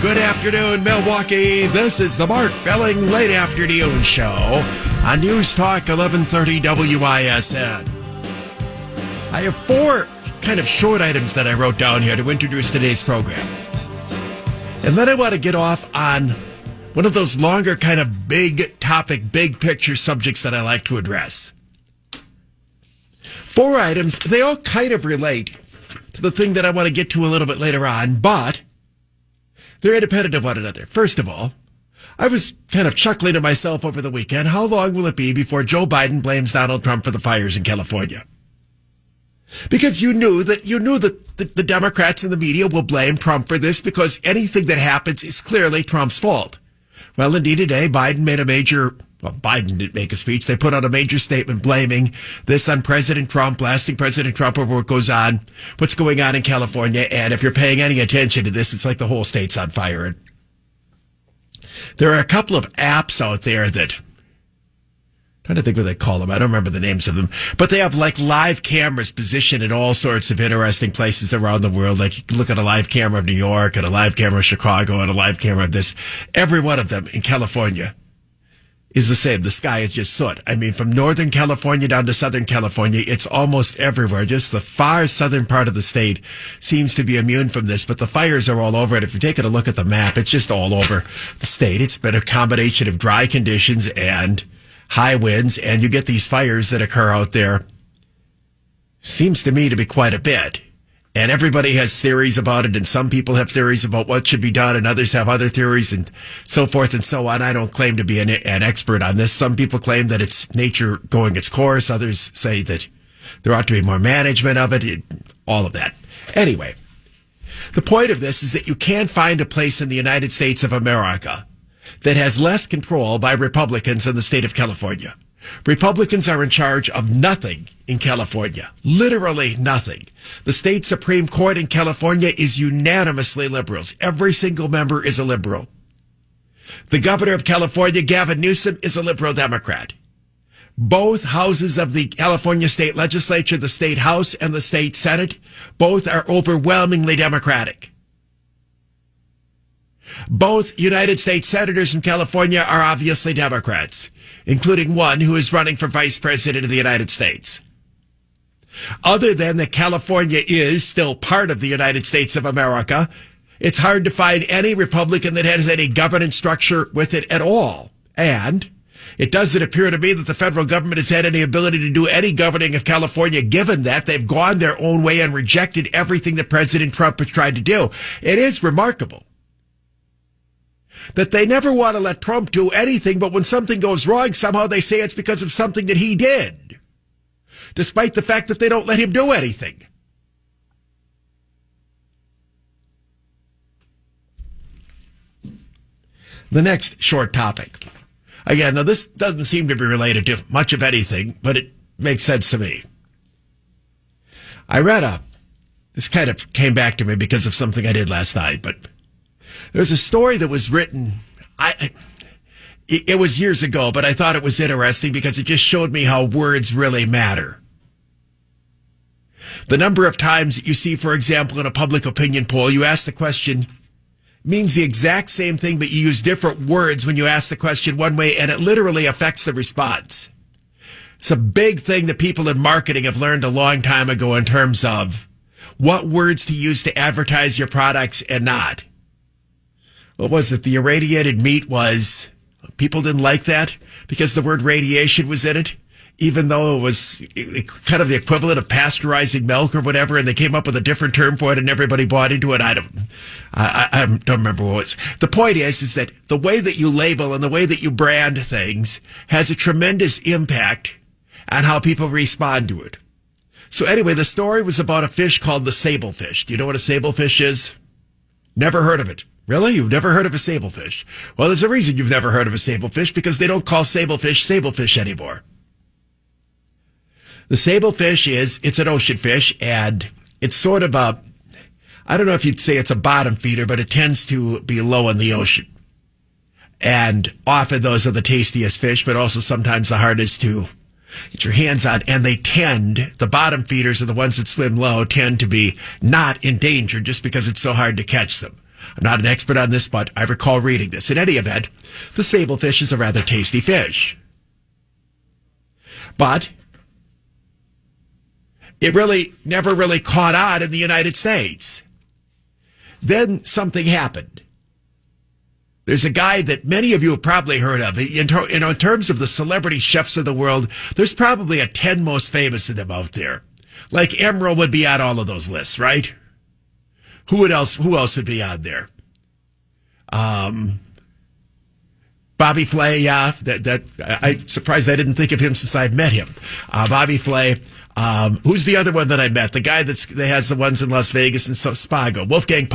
Good afternoon, Milwaukee. This is the Mark Belling Late Afternoon Show on News Talk 1130 WISN. I have four kind of short items that I wrote down here to introduce today's program. And then I want to get off on one of those longer kind of big topic, big picture subjects that I like to address. Four items, they all kind of relate to the thing that I want to get to a little bit later on, but they're independent of one another. First of all, I was kind of chuckling to myself over the weekend. How long will it be before Joe Biden blames Donald Trump for the fires in California? Because you knew that the Democrats and the media will blame Trump for this because anything that happens is clearly Trump's fault. Well, indeed, today, Biden didn't make a speech. They put out a major statement blaming this on President Trump, blasting President Trump over what goes on, what's going on in California. And if you're paying any attention to this, it's like the whole state's on fire. And there are a couple of apps out there that, I'm trying to think what they call them. I don't remember the names of them, but they have like live cameras positioned in all sorts of interesting places around the world. Like you can look at a live camera of New York and a live camera of Chicago and a live camera of this. Every one of them in California is the same. The sky is just soot. I mean, from Northern California down to Southern California, it's almost everywhere. Just the far southern part of the state seems to be immune from this, but the fires are all over it. If you're taking a look at the map, it's just all over the state. It's been a combination of dry conditions and high winds, and you get these fires that occur out there. Seems to me to be quite a bit. And everybody has theories about it, and some people have theories about what should be done, and others have other theories, and so forth and so on. I don't claim to be an expert on this. Some people claim that it's nature going its course. Others say that there ought to be more management of it, all of that. Anyway, the point of this is that you can't find a place in the United States of America that has less control by Republicans than the state of California. Republicans are in charge of nothing in California. Literally nothing. The state Supreme Court in California is unanimously liberals. Every single member is a liberal. The governor of California, Gavin Newsom, is a liberal Democrat. Both houses of the California state legislature, the state house and the state senate, both are overwhelmingly Democratic. Both United States senators from California are obviously Democrats, including one who is running for vice president of the United States. Other than that California is still part of the United States of America, it's hard to find any Republican that has any governance structure with it at all. And it doesn't appear to me that the federal government has had any ability to do any governing of California, given that they've gone their own way and rejected everything that President Trump has tried to do. It is remarkable that they never want to let Trump do anything, but when something goes wrong, somehow they say it's because of something that he did, despite the fact that they don't let him do anything. The next short topic. Again, now this doesn't seem to be related to much of anything, but it makes sense to me. I read this kind of came back to me because of something I did last night, but there's a story that was written, it was years ago, but I thought it was interesting because it just showed me how words really matter. The number of times that you see, for example, in a public opinion poll, you ask the question, means the exact same thing, but you use different words when you ask the question one way, and it literally affects the response. It's a big thing that people in marketing have learned a long time ago in terms of what words to use to advertise your products and not. What was it? The irradiated meat was, people didn't like that because the word radiation was in it, even though it was kind of the equivalent of pasteurizing milk or whatever, and they came up with a different term for it and everybody bought into it. I don't remember what it was. The point is that the way that you label and the way that you brand things has a tremendous impact on how people respond to it. So anyway, the story was about a fish called the Sable Fish. Do you know what a Sable Fish is? Never heard of it. Really? You've never heard of a sable fish? Well, there's a reason you've never heard of a sable fish, because they don't call sable fish anymore. The sable fish it's an ocean fish, and it's sort of I don't know if you'd say it's a bottom feeder, but it tends to be low in the ocean. And often those are the tastiest fish, but also sometimes the hardest to get your hands on. And the bottom feeders are the ones that swim low, tend to be not endangered just because it's so hard to catch them. I'm not an expert on this, but I recall reading this. In any event, the sable fish is a rather tasty fish. But it really never really caught on in the United States. Then something happened. There's a guy that many of you have probably heard of. In terms of the celebrity chefs of the world, there's probably a 10 most famous of them out there. Like Emerald would be on all of those lists, right? Who else would be on there? Bobby Flay, yeah. I'm surprised I didn't think of him since I've met him. Bobby Flay. Who's the other one that I met? The guy that has the ones in Las Vegas and Spago. Wolfgang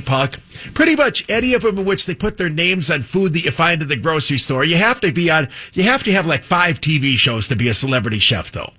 Puck. Pretty much any of them in which they put their names on food that you find in the grocery store. You have to have like 5 TV shows to be a celebrity chef, though.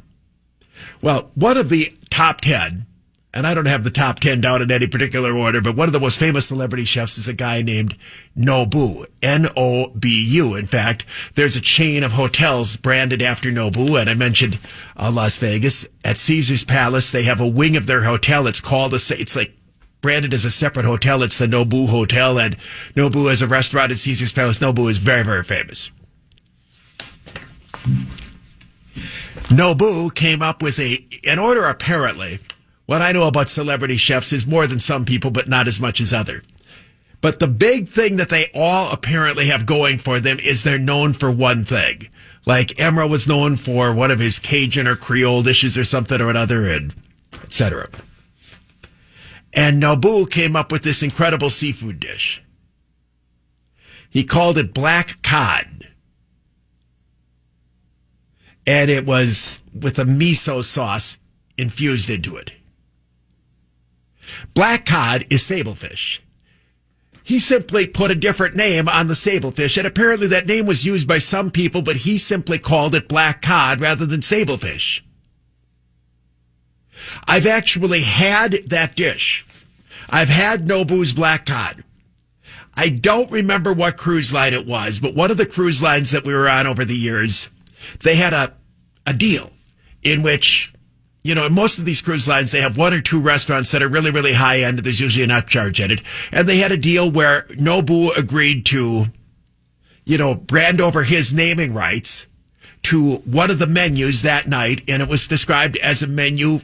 Well, one of the top 10, and I don't have the top 10 down in any particular order, but one of the most famous celebrity chefs is a guy named Nobu, Nobu. In fact, there's a chain of hotels branded after Nobu, and I mentioned Las Vegas. At Caesar's Palace, they have a wing of their hotel. It's like branded as a separate hotel. It's the Nobu Hotel, and Nobu has a restaurant at Caesar's Palace. Nobu is very, very famous. Nobu came up with an order, apparently. What I know about celebrity chefs is more than some people, but not as much as other. But the big thing that they all apparently have going for them is they're known for one thing. Like Emerald was known for one of his Cajun or Creole dishes or something or another, and et cetera. And Nobu came up with this incredible seafood dish. He called it black cod. And it was with a miso sauce infused into it. Black cod is sable fish. He simply put a different name on the sable fish, and apparently that name was used by some people, but he simply called it black cod rather than sable fish. I've actually had that dish. I've had Nobu's black cod. I don't remember what cruise line it was, but one of the cruise lines that we were on over the years, they had a deal in which, in most of these cruise lines, they have 1 or 2 restaurants that are really, really high end. There's usually an upcharge in it. And they had a deal where Nobu agreed to, brand over his naming rights to one of the menus that night. And it was described as a menu,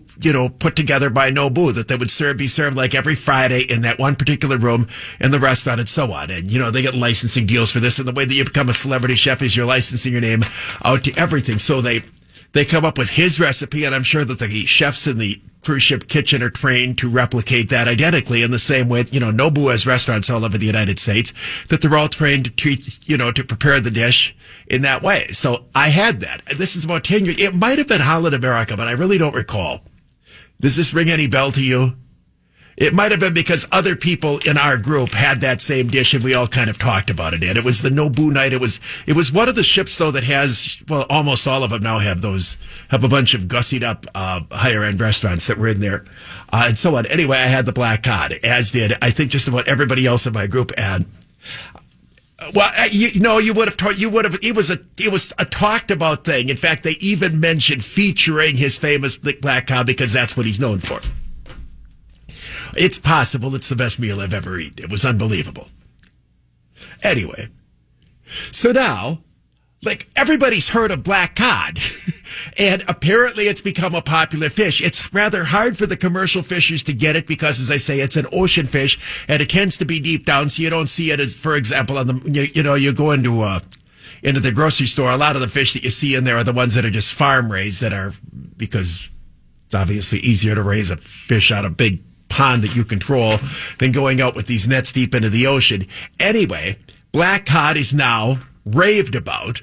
put together by Nobu that they would be served like every Friday in that one particular room in the restaurant and so on. And, they get licensing deals for this. And the way that you become a celebrity chef is you're licensing your name out to everything. So they come up with his recipe, and I'm sure that the chefs in the cruise ship kitchen are trained to replicate that identically in the same way, Nobu has restaurants all over the United States, that they're all trained to treat, to prepare the dish in that way. So I had that. And this is about 10 years. It might have been Holland America, but I really don't recall. Does this ring any bell to you? It might have been because other people in our group had that same dish and we all kind of talked about it. And it was the Nobu night. It was one of the ships, though, that has, well, almost all of them now have a bunch of gussied up higher end restaurants that were in there and so on. Anyway, I had the black cod, as did, I think, just about everybody else in my group. And well, it was a talked about thing. In fact, they even mentioned featuring his famous black cod because that's what he's known for. It's possible it's the best meal I've ever eaten. It was unbelievable. Anyway, so now, like, everybody's heard of black cod, and apparently it's become a popular fish. It's rather hard for the commercial fishers to get it because, as I say, it's an ocean fish, and it tends to be deep down, so you don't see it as, for example, on the, you go into the grocery store, a lot of the fish that you see in there are the ones that are just farm raised because it's obviously easier to raise a fish on a big pond that you control than going out with these nets deep into the ocean. Anyway, black cod is now raved about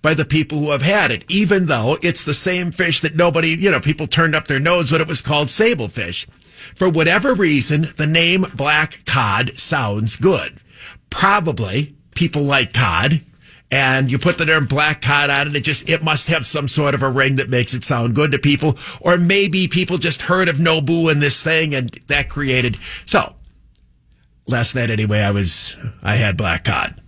by the people who have had it, even though it's the same fish that people turned up their nose when it was called sable fish. For whatever reason, the name black cod sounds good. Probably people like cod, and you put the term black cod on it, it must have some sort of a ring that makes it sound good to people. Or maybe people just heard of Nobu and this thing, and that created. So, last night anyway, I had black cod.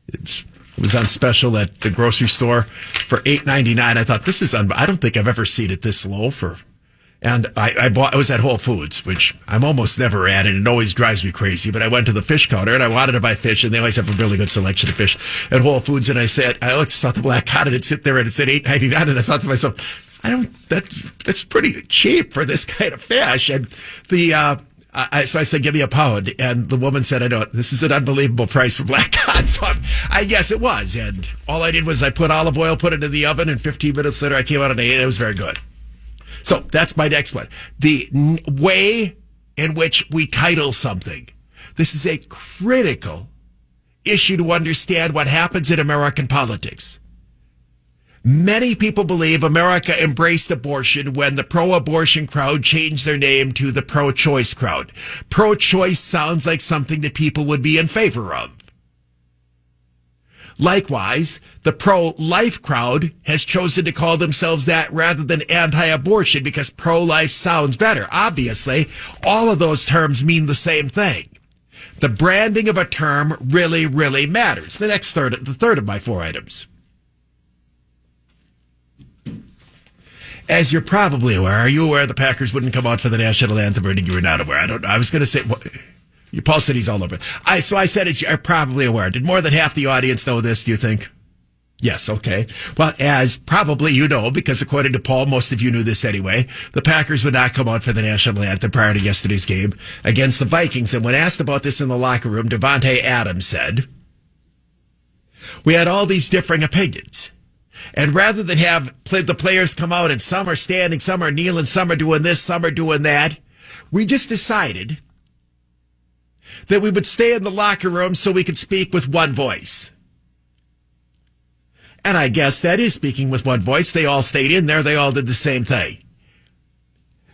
It was on special at the grocery store for $8.99. I thought, this is I don't think I've ever seen it this low for And I was at Whole Foods, which I'm almost never at, and it always drives me crazy. But I went to the fish counter, and I wanted to buy fish, and they always have a really good selection of fish at Whole Foods. And I saw the black cod, and it sit there, and it said $8.99, and I thought to myself, that's pretty cheap for this kind of fish. And so I said, give me a pound. And the woman said, this is an unbelievable price for black cod. So I guess it was. And all I did was I put olive oil, put it in the oven, and 15 minutes later I came out and ate it. It was very good. So that's my next one. The way in which we title something. This is a critical issue to understand what happens in American politics. Many people believe America embraced abortion when the pro-abortion crowd changed their name to the pro-choice crowd. Pro-choice sounds like something that people would be in favor of. Likewise, the pro-life crowd has chosen to call themselves that rather than anti-abortion because pro-life sounds better. Obviously, all of those terms mean the same thing. The branding of a term really, really matters. The third of my 4 items. As you're probably aware, are you aware the Packers wouldn't come out for the national anthem, or you were not aware? I don't know. I was going to say, Paul said he's all over it. So I said you're probably aware. Did more than half the audience know this, do you think? Yes, okay. Well, as probably you know, because according to Paul, most of you knew this anyway, the Packers would not come out for the national anthem prior to yesterday's game against the Vikings. And when asked about this in the locker room, Davante Adams said, we had all these differing opinions. And rather than have the players come out and some are standing, some are kneeling, some are doing this, some are doing that, we just decided that we would stay in the locker room so we could speak with one voice. And I guess that is speaking with one voice. They all stayed in there. They all did the same thing.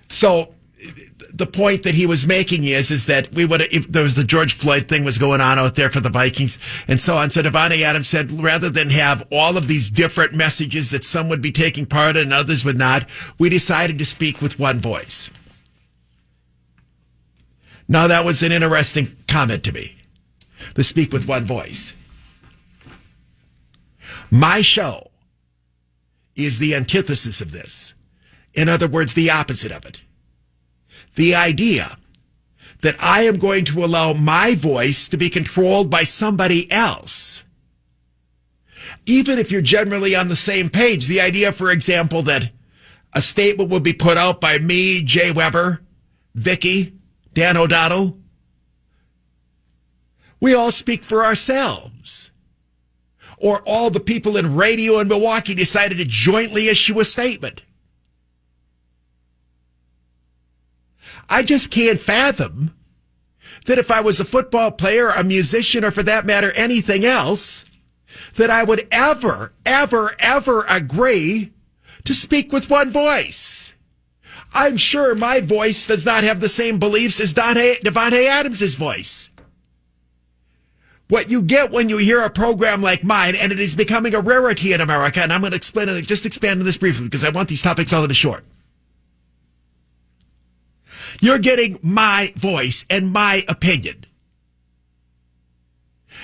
So the point that he was making is that if there was the George Floyd thing was going on out there for the Vikings and so on. So Davante Adams said, rather than have all of these different messages that some would be taking part in and others would not, we decided to speak with one voice. Now that was an interesting comment to me, to speak with one voice. My show is the antithesis of this. In other words, the opposite of it. The idea that I am going to allow my voice to be controlled by somebody else. Even if you're generally on the same page, the idea, for example, that a statement would be put out by me, Jay Weber, Vicky, Dan O'Donnell. We all speak for ourselves. Or all the people in radio in Milwaukee decided to jointly issue a statement. I just can't fathom that if I was a football player, a musician, or for that matter, anything else, that I would ever agree to speak with one voice. I'm sure my voice does not have the same beliefs as Davante Adams' voice. What you get when you hear a program like mine, and it is becoming a rarity in America, and I'm going to expand on this briefly because I want these topics all in short. You're getting my voice and my opinion.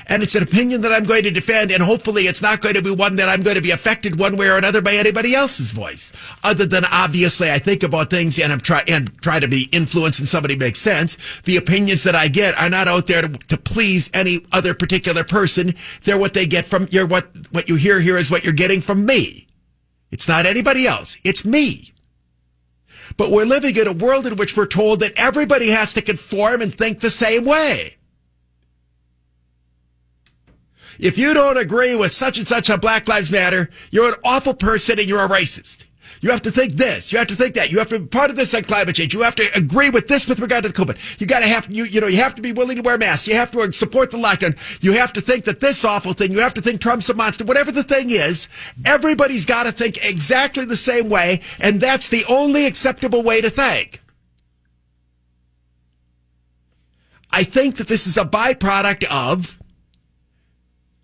And it's an opinion that I'm going to defend, and hopefully it's not going to be one that I'm going to be affected one way or another by anybody else's voice. Other than, obviously, I think about things and try to be influenced and somebody makes sense. The opinions that I get are not out there to please any other particular person. They're what they get from what you hear here is what you're getting from me. It's not anybody else. It's me. But we're living in a world in which we're told that everybody has to conform and think the same way. If you don't agree with such and such on Black Lives Matter, you're an awful person and you're a racist. You have to think this. You have to think that. You have to be part of this on climate change. You have to agree with this with regard to the COVID. You have to be willing to wear masks. You have to support the lockdown. You have to think that this awful thing. You have to think Trump's a monster. Whatever the thing is, everybody's got to think exactly the same way, and that's the only acceptable way to think. I think that this is a byproduct of,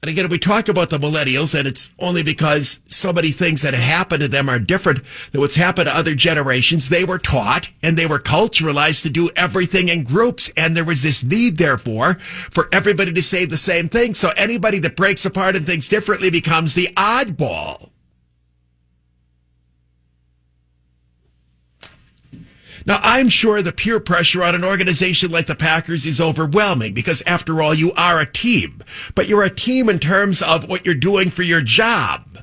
and again, we talk about the millennials, and it's only because so many things that have happened to them are different than what's happened to other generations. They were taught and they were culturalized to do everything in groups, and there was this need, therefore, for everybody to say the same thing. So anybody that breaks apart and thinks differently becomes the oddball. Now, I'm sure the peer pressure on an organization like the Packers is overwhelming because, after all, you are a team. But you're a team in terms of what you're doing for your job.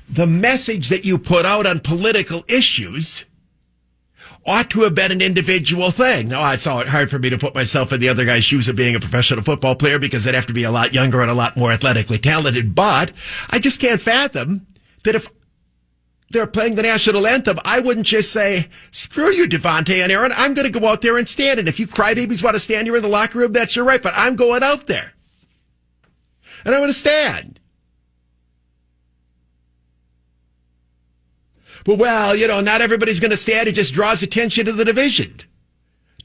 The message that you put out on political issues ought to have been an individual thing. Now, it's hard for me to put myself in the other guy's shoes of being a professional football player because I'd have to be a lot younger and a lot more athletically talented. But I just can't fathom that if they're playing the national anthem, I wouldn't just say, screw you, Devontae and Aaron. I'm going to go out there and stand. And if you crybabies want to stand here in the locker room, that's your right. But I'm going out there. And I'm going to stand. But, well, not everybody's going to stand. It just draws attention to the division.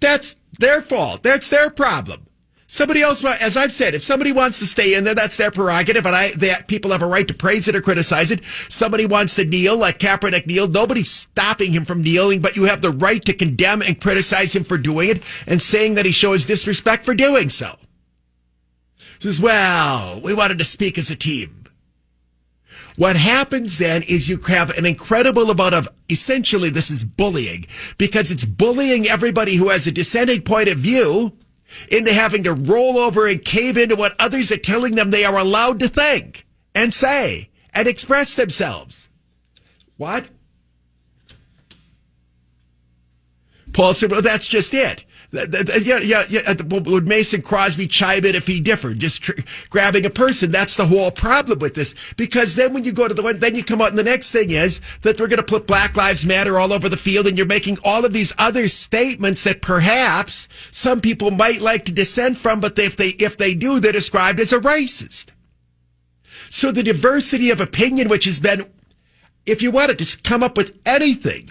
That's their fault. That's their problem. Somebody else, as I've said, if somebody wants to stay in there, that's their prerogative, and people have a right to praise it or criticize it. Somebody wants to kneel, like Kaepernick kneeled. Nobody's stopping him from kneeling, but you have the right to condemn and criticize him for doing it and saying that he shows disrespect for doing so. Says, well, we wanted to speak as a team. What happens then is you have an incredible amount of, essentially this is bullying, because it's bullying everybody who has a dissenting point of view into having to roll over and cave into what others are telling them they are allowed to think and say and express themselves. What? Paul said, well, that's just it. Would Mason Crosby chime in if he differed? Just grabbing a person. That's the whole problem with this. Because then when you go to the one, then you come out and the next thing is that we're going to put Black Lives Matter all over the field, and you're making all of these other statements that perhaps some people might like to dissent from, but if they do, they're described as a racist. So the diversity of opinion, which has been, if you wanted to come up with anything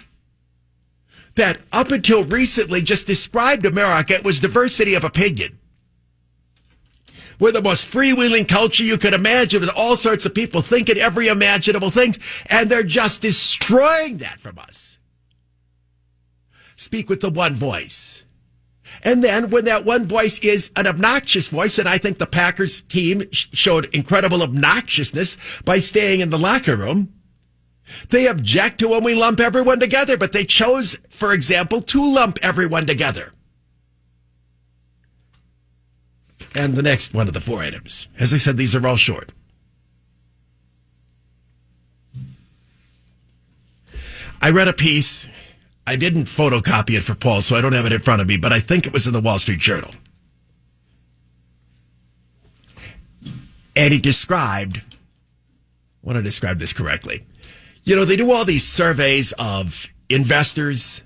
that up until recently just described America, it was diversity of opinion. We're the most freewheeling culture you could imagine, with all sorts of people thinking every imaginable thing, and they're just destroying that from us. Speak with the one voice. And then when that one voice is an obnoxious voice, and I think the Packers team showed incredible obnoxiousness by staying in the locker room, they object to when we lump everyone together, but they chose, for example, to lump everyone together. And the next one of the four items. As I said, these are all short. I read a piece. I didn't photocopy it for Paul, so I don't have it in front of me, but I think it was in the Wall Street Journal. And he described, I want to describe this correctly. They do all these surveys of investors.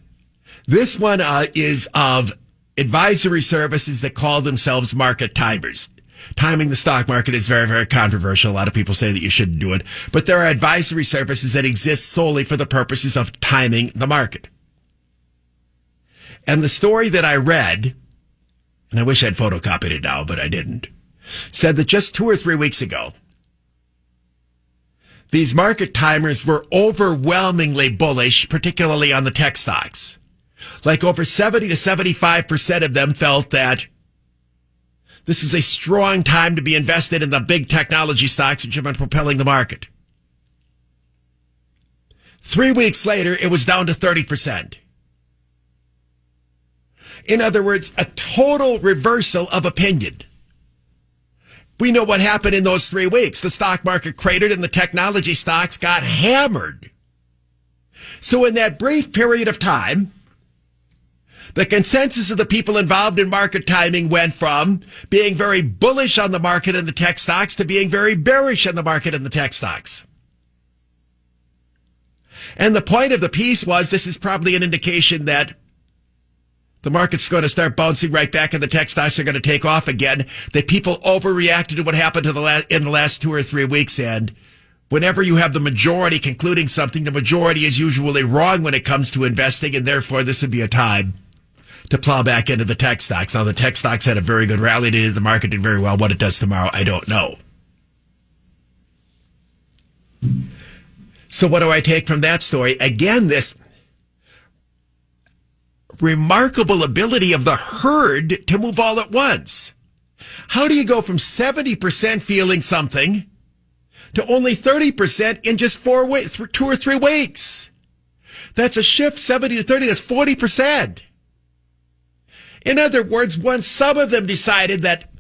This one is of advisory services that call themselves market timers. Timing the stock market is very, very controversial. A lot of people say that you shouldn't do it. But there are advisory services that exist solely for the purposes of timing the market. And the story that I read, and I wish I'd photocopied it now, but I didn't, said that just 2 or 3 weeks ago, these market timers were overwhelmingly bullish, particularly on the tech stocks. Like over 70 to 75% of them felt that this was a strong time to be invested in the big technology stocks which have been propelling the market. 3 weeks later, it was down to 30%. In other words, a total reversal of opinion. We know what happened in those 3 weeks. The stock market cratered and the technology stocks got hammered. So in that brief period of time, the consensus of the people involved in market timing went from being very bullish on the market and the tech stocks to being very bearish on the market and the tech stocks. And the point of the piece was this is probably an indication that the market's going to start bouncing right back and the tech stocks are going to take off again, that people overreacted to what happened in the last 2 or 3 weeks. And whenever you have the majority concluding something, the majority is usually wrong when it comes to investing, and therefore this would be a time to plow back into the tech stocks. Now, the tech stocks had a very good rally today. The market did very well. What it does tomorrow, I don't know. So what do I take from that story? Again, this remarkable ability of the herd to move all at once. How do you go from 70% feeling something to only 30% in just 2 or 3 weeks? That's a shift 70 to 30. That's 40%. In other words, once some of them decided that,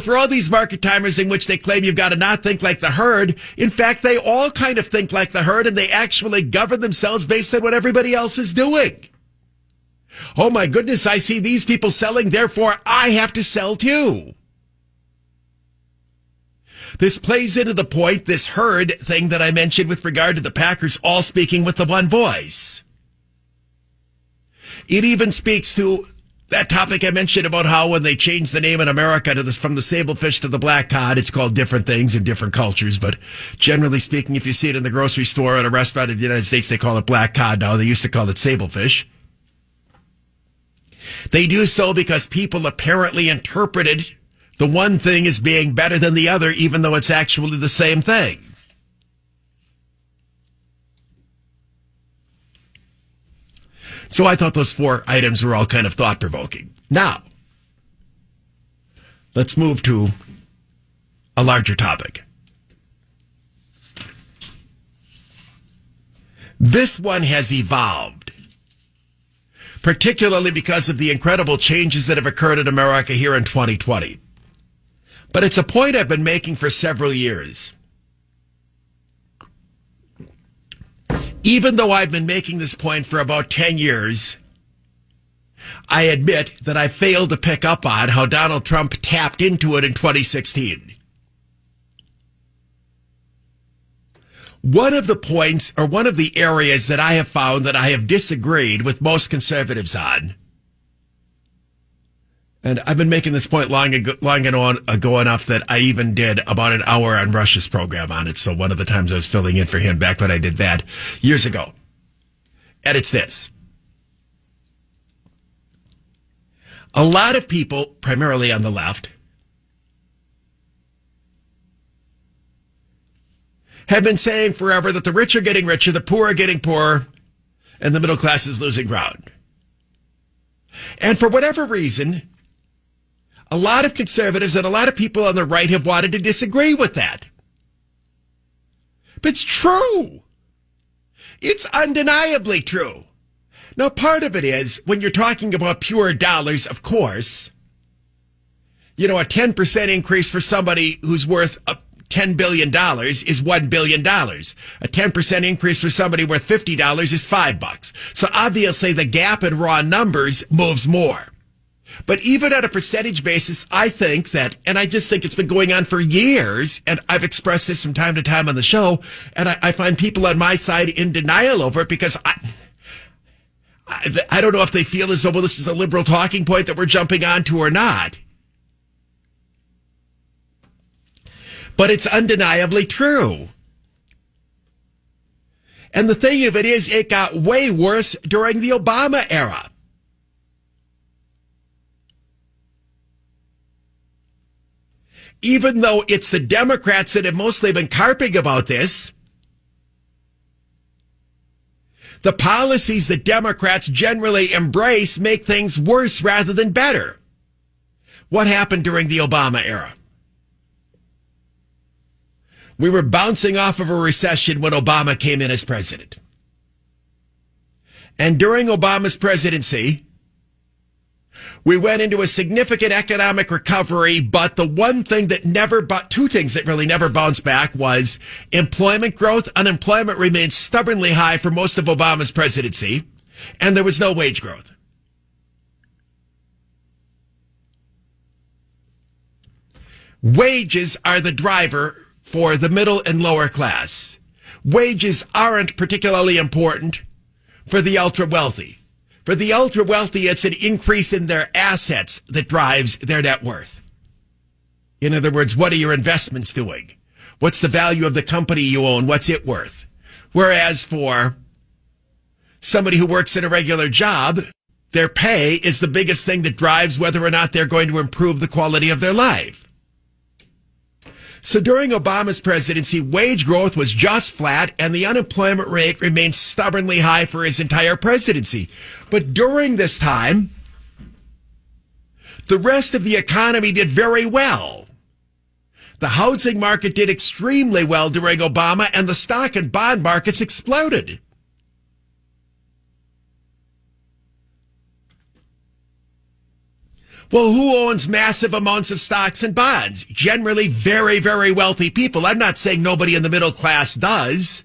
for all these market timers in which they claim you've got to not think like the herd, in fact, they all kind of think like the herd and they actually govern themselves based on what everybody else is doing. Oh my goodness, I see these people selling, therefore I have to sell too. This plays into the point, this herd thing that I mentioned with regard to the Packers all speaking with the one voice. It even speaks to that topic I mentioned about how when they changed the name in America from the Sable Fish to the black cod, it's called different things in different cultures. But generally speaking, if you see it in the grocery store or at a restaurant in the United States, they call it black cod now. They used to call it Sable Fish. They do so because people apparently interpreted the one thing as being better than the other, even though it's actually the same thing. So I thought those 4 items were all kind of thought-provoking. Now, let's move to a larger topic. This one has evolved, particularly because of the incredible changes that have occurred in America here in 2020. But it's a point I've been making for several years. Even though I've been making this point for about 10 years, I admit that I failed to pick up on how Donald Trump tapped into it in 2016. One of the points, or one of the areas that I have found that I have disagreed with most conservatives on, and I've been making this point long ago enough that I even did about an hour on Rush's program on it. So one of the times I was filling in for him back when I did that years ago. And it's this. A lot of people, primarily on the left, have been saying forever that the rich are getting richer, the poor are getting poorer, and the middle class is losing ground. And for whatever reason, a lot of conservatives and a lot of people on the right have wanted to disagree with that. But it's true. It's undeniably true. Now, part of it is, when you're talking about pure dollars, of course, a 10% increase for somebody who's worth $10 billion is $1 billion. A 10% increase for somebody worth $50 is $5. So obviously the gap in raw numbers moves more. But even at a percentage basis, I think that, and I just think it's been going on for years, and I've expressed this from time to time on the show, and I find people on my side in denial over it because I don't know if they feel as though, well, this is a liberal talking point that we're jumping onto or not. But it's undeniably true. And the thing of it is, it got way worse during the Obama era. Even though it's the Democrats that have mostly been carping about this, the policies that Democrats generally embrace make things worse rather than better. What happened during the Obama era? We were bouncing off of a recession when Obama came in as president. And during Obama's presidency, we went into a significant economic recovery, but the one thing that two things that really never bounced back was employment growth. Unemployment remained stubbornly high for most of Obama's presidency, and there was no wage growth. Wages are the driver for the middle and lower class. Wages aren't particularly important for the ultra wealthy. For the ultra wealthy, it's an increase in their assets that drives their net worth. In other words, what are your investments doing? What's the value of the company you own? What's it worth? Whereas for somebody who works in a regular job, their pay is the biggest thing that drives whether or not they're going to improve the quality of their life. So during Obama's presidency, wage growth was just flat and the unemployment rate remained stubbornly high for his entire presidency. But during this time, the rest of the economy did very well. The housing market did extremely well during Obama, and the stock and bond markets exploded. Well, who owns massive amounts of stocks and bonds? Generally very, very wealthy people. I'm not saying nobody in the middle class does,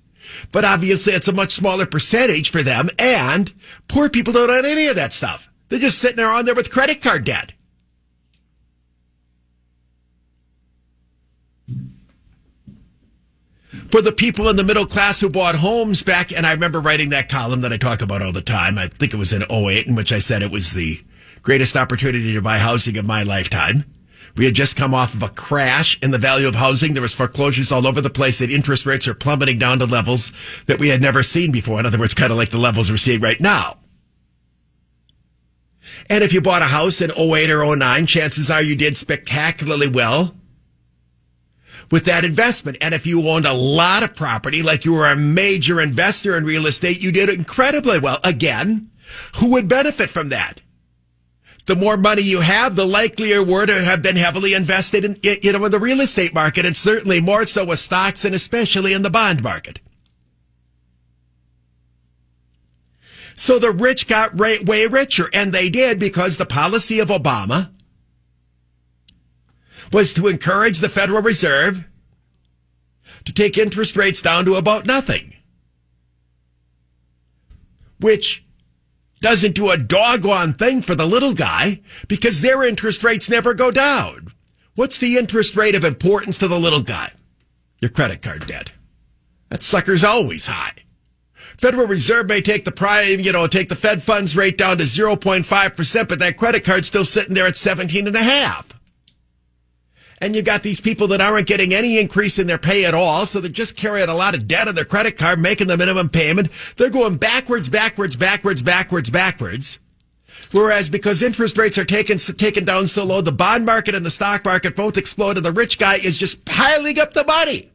but obviously it's a much smaller percentage for them, and poor people don't own any of that stuff. They're just sitting there on there with credit card debt. For the people in the middle class who bought homes back, and I remember writing that column that I talk about all the time. I think it was in '08, in which I said it was the greatest opportunity to buy housing of my lifetime. We had just come off of a crash in the value of housing. There was foreclosures all over the place, and interest rates are plummeting down to levels that we had never seen before. In other words, kind of like the levels we're seeing right now. And if you bought a house in '08 or '09, chances are you did spectacularly well with that investment. And if you owned a lot of property, like you were a major investor in real estate, you did incredibly well. Again, who would benefit from that? The more money you have, the likelier you were to have been heavily invested in, in the real estate market, and certainly more so with stocks and especially in the bond market. So the rich got way richer, and they did because the policy of Obama was to encourage the Federal Reserve to take interest rates down to about nothing, which doesn't do a doggone thing for the little guy because their interest rates never go down. What's the interest rate of importance to the little guy? Your credit card debt. That sucker's always high. Federal Reserve may take take the Fed funds rate down to 0.5%, but that credit card's still sitting there at 17.5%. And you've got these people that aren't getting any increase in their pay at all, so they're just carrying a lot of debt on their credit card, making the minimum payment. They're going backwards. Whereas because interest rates are taken down so low, the bond market and the stock market both explode, and the rich guy is just piling up the money.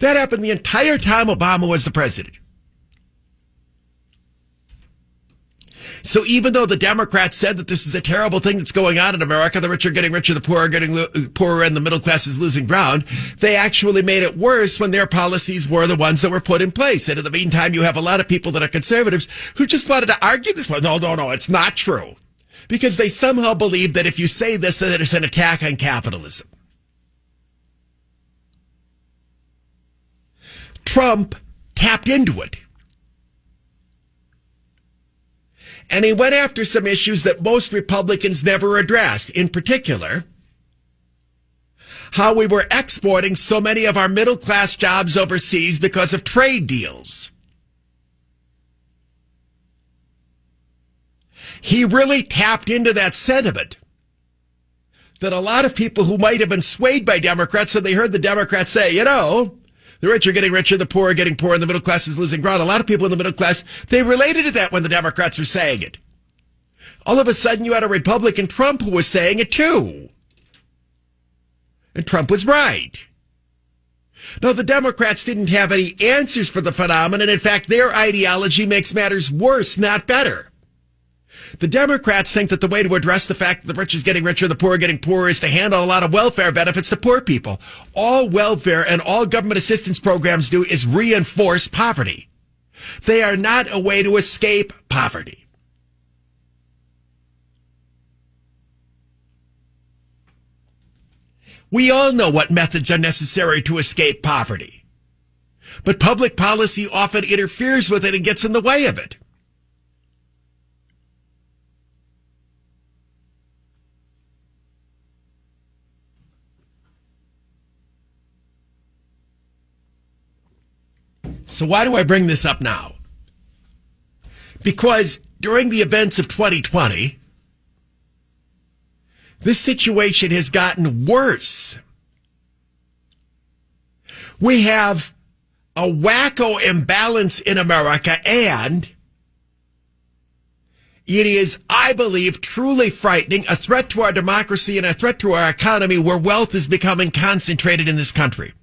That happened the entire time Obama was the president. So even though the Democrats said that this is a terrible thing that's going on in America, the rich are getting richer, the poor are getting poorer, and the middle class is losing ground, they actually made it worse when their policies were the ones that were put in place. And in the meantime, you have a lot of people that are conservatives who just wanted to argue this one. No, it's not true. Because they somehow believe that if you say this, that it's an attack on capitalism. Trump tapped into it. And he went after some issues that most Republicans never addressed. In particular, how we were exporting so many of our middle-class jobs overseas because of trade deals. He really tapped into that sentiment that a lot of people who might have been swayed by Democrats, so they heard the Democrats say, the rich are getting richer, the poor are getting poorer, and the middle class is losing ground. A lot of people in the middle class, they related to that when the Democrats were saying it. All of a sudden, you had a Republican, Trump, who was saying it too. And Trump was right. Now, the Democrats didn't have any answers for the phenomenon. In fact, their ideology makes matters worse, not better. The Democrats think that the way to address the fact that the rich is getting richer, the poor are getting poorer, is to handle a lot of welfare benefits to poor people. All welfare and all government assistance programs do is reinforce poverty. They are not a way to escape poverty. We all know what methods are necessary to escape poverty. But public policy often interferes with it and gets in the way of it. So why do I bring this up now? Because during the events of 2020, this situation has gotten worse. We have a wacko imbalance in America, and it is, I believe, truly frightening, a threat to our democracy and a threat to our economy, where wealth is becoming concentrated in this country.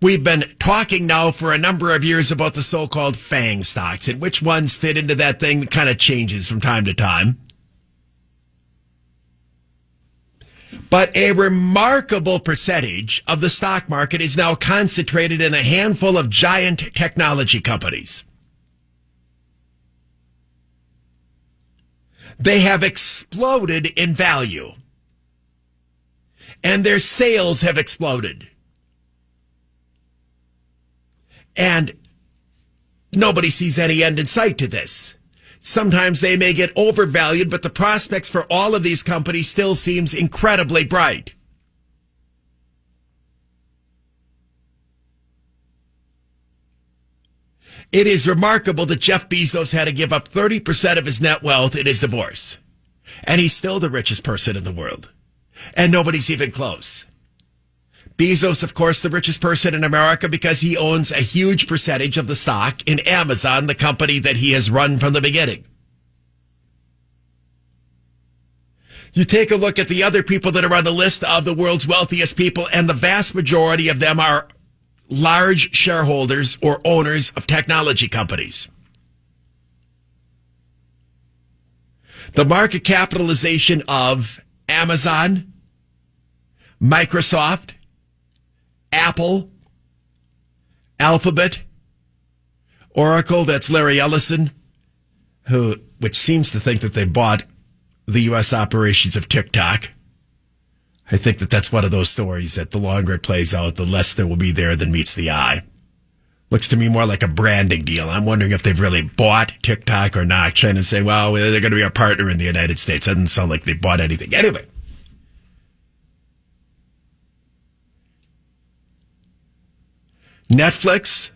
We've been talking now for a number of years about the so-called FANG stocks and which ones fit into that thing that kind of changes from time to time. But a remarkable percentage of the stock market is now concentrated in a handful of giant technology companies. They have exploded in value. And their sales have exploded. And nobody sees any end in sight to this. Sometimes they may get overvalued, but the prospects for all of these companies still seems incredibly bright. It is remarkable that Jeff Bezos had to give up 30% of his net wealth in his divorce. And he's still the richest person in the world. And nobody's even close. Bezos, of course, the richest person in America because he owns a huge percentage of the stock in Amazon, the company that he has run from the beginning. You take a look at the other people that are on the list of the world's wealthiest people, and the vast majority of them are large shareholders or owners of technology companies. The market capitalization of Amazon, Microsoft, Apple, Alphabet, Oracle, that's Larry Ellison, which seems to think that they bought the U.S. operations of TikTok. I think that that's one of those stories that the longer it plays out, the less there will be there than meets the eye. Looks to me more like a branding deal. I'm wondering if they've really bought TikTok or not, trying to say, well, they're going to be our partner in the United States. That doesn't sound like they bought anything. Anyway. Netflix.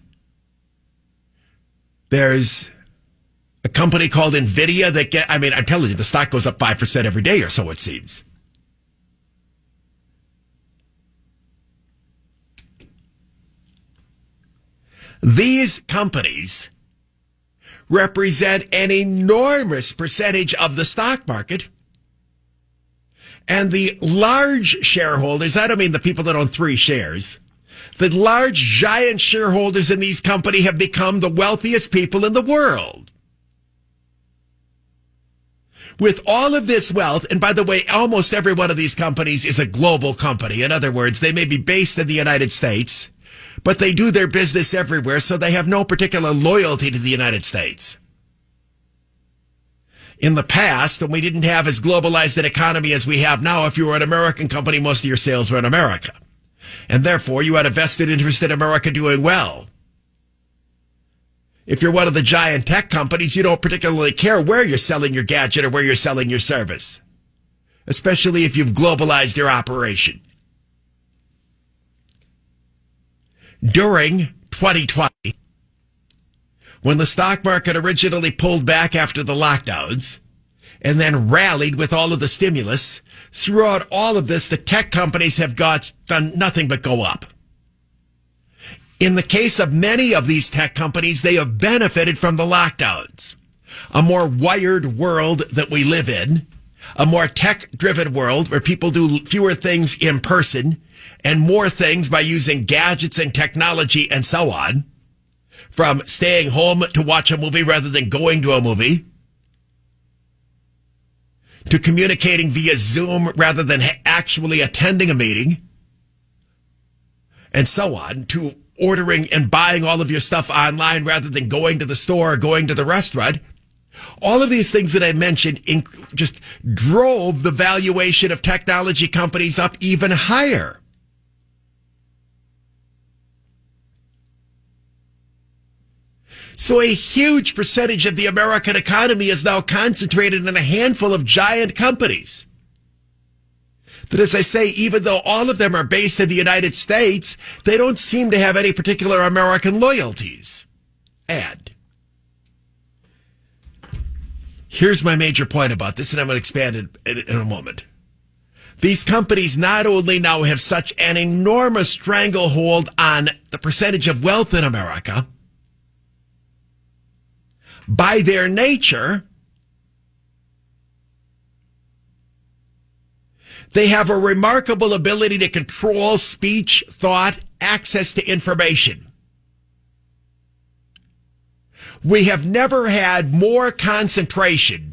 There's a company called NVIDIA that I'm telling you, the stock goes up 5% every day or so, it seems. These companies represent an enormous percentage of the stock market. And the large shareholders, I don't mean the people that own 3 shares, the large giant shareholders in these companies have become the wealthiest people in the world. With all of this wealth, and by the way, almost every one of these companies is a global company. In other words, they may be based in the United States, but they do their business everywhere, so they have no particular loyalty to the United States. In the past, when we didn't have as globalized an economy as we have now, if you were an American company, most of your sales were in America. And therefore, you had a vested interest in America doing well. If you're one of the giant tech companies, you don't particularly care where you're selling your gadget or where you're selling your service, especially if you've globalized your operation. During 2020, when the stock market originally pulled back after the lockdowns and then rallied with all of the stimulus, throughout all of this, the tech companies have done nothing but go up. In the case of many of these tech companies, they have benefited from the lockdowns. A more wired world that we live in, a more tech-driven world where people do fewer things in person and more things by using gadgets and technology and so on, from staying home to watch a movie rather than going to a movie, to communicating via Zoom rather than actually attending a meeting, and so on, to ordering and buying all of your stuff online rather than going to the store or going to the restaurant. All of these things that I mentioned just drove the valuation of technology companies up even higher. So a huge percentage of the American economy is now concentrated in a handful of giant companies. That, as I say, even though all of them are based in the United States, they don't seem to have any particular American loyalties. And here's my major point about this, and I'm going to expand it in a moment. These companies not only now have such an enormous stranglehold on the percentage of wealth in America, by their nature, they have a remarkable ability to control speech, thought, access to information. We have never had more concentration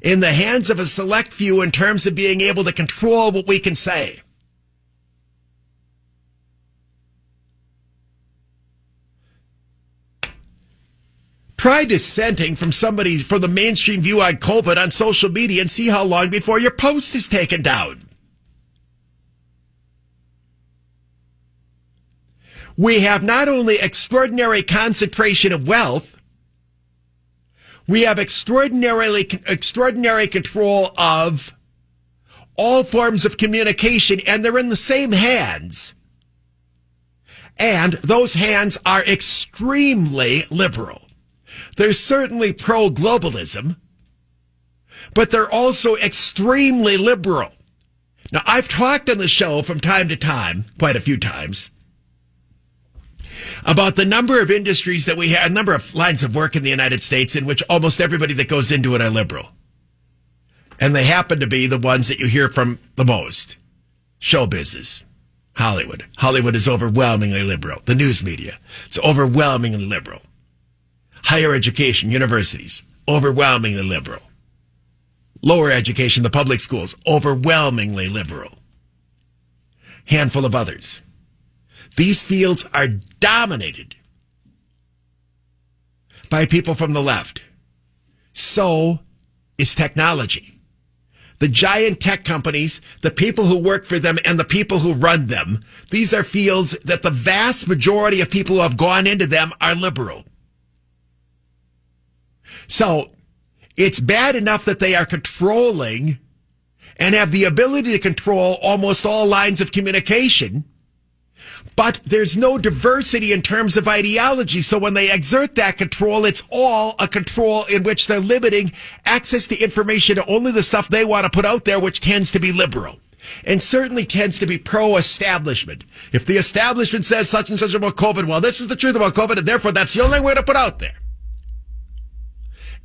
in the hands of a select few in terms of being able to control what we can say. Try dissenting from the mainstream view on COVID on social media and see how long before your post is taken down. We have not only extraordinary concentration of wealth, we have extraordinary control of all forms of communication, and they're in the same hands. And those hands are extremely liberal. They're certainly pro-globalism, but they're also extremely liberal. Now, I've talked on the show from time to time, quite a few times, about the number of industries that we have, a number of lines of work in the United States in which almost everybody that goes into it are liberal. And they happen to be the ones that you hear from the most. Show business. Hollywood. Hollywood is overwhelmingly liberal. The news media. It's overwhelmingly liberal. Higher education, universities. Overwhelmingly liberal. Lower education, the public schools. Overwhelmingly liberal. Handful of others. These fields are dominated by people from the left. So is technology. The giant tech companies, the people who work for them, and the people who run them, these are fields that the vast majority of people who have gone into them are liberal. So it's bad enough that they are controlling and have the ability to control almost all lines of communication, but there's no diversity in terms of ideology. So when they exert that control, it's all a control in which they're limiting access to information to only the stuff they want to put out there, which tends to be liberal and certainly tends to be pro-establishment. If the establishment says such and such about COVID, well, this is the truth about COVID, and therefore that's the only way to put out there.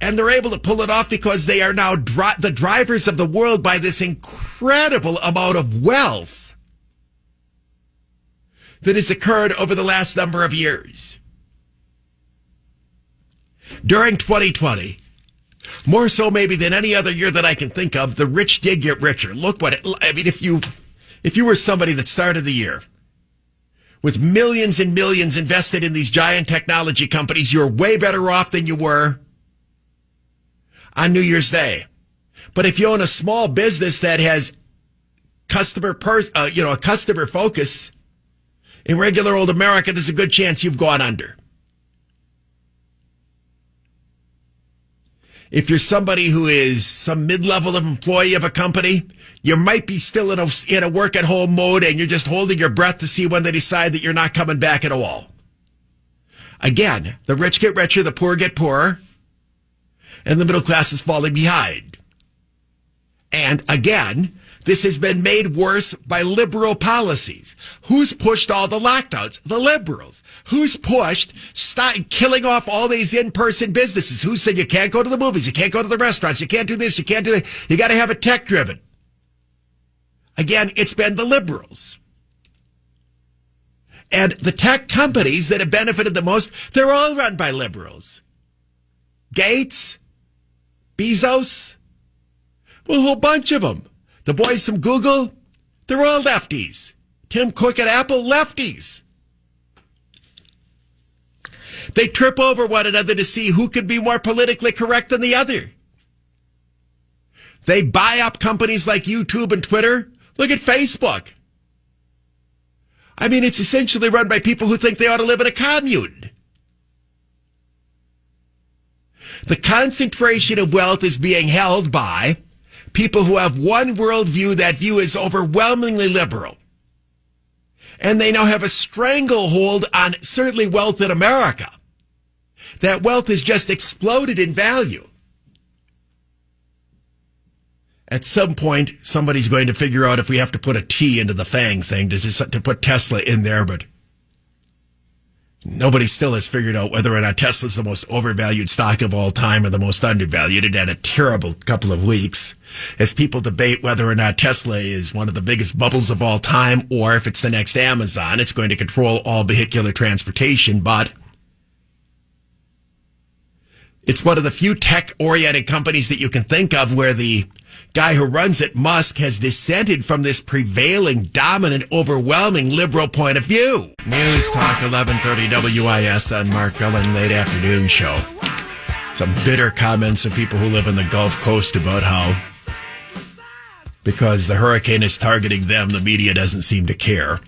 And they're able to pull it off because they are now the drivers of the world by this incredible amount of wealth that has occurred over the last number of years. During 2020, more so maybe than any other year that I can think of, the rich did get richer. Look what if you were somebody that started the year with millions and millions invested in these giant technology companies, you're way better off than you were on New Year's Day. But if you own a small business that has a customer focus, in regular old America, there's a good chance you've gone under. If you're somebody who is some mid-level employee of a company, you might be still in a work-at-home mode, and you're just holding your breath to see when they decide that you're not coming back at all. Again, the rich get richer, the poor get poorer, and the middle class is falling behind. And again, this has been made worse by liberal policies. Who's pushed all the lockdowns? The liberals. Who's pushed killing off all these in-person businesses? Who said you can't go to the movies, you can't go to the restaurants, you can't do this, you can't do that. You got to have it tech-driven. Again, it's been the liberals. And the tech companies that have benefited the most, they're all run by liberals. Gates, Bezos, well, a whole bunch of them. The boys from Google, they're all lefties. Tim Cook at Apple, lefties. They trip over one another to see who could be more politically correct than the other. They buy up companies like YouTube and Twitter. Look at Facebook. I mean, it's essentially run by people who think they ought to live in a commune. The concentration of wealth is being held by people who have one worldview. That view is overwhelmingly liberal. And they now have a stranglehold on certainly wealth in America. That wealth has just exploded in value. At some point, somebody's going to figure out if we have to put a T into the FANG thing to put Tesla in there, but nobody still has figured out whether or not Tesla's the most overvalued stock of all time or the most undervalued. It had a terrible couple of weeks as people debate whether or not Tesla is one of the biggest bubbles of all time, or if it's the next Amazon. It's going to control all vehicular transportation, but It's one of the few tech-oriented companies that you can think of where the guy who runs it, Musk, has dissented from this prevailing, dominant, overwhelming liberal point of view. News Talk 1130 WIS on Mark Ellen Late Afternoon Show. Some bitter comments of people who live in the Gulf Coast about how, because the hurricane is targeting them, the media doesn't seem to care.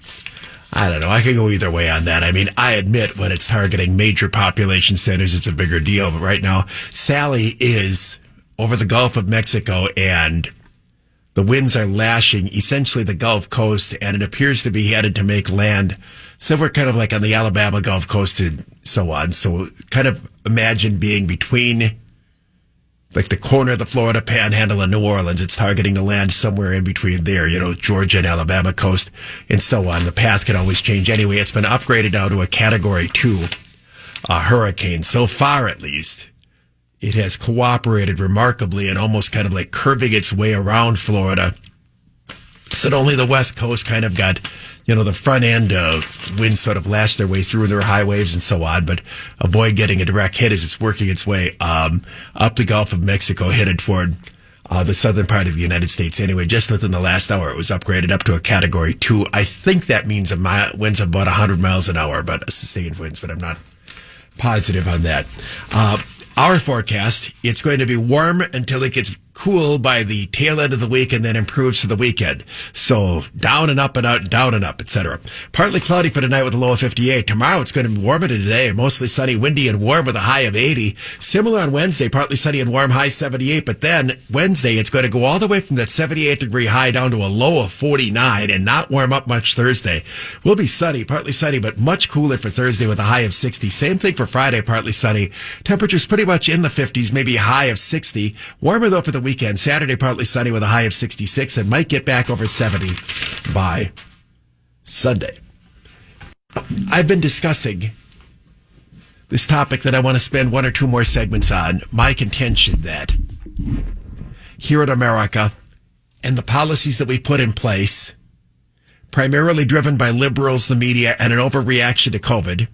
I don't know. I could go either way on that. I mean, I admit when it's targeting major population centers, it's a bigger deal. But right now, Sally is over the Gulf of Mexico, and the winds are lashing essentially the Gulf Coast, and it appears to be headed to make land somewhere kind of like on the Alabama Gulf Coast and so on. So kind of imagine being between like the corner of the Florida Panhandle and New Orleans. It's targeting the land somewhere in between there, Georgia and Alabama coast and so on. The path can always change anyway. It's been upgraded now to a Category 2 hurricane. So far, at least, it has cooperated remarkably and almost kind of like curving its way around Florida. So that only the West Coast kind of got, the front end winds sort of lashed their way through, and there were high waves and so on, but avoid getting a direct hit as it's working its way up the Gulf of Mexico, headed toward the southern part of the United States. Anyway, just within the last hour, it was upgraded up to a Category 2. I think that means winds of about 100 miles an hour, but sustained winds, but I'm not positive on that. Our forecast, it's going to be warm until it gets cool by the tail end of the week and then improves to the weekend. So down and up and out, down and up, etc. Partly cloudy for tonight with a low of 58. Tomorrow it's going to be warmer than today. Mostly sunny, windy, and warm with a high of 80. Similar on Wednesday, partly sunny and warm, high 78. But then Wednesday, it's going to go all the way from that 78-degree high down to a low of 49 and not warm up much Thursday. Will be sunny, partly sunny, but much cooler for Thursday with a high of 60. Same thing for Friday, partly sunny. Temperatures pretty much in the 50s, maybe a high of 60. Warmer though for the weekend. Saturday, partly sunny with a high of 66 and might get back over 70 by Sunday. I've been discussing this topic that I want to spend one or two more segments on. My contention that here in America and the policies that we put in place, primarily driven by liberals, the media, and an overreaction to COVID,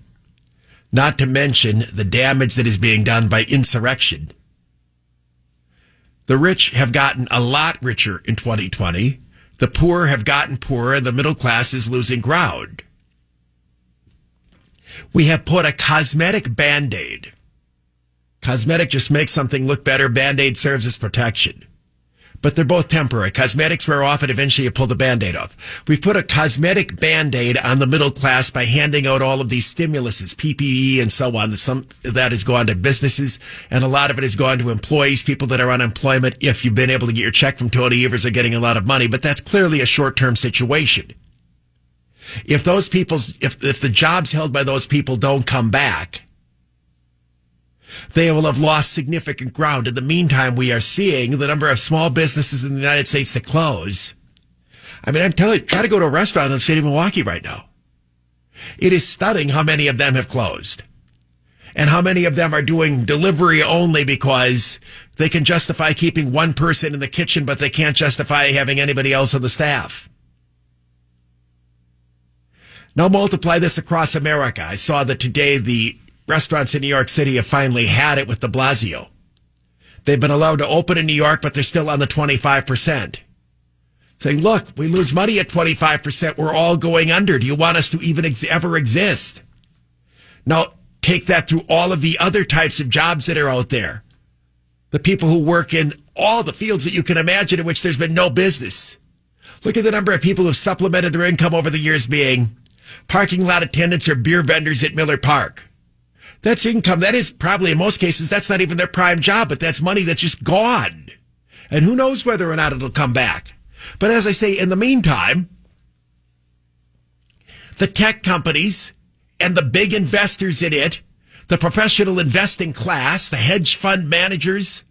not to mention the damage that is being done by insurrection. The rich have gotten a lot richer in 2020. The poor have gotten poorer, and the middle class is losing ground. We have put a cosmetic Band-Aid. Cosmetic just makes something look better. Band-Aid serves as protection. But they're both temporary. Cosmetics wear off and eventually you pull the Band-Aid off. We've put a cosmetic Band-Aid on the middle class by handing out all of these stimuluses, PPE and so on. Some that has gone to businesses and a lot of it has gone to employees, people that are on unemployment. If you've been able to get your check from Tony Evers are getting a lot of money, but that's clearly a short-term situation. If those people's, if the jobs held by those people don't come back, they will have lost significant ground. In the meantime, we are seeing the number of small businesses in the United States that close. I mean, I'm telling you, try to go to a restaurant in the state of Milwaukee right now. It is stunning how many of them have closed. And how many of them are doing delivery only because they can justify keeping one person in the kitchen, but they can't justify having anybody else on the staff. Now multiply this across America. I saw that today the restaurants in New York City have finally had it with de Blasio. They've been allowed to open in New York, but they're still on the 25%. Saying, look, we lose money at 25%. We're all going under. Do you want us to even ever exist? Now, take that through all of the other types of jobs that are out there. The people who work in all the fields that you can imagine in which there's been no business. Look at the number of people who have supplemented their income over the years being parking lot attendants or beer vendors at Miller Park. That's income. That is probably, in most cases, that's not even their prime job, but that's money that's just gone. And who knows whether or not it'll come back. But as I say, in the meantime, the tech companies and the big investors in it, the professional investing class, the hedge fund managers,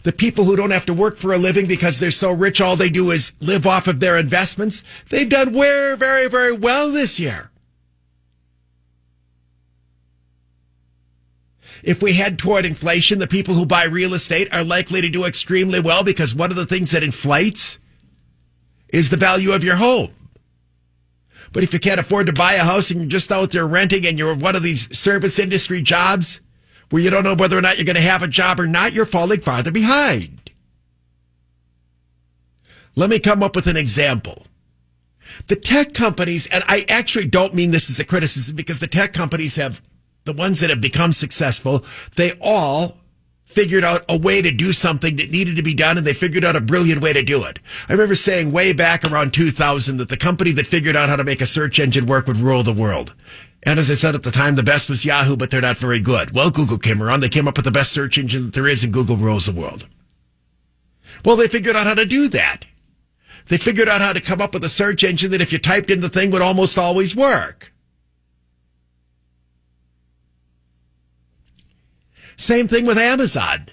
the people who don't have to work for a living because they're so rich, all they do is live off of their investments, they've done very, very, very well this year. If we head toward inflation, the people who buy real estate are likely to do extremely well because one of the things that inflates is the value of your home. But if you can't afford to buy a house and you're just out there renting and you're one of these service industry jobs where you don't know whether or not you're going to have a job or not, you're falling farther behind. Let me come up with an example. The tech companies, and I actually don't mean this as a criticism, because the tech companies have, the ones that have become successful, they all figured out a way to do something that needed to be done, and they figured out a brilliant way to do it. I remember saying way back around 2000 that the company that figured out how to make a search engine work would rule the world. And as I said at the time, the best was Yahoo, but they're not very good. Well, Google came around. They came up with the best search engine that there is, and Google rules the world. Well, they figured out how to do that. They figured out how to come up with a search engine that if you typed in the thing would almost always work. Same thing with Amazon.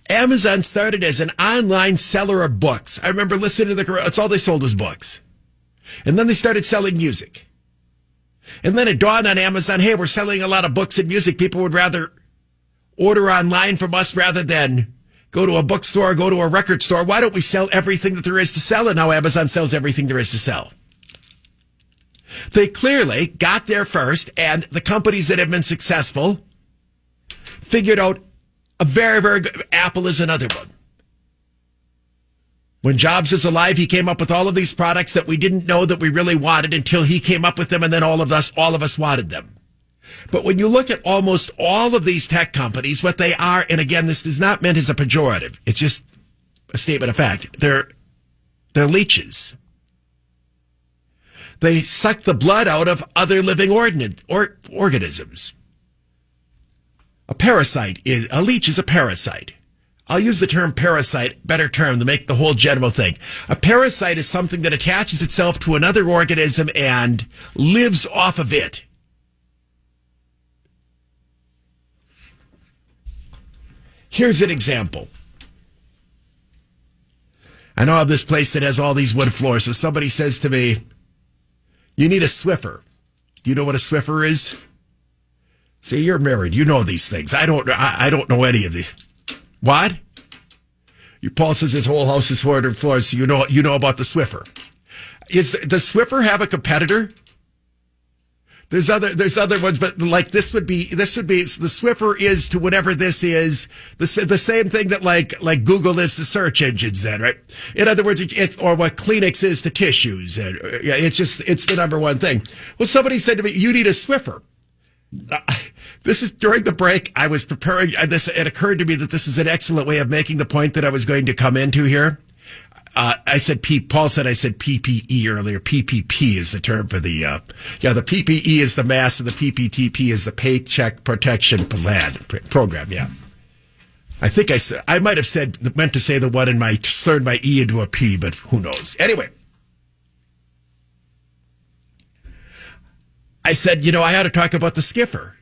Amazon started as an online seller of books. I remember listening to that's all they sold was books. And then they started selling music. And then it dawned on Amazon, hey, we're selling a lot of books and music. People would rather order online from us rather than go to a bookstore or go to a record store. Why don't we sell everything that there is to sell? And now Amazon sells everything there is to sell. They clearly got there first, and the companies that have been successful figured out a very, very good. Apple is another one. When Jobs was alive, he came up with all of these products that we didn't know that we really wanted until he came up with them, and then all of us wanted them. But when you look at almost all of these tech companies, what they are, and again, this is not meant as a pejorative, it's just a statement of fact, they're leeches. They suck the blood out of other living organisms. A leech is a parasite. I'll use the term parasite, better term to make the whole general thing. A parasite is something that attaches itself to another organism and lives off of it. Here's an example. I know of this place that has all these wood floors, so somebody says to me, you need a Swiffer. Do you know what a Swiffer is? See, you're married. You know these things. I don't know any of these. What? Paul says his whole house is 400 floors, so you know about the Swiffer. Does Swiffer have a competitor? There's other ones, but like this would be the Swiffer is to whatever this is the same thing that like Google is to search engines then, right? In other words, or what Kleenex is to tissues, and it's the number one thing. Well, somebody said to me, you need a Swiffer. This is during the break. I was preparing this. It occurred to me that this is an excellent way of making the point that I was going to come into here. I said Paul said I said PPE earlier. PPP is the term for the the PPE is the mask and the PPTP is the Paycheck Protection Plan program. Yeah, I think I might have meant to say the one and slurred my E into a P, but who knows? Anyway, I said, I ought to talk about the skipper.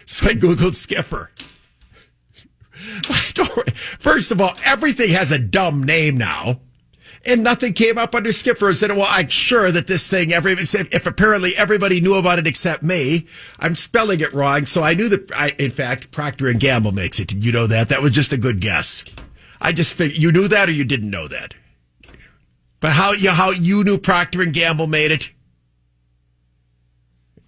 So I Googled skipper. First of all, everything has a dumb name now. And nothing came up under skipper. I said, well, I'm sure that this thing, if apparently everybody knew about it except me, I'm spelling it wrong. So I knew that, in fact, Procter & Gamble makes it. You know that? That was just a good guess. I just figured, you knew that or you didn't know that? But how you knew Procter & Gamble made it?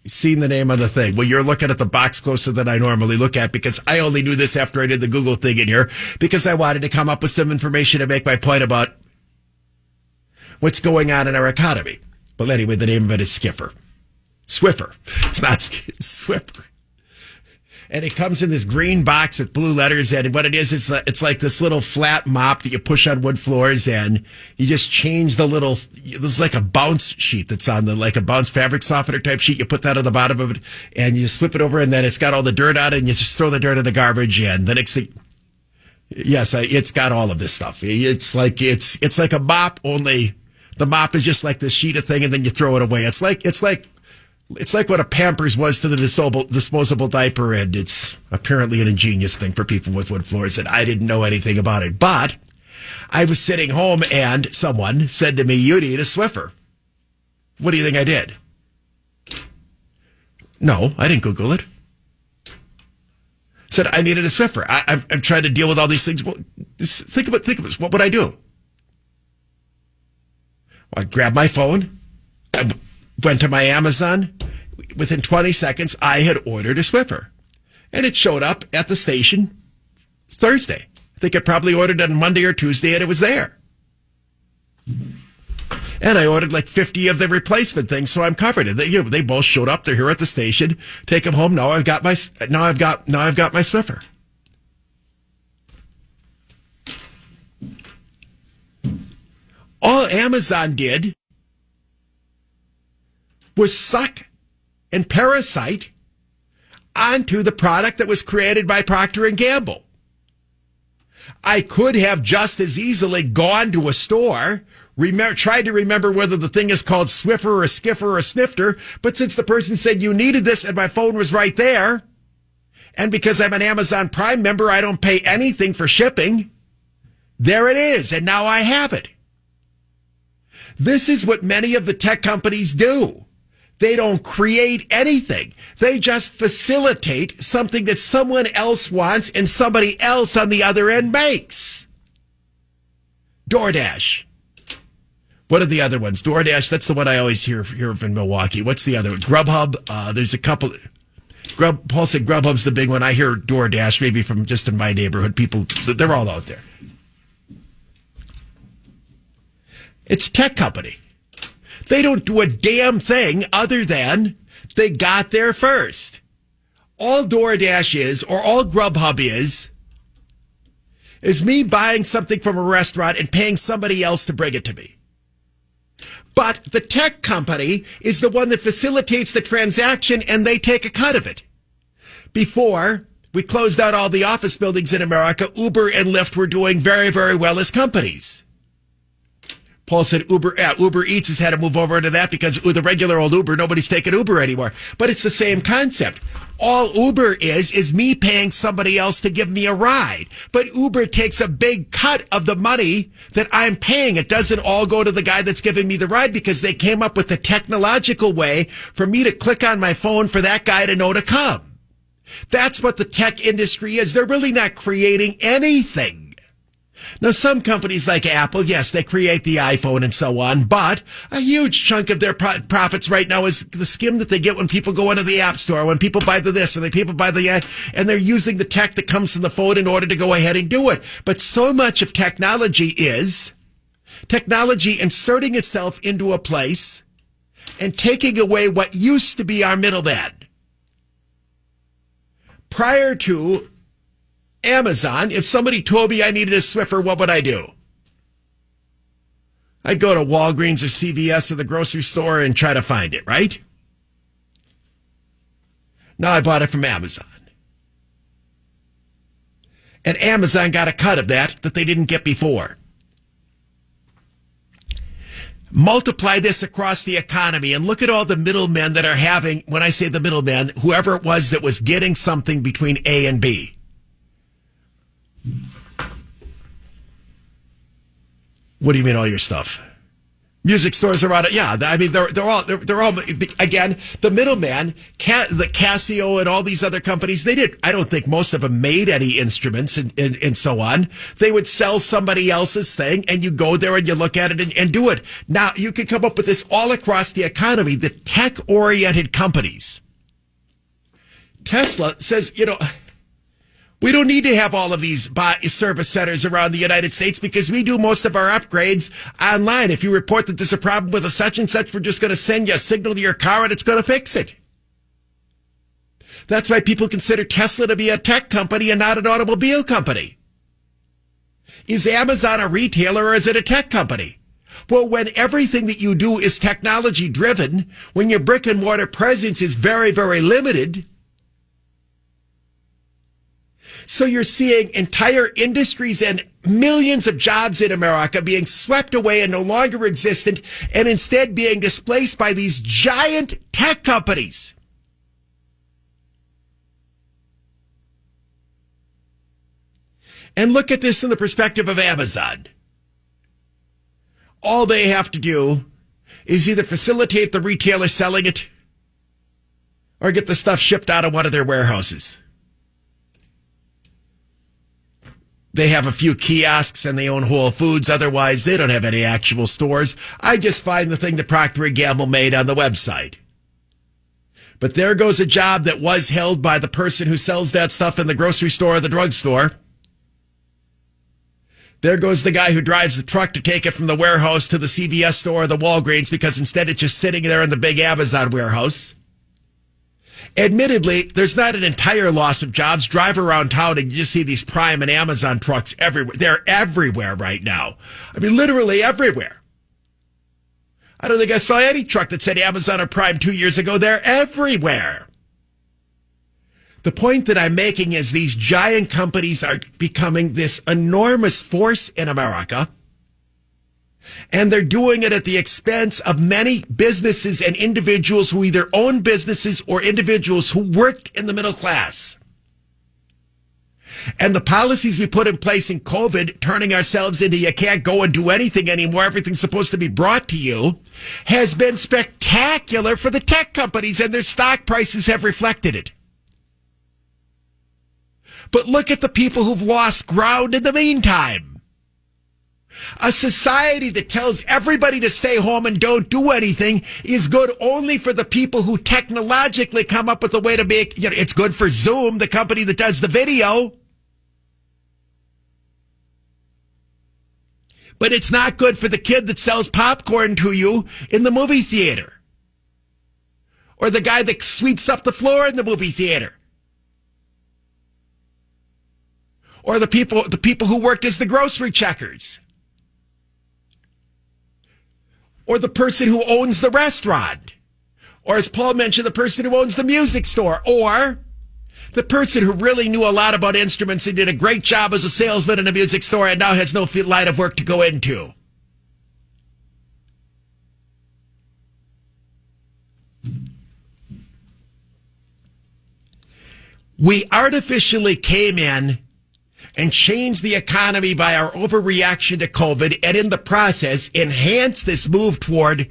Seen the name on the thing. Well, you're looking at the box closer than I normally look at because I only knew this after I did the Google thing in here because I wanted to come up with some information to make my point about what's going on in our economy. But anyway, the name of it is Swiffer. It's not Swiffer. And it comes in this green box with blue letters. And what it is, it's like this little flat mop that you push on wood floors. And you just change this is like a bounce sheet that's on like a bounce fabric softener type sheet. You put that on the bottom of it and you just flip it over and then it's got all the dirt on it and you just throw the dirt in the garbage. And the next thing, yes, it's got all of this stuff. It's like a mop, only the mop is just like this sheet of thing and then you throw it away. It's like what a Pampers was to the disposable diaper, and it's apparently an ingenious thing for people with wood floors, and I didn't know anything about it. But I was sitting home, and someone said to me, you need a Swiffer. What do you think I did? No, I didn't Google it. Said I needed a Swiffer. I'm trying to deal with all these things. Well, think about this. What would I do? Well, I'd grab my phone. I went to my Amazon. Within 20 seconds, I had ordered a Swiffer. And it showed up at the station Thursday. I think I probably ordered it on Monday or Tuesday, and it was there. And I ordered like 50 of the replacement things, so I'm covered. And they both showed up. They're here at the station. Take them home. Now I've got my Swiffer. All Amazon did was suck and parasite onto the product that was created by Procter & Gamble. I could have just as easily gone to a store, tried to remember whether the thing is called Swiffer or Skiffer or Snifter, but since the person said you needed this and my phone was right there, and because I'm an Amazon Prime member, I don't pay anything for shipping, there it is, and now I have it. This is what many of the tech companies do. They don't create anything. They just facilitate something that someone else wants and somebody else on the other end makes. DoorDash. What are the other ones? DoorDash, that's the one I always hear of in Milwaukee. What's the other one? Grubhub. There's a couple. Paul said Grubhub's the big one. I hear DoorDash maybe from just in my neighborhood. People, they're all out there. It's a tech company. They don't do a damn thing other than they got there first. All DoorDash is, or all Grubhub is me buying something from a restaurant and paying somebody else to bring it to me. But the tech company is the one that facilitates the transaction and they take a cut of it. Before we closed out all the office buildings in America, Uber and Lyft were doing very, very well as companies. Paul said Uber Eats has had to move over into that because with the regular old Uber, nobody's taking Uber anymore. But it's the same concept. All Uber is me paying somebody else to give me a ride. But Uber takes a big cut of the money that I'm paying. It doesn't all go to the guy that's giving me the ride because they came up with the technological way for me to click on my phone for that guy to know to come. That's what the tech industry is. They're really not creating anything. Now, some companies like Apple, yes, they create the iPhone and so on, but a huge chunk of their profits right now is the skim that they get when people go into the App Store, when people buy the this and people buy the that, and they're using the tech that comes from the phone in order to go ahead and do it. But so much of technology is technology inserting itself into a place and taking away what used to be our middleman. Prior to Amazon, if somebody told me I needed a Swiffer, what would I do? I'd go to Walgreens or CVS or the grocery store and try to find it, right? Now I bought it from Amazon. And Amazon got a cut of that they didn't get before. Multiply this across the economy and look at all the middlemen that are having, when I say the middlemen, whoever it was that was getting something between A and B. What do you mean all your stuff? Music stores are out of, yeah, I mean, they're all, again, the middleman, the Casio and all these other companies, I don't think most of them made any instruments and so on. They would sell somebody else's thing and you go there and you look at it and do it. Now, you can come up with this all across the economy, the tech-oriented companies. Tesla says, we don't need to have all of these service centers around the United States because we do most of our upgrades online. If you report that there's a problem with a such and such, we're just going to send you a signal to your car and it's going to fix it. That's why people consider Tesla to be a tech company and not an automobile company. Is Amazon a retailer or is it a tech company? Well, when everything that you do is technology driven, when your brick and mortar presence is very, very limited, so you're seeing entire industries and millions of jobs in America being swept away and no longer existent and instead being displaced by these giant tech companies. And look at this in the perspective of Amazon. All they have to do is either facilitate the retailer selling it or get the stuff shipped out of one of their warehouses. They have a few kiosks and they own Whole Foods. Otherwise, they don't have any actual stores. I just find the thing that Procter & Gamble made on the website. But there goes a job that was held by the person who sells that stuff in the grocery store or the drugstore. There goes the guy who drives the truck to take it from the warehouse to the CVS store or the Walgreens, because instead it's just sitting there in the big Amazon warehouse. Admittedly, there's not an entire loss of jobs. Drive around town and you just see these Prime and Amazon trucks everywhere. They're everywhere right now. I mean, literally everywhere. I don't think I saw any truck that said Amazon or Prime 2 years ago. They're everywhere. The point that I'm making is these giant companies are becoming this enormous force in America, and they're doing it at the expense of many businesses and individuals who either own businesses or individuals who work in the middle class. And the policies we put in place in COVID, turning ourselves into you can't go and do anything anymore, everything's supposed to be brought to you, has been spectacular for the tech companies, and their stock prices have reflected it. But look at the people who've lost ground in the meantime. A society that tells everybody to stay home and don't do anything is good only for the people who technologically come up with a way to make, it's good for Zoom, the company that does the video. But it's not good for the kid that sells popcorn to you in the movie theater. Or the guy that sweeps up the floor in the movie theater. Or the people who worked as the grocery checkers. Or the person who owns the restaurant. Or, as Paul mentioned, the person who owns the music store. Or the person who really knew a lot about instruments and did a great job as a salesman in a music store and now has no line of work to go into. We artificially came in and changed the economy by our overreaction to COVID, and in the process enhanced this move toward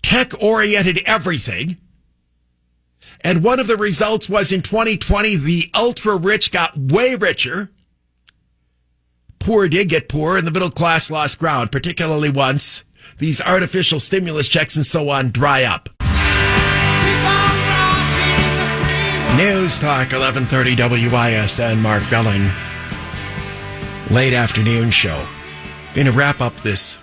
tech-oriented everything. And one of the results was in 2020, the ultra-rich got way richer. Poor did get poorer, and the middle class lost ground, particularly once these artificial stimulus checks and so on dry up. News Talk 1130 WISN, Mark Belling. Late afternoon show. Going to wrap up this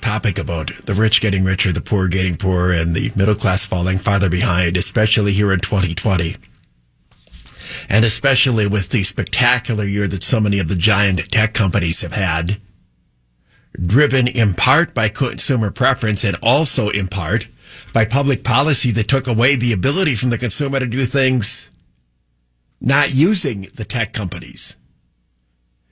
topic about the rich getting richer, the poor getting poorer, and the middle class falling farther behind, especially here in 2020. And especially with the spectacular year that so many of the giant tech companies have had, driven in part by consumer preference and also in part by public policy that took away the ability from the consumer to do things not using the tech companies.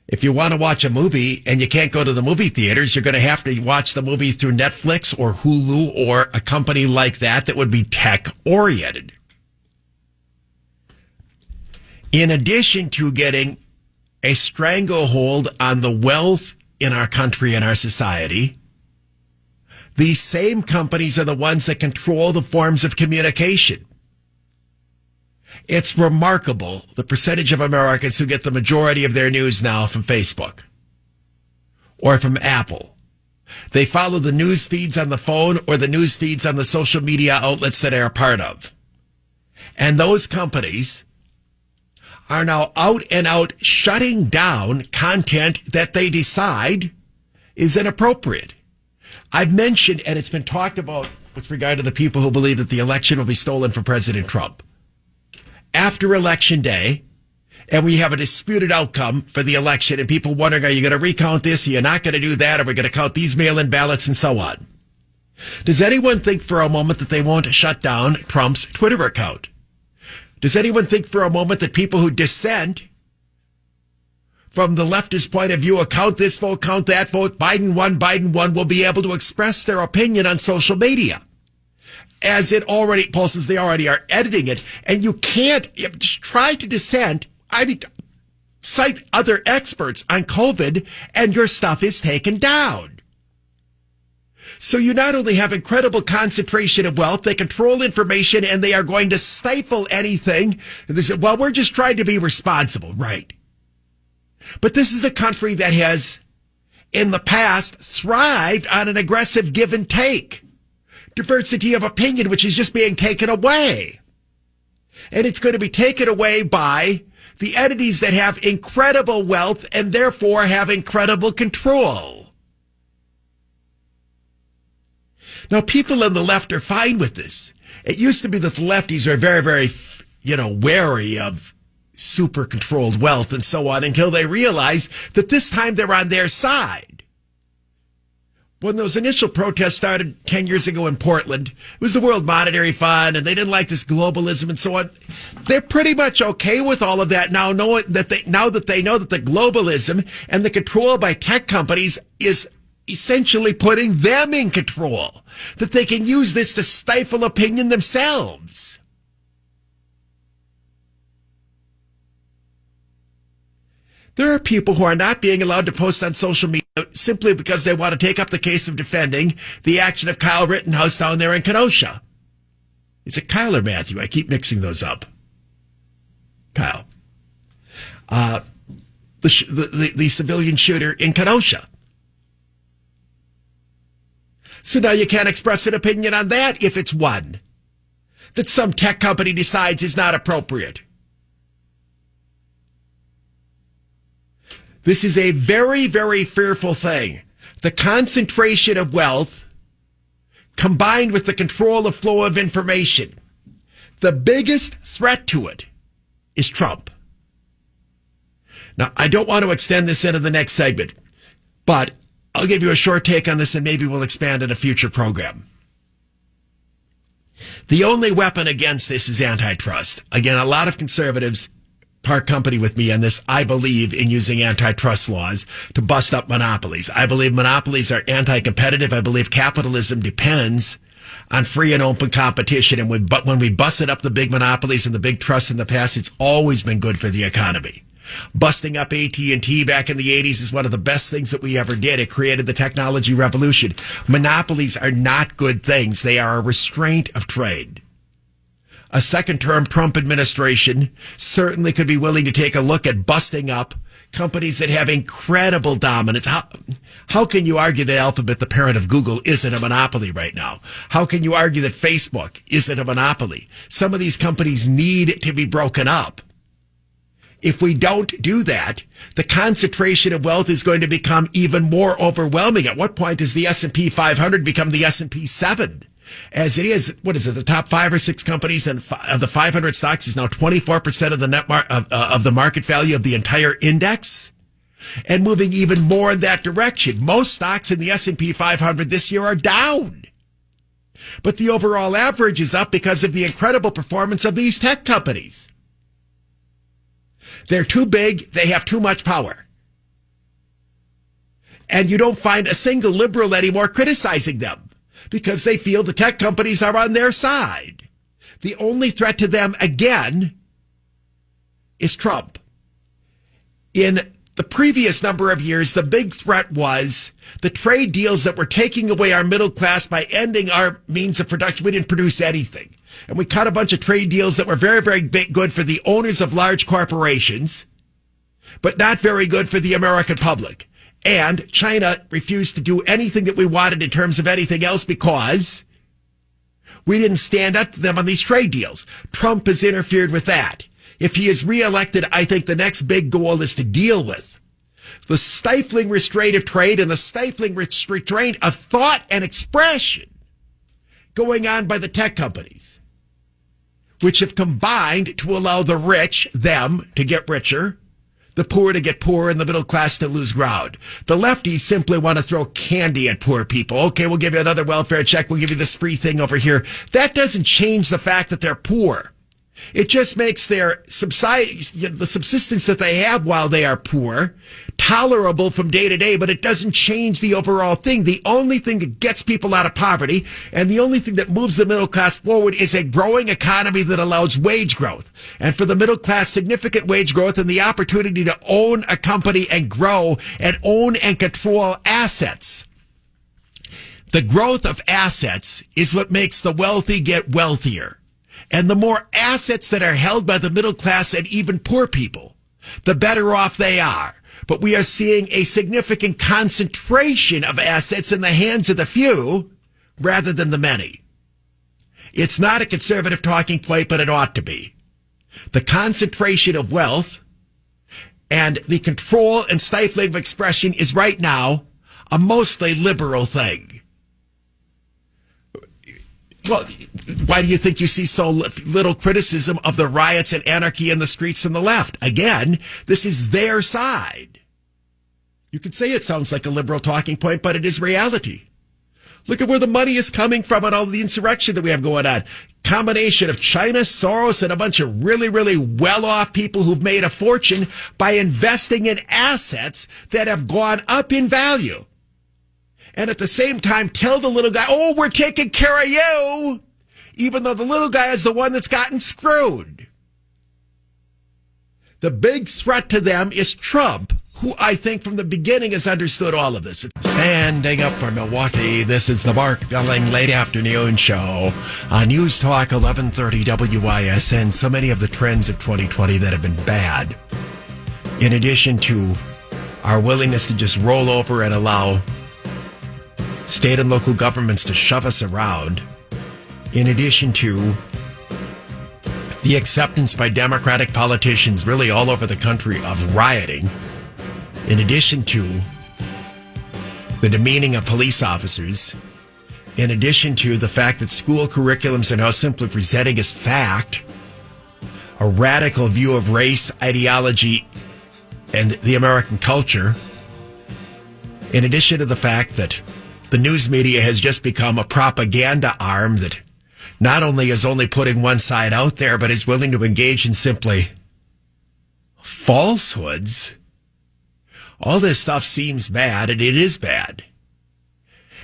If you want to watch a movie and you can't go to the movie theaters, you're going to have to watch the movie through Netflix or Hulu or a company like that would be tech-oriented. In addition to getting a stranglehold on the wealth in our country and our society, these same companies are the ones that control the forms of communication. It's remarkable the percentage of Americans who get the majority of their news now from Facebook or from Apple. They follow the news feeds on the phone or the news feeds on the social media outlets that they're a part of. And those companies are now out and out shutting down content that they decide is inappropriate. I've mentioned, and it's been talked about with regard to the people who believe that the election will be stolen from President Trump. After Election Day, and we have a disputed outcome for the election, and people wondering, are you going to recount this? Are you not going to do that? Are we going to count these mail-in ballots and so on? Does anyone think for a moment that they won't shut down Trump's Twitter account? Does anyone think for a moment that people who dissent from the leftist point of view, count this vote, count that vote, Biden won, will be able to express their opinion on social media? As it already, Paul says they already are editing it, and you can't just try to dissent. I mean, cite other experts on COVID, and your stuff is taken down. So you not only have incredible concentration of wealth, they control information, and they are going to stifle anything. And they say, well, we're just trying to be responsible, right? But this is a country that has, in the past, thrived on an aggressive give and take. Diversity of opinion, which is just being taken away. And it's going to be taken away by the entities that have incredible wealth and therefore have incredible control. Now, people on the left are fine with this. It used to be that the lefties are very, very, wary of super controlled wealth and so on until they realize that this time they're on their side. When those initial protests started 10 years ago in Portland, it was the World Monetary Fund and they didn't like this globalism and so on. They're pretty much okay with all of that now, now that they know that the globalism and the control by tech companies is essentially putting them in control, that they can use this to stifle opinion themselves. There are people who are not being allowed to post on social media simply because they want to take up the case of defending the action of Kyle Rittenhouse down there in Kenosha. Is it Kyle or Matthew? I keep mixing those up. Kyle. The civilian shooter in Kenosha. So now you can't express an opinion on that if it's one that some tech company decides is not appropriate. This is a very, very fearful thing. The concentration of wealth combined with the control of flow of information. The biggest threat to it is Trump. Now, I don't want to extend this into the next segment, but I'll give you a short take on this and maybe we'll expand in a future program. The only weapon against this is antitrust. Again, a lot of conservatives part company with me on this. I believe in using antitrust laws to bust up monopolies. I believe monopolies are anti-competitive. I believe capitalism depends on free and open competition. But when we busted up the big monopolies and the big trusts in the past, it's always been good for the economy. Busting up AT&T back in the 80s is one of the best things that we ever did. It created the technology revolution. Monopolies are not good things. They are a restraint of trade. A second-term Trump administration certainly could be willing to take a look at busting up companies that have incredible dominance. How can you argue that Alphabet, the parent of Google, isn't a monopoly right now? How can you argue that Facebook isn't a monopoly? Some of these companies need to be broken up. If we don't do that, the concentration of wealth is going to become even more overwhelming. At what point does the S&P 500 become the S&P 7? As it is, what is it? The top 5 or 6 companies and of the 500 stocks is now 24% of the of the market value of the entire index, and moving even more in that direction. Most stocks in the S&P 500 this year are down, but the overall average is up because of the incredible performance of these tech companies. They're too big. They have too much power. And you don't find a single liberal anymore criticizing them because they feel the tech companies are on their side. The only threat to them, again, is Trump. In the previous number of years, the big threat was the trade deals that were taking away our middle class by ending our means of production. We didn't produce anything. And we cut a bunch of trade deals that were very, very good for the owners of large corporations, but not very good for the American public. And China refused to do anything that we wanted in terms of anything else because we didn't stand up to them on these trade deals. Trump has interfered with that. If he is reelected, I think the next big goal is to deal with the stifling restraint of trade and the stifling restraint of thought and expression going on by the tech companies, which have combined to allow the rich, them, to get richer, the poor to get poorer, and the middle class to lose ground. The lefties simply want to throw candy at poor people. Okay, we'll give you another welfare check. We'll give you this free thing over here. That doesn't change the fact that they're poor. It just makes the subsistence that they have while they are poor tolerable from day to day, but it doesn't change the overall thing. The only thing that gets people out of poverty and the only thing that moves the middle class forward is a growing economy that allows wage growth. And for the middle class, significant wage growth and the opportunity to own a company and grow and own and control assets. The growth of assets is what makes the wealthy get wealthier. And the more assets that are held by the middle class and even poor people, the better off they are. But we are seeing a significant concentration of assets in the hands of the few rather than the many. It's not a conservative talking point, but it ought to be. the concentration of wealth, and the control and stifling of expression is right now a mostly liberal thing. Well, why do you think you see so little criticism of the riots and anarchy in the streets from the left? Again, this is their side. You could say it sounds like a liberal talking point, but it is reality. Look at where the money is coming from and all the insurrection that we have going on. Combination of China, Soros, and a bunch of really, really well-off people who've made a fortune by investing in assets that have gone up in value. And at the same time, tell the little guy, oh, we're taking care of you, even though the little guy is the one that's gotten screwed. The big threat to them is Trump, who I think from the beginning has understood all of this. Standing up for Milwaukee, this is the Mark Belling Late Afternoon Show on News Talk 1130 WISN. So many of the trends of 2020 that have been bad, in addition to our willingness to just roll over and allow state and local governments to shove us around, in addition to the acceptance by Democratic politicians really all over the country of rioting, in addition to the demeaning of police officers, in addition to the fact that school curriculums are now simply presenting as fact a radical view of race, ideology, and the American culture, in addition to the fact that the news media has just become a propaganda arm that not only is only putting one side out there, but is willing to engage in simply falsehoods. All this stuff seems bad, and it is bad.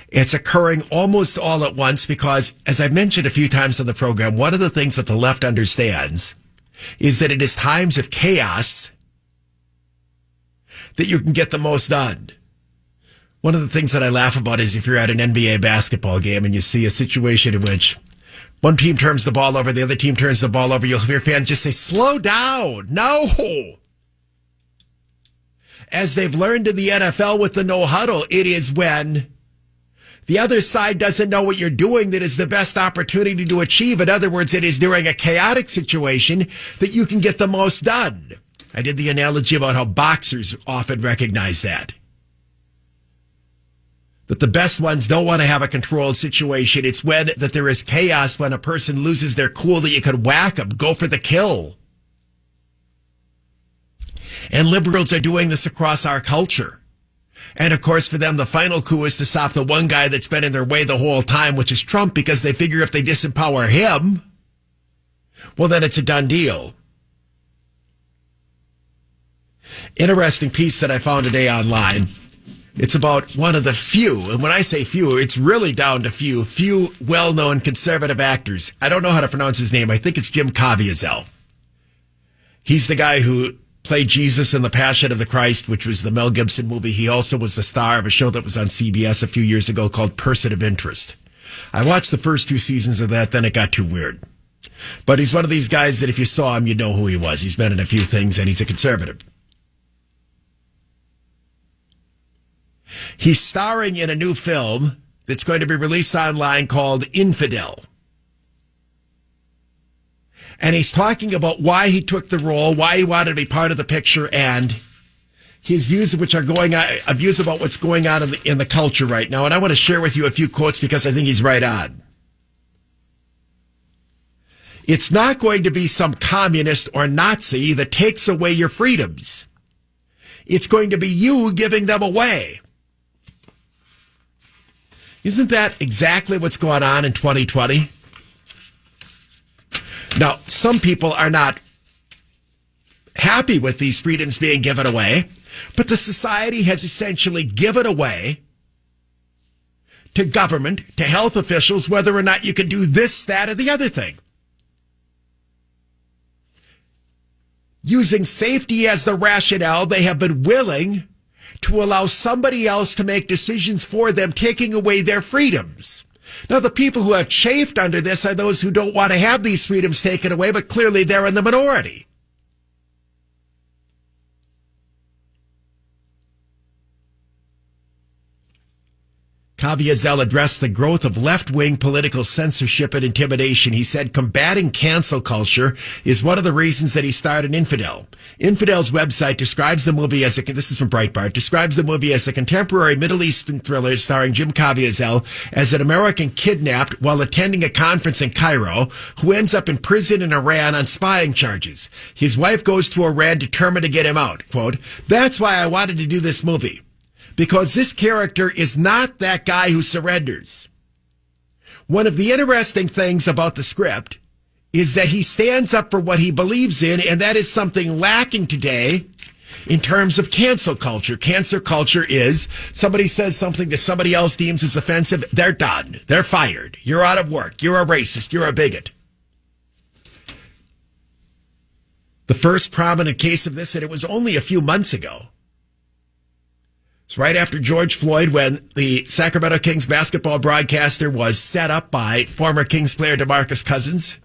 It's occurring almost all at once because, as I've mentioned a few times on the program, one of the things that the left understands is that it is times of chaos that you can get the most done. One of the things that I laugh about is if you're at an NBA basketball game and you see a situation in which one team turns the ball over, the other team turns the ball over, you'll hear fans just say, slow down. No. As they've learned in the NFL with the no huddle, it is when the other side doesn't know what you're doing that is the best opportunity to achieve. In other words, it is during a chaotic situation that you can get the most done. I did the analogy about how boxers often recognize that the best ones don't want to have a controlled situation. It's when that there is chaos, when a person loses their cool, that you could whack them, go for the kill. And liberals are doing this across our culture. And of course, for them, the final coup is to stop the one guy that's been in their way the whole time, which is Trump, because they figure if they disempower him, well, then it's a done deal. Interesting piece that I found today online. It's about one of the few, and when I say few, it's really down to few well-known conservative actors. I don't know how to pronounce his name. I think it's Jim Caviezel. He's the guy who played Jesus in The Passion of the Christ, which was the Mel Gibson movie. He also was the star of a show that was on CBS a few years ago called Person of Interest. I watched the first 2 seasons of that, then it got too weird. But he's one of these guys that if you saw him, you'd know who he was. He's been in a few things, and he's a conservative. He's starring in a new film that's going to be released online called Infidel. And he's talking about why he took the role, why he wanted to be part of the picture, and his views of which are going on, views about what's going on in the culture right now. And I want to share with you a few quotes because I think he's right on. It's not going to be some communist or Nazi that takes away your freedoms. It's going to be you giving them away. Isn't that exactly what's going on in 2020? Now, some people are not happy with these freedoms being given away, but the society has essentially given away to government, to health officials, whether or not you can do this, that, or the other thing. Using safety as the rationale, they have been willing to allow somebody else to make decisions for them, taking away their freedoms. Now, the people who have chafed under this are those who don't want to have these freedoms taken away, but clearly they're in the minority. Caviezel addressed the growth of left-wing political censorship and intimidation. He said combating cancel culture is one of the reasons that he started Infidel. Infidel's website describes the movie as this is from Breitbart, describes the movie as a contemporary Middle Eastern thriller starring Jim Caviezel as an American kidnapped while attending a conference in Cairo who ends up in prison in Iran on spying charges. His wife goes to Iran determined to get him out. Quote, "That's why I wanted to do this movie. Because this character is not that guy who surrenders." One of the interesting things about the script is that he stands up for what he believes in, and that is something lacking today in terms of cancel culture. Cancel culture is somebody says something that somebody else deems as offensive, they're done. They're fired. You're out of work. You're a racist. You're a bigot. The first prominent case of this, and it was only a few months ago, it's right after George Floyd, when the Sacramento Kings basketball broadcaster was set up by former Kings player DeMarcus Cousins.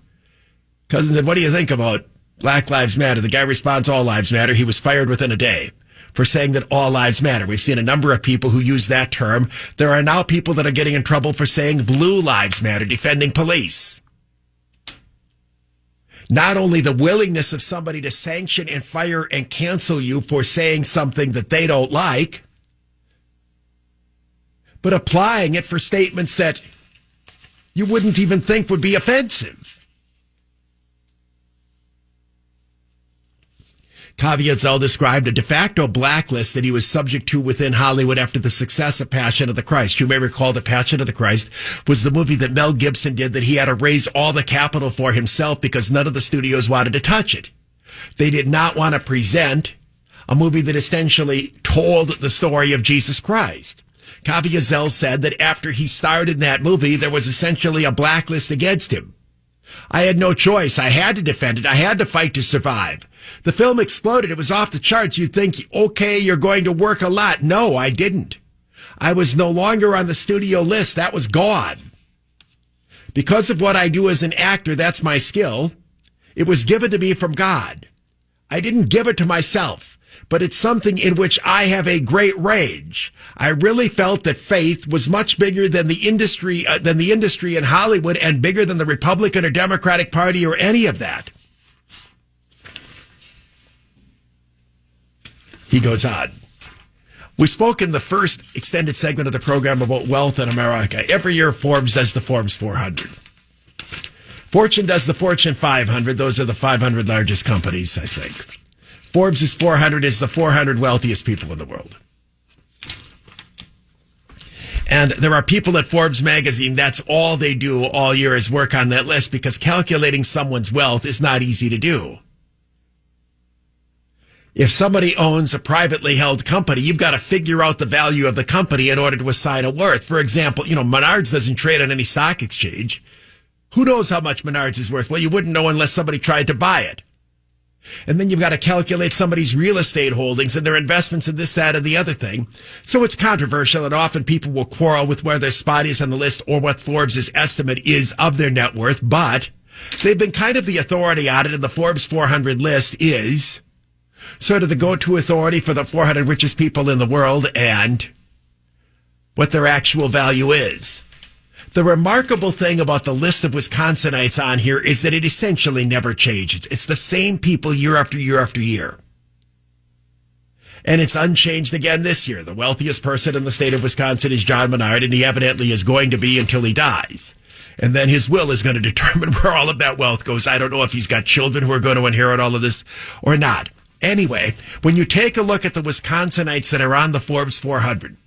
Cousins said, "What do you think about Black Lives Matter?" The guy responds, "All lives matter." He was fired within a day for saying that all lives matter. We've seen a number of people who use that term. There are now people that are getting in trouble for saying blue lives matter, defending police. Not only the willingness of somebody to sanction and fire and cancel you for saying something that they don't like, but applying it for statements that you wouldn't even think would be offensive. Caviezel described a de facto blacklist that he was subject to within Hollywood after the success of Passion of the Christ. You may recall that Passion of the Christ was the movie that Mel Gibson did that he had to raise all the capital for himself because none of the studios wanted to touch it. They did not want to present a movie that essentially told the story of Jesus Christ. Caviezel said that after he starred in that movie, there was essentially a blacklist against him. "I had no choice. I had to defend it. I had to fight to survive. The film exploded. It was off the charts. You'd think, okay, you're going to work a lot. No, I didn't. I was no longer on the studio list. That was gone. Because of what I do as an actor, that's my skill. It was given to me from God. I didn't give it to myself, but it's something in which I have a great rage. I really felt that faith was much bigger than the industry in Hollywood and bigger than the Republican or Democratic Party or any of that." He goes on. We spoke in the first extended segment of the program about wealth in America. Every year, Forbes does the Forbes 400. Fortune does the Fortune 500. Those are the 500 largest companies, I think. Forbes' 400 is the 400 wealthiest people in the world. And there are people at Forbes magazine, that's all they do all year is work on that list because calculating someone's wealth is not easy to do. If somebody owns a privately held company, you've got to figure out the value of the company in order to assign a worth. For example, Menards doesn't trade on any stock exchange. Who knows how much Menards is worth? Well, you wouldn't know unless somebody tried to buy it. And then you've got to calculate somebody's real estate holdings and their investments in this, that, and the other thing. So it's controversial, and often people will quarrel with where their spot is on the list or what Forbes' estimate is of their net worth. But they've been kind of the authority on it, and the Forbes 400 list is sort of the go-to authority for the 400 richest people in the world and what their actual value is. The remarkable thing about the list of Wisconsinites on here is that it essentially never changes. It's the same people year after year after year. And it's unchanged again this year. The wealthiest person in the state of Wisconsin is John Menard, and he evidently is going to be until he dies. And then his will is going to determine where all of that wealth goes. I don't know if he's got children who are going to inherit all of this or not. Anyway, when you take a look at the Wisconsinites that are on the Forbes 400,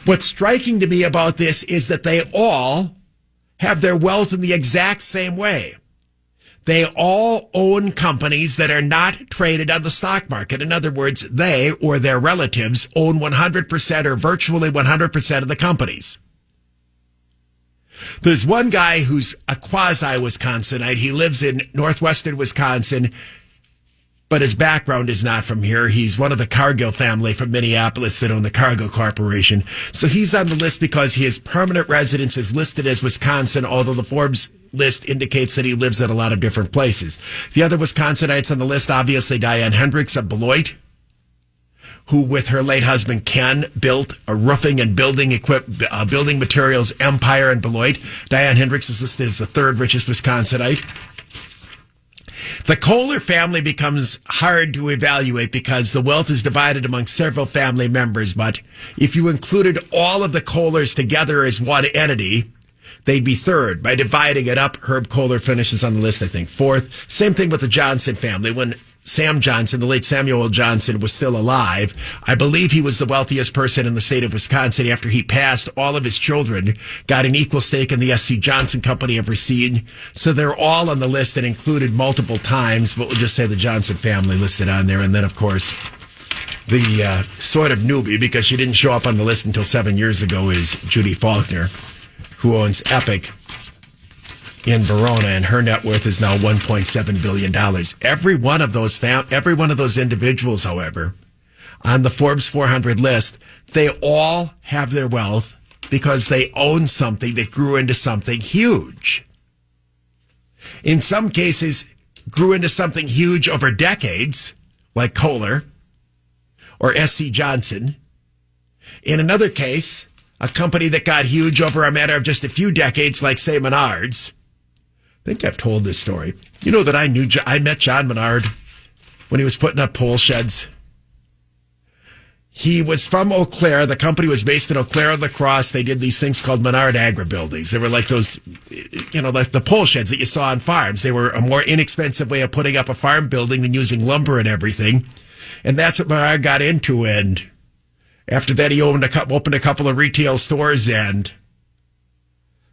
what's striking to me about this is that they all have their wealth in the exact same way. They all own companies that are not traded on the stock market. In other words, they or their relatives own 100% or virtually 100% of the companies. There's one guy who's a quasi-Wisconsinite. He lives in northwestern Wisconsin, but his background is not from here. He's one of the Cargill family from Minneapolis that own the Cargill Corporation. So he's on the list because his permanent residence is listed as Wisconsin, although the Forbes list indicates that he lives at a lot of different places. The other Wisconsinites on the list, obviously Diane Hendricks of Beloit, who with her late husband Ken built a roofing and building materials empire in Beloit. Diane Hendricks is listed as the third richest Wisconsinite. The Kohler family becomes hard to evaluate because the wealth is divided among several family members. But if you included all of the Kohlers together as one entity, they'd be third. By dividing it up, Herb Kohler finishes on the list, I think, fourth. Same thing with the Johnson family. When Sam Johnson, the late Samuel Johnson, was still alive, I believe he was the wealthiest person in the state of Wisconsin. After he passed, all of his children got an equal stake in the S.C. Johnson Company of Racine. So they're all on the list and included multiple times, but we'll just say the Johnson family listed on there. And then, of course, the sort of newbie, because she didn't show up on the list until 7 years ago, is Judy Faulkner, who owns Epic in Verona, and her net worth is now $1.7 billion. Every one of those individuals, however, on the Forbes 400 list, they all have their wealth because they own something that grew into something huge. In some cases, grew into something huge over decades, like Kohler or S.C. Johnson. In another case, a company that got huge over a matter of just a few decades, like, say, Menards. I think I've told this story. You know that I met John Menard when he was putting up pole sheds. He was from Eau Claire. The company was based in Eau Claire and La Crosse. They did these things called Menard Agri Buildings. They were like those, like the pole sheds that you saw on farms. They were a more inexpensive way of putting up a farm building than using lumber and everything. And that's what Menard got into. And after that, he opened a couple of retail stores, and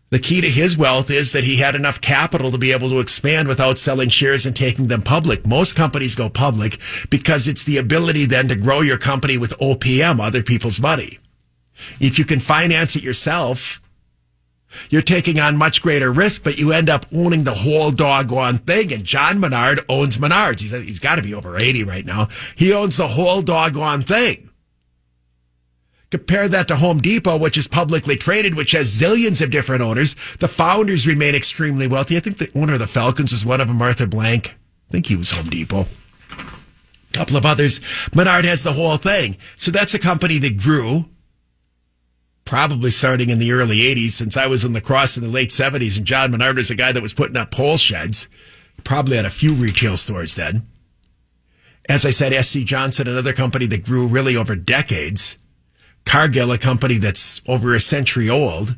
the key to his wealth is that he had enough capital to be able to expand without selling shares and taking them public. Most companies go public because it's the ability then to grow your company with OPM, other people's money. If you can finance it yourself, you're taking on much greater risk, but you end up owning the whole doggone thing. And John Menard owns Menards. He's got to be over 80 right now. He owns the whole doggone thing. Compare that to Home Depot, which is publicly traded, which has zillions of different owners. The founders remain extremely wealthy. I think the owner of the Falcons was one of them, Arthur Blank. I think he was Home Depot. A couple of others. Menard has the whole thing. So that's a company that grew, probably starting in the early 80s, since I was in La Crosse in the late 70s, and John Menard was a guy that was putting up pole sheds, probably had a few retail stores then. As I said, S.C. Johnson, another company that grew really over decades. Cargill, a company that's over a century old.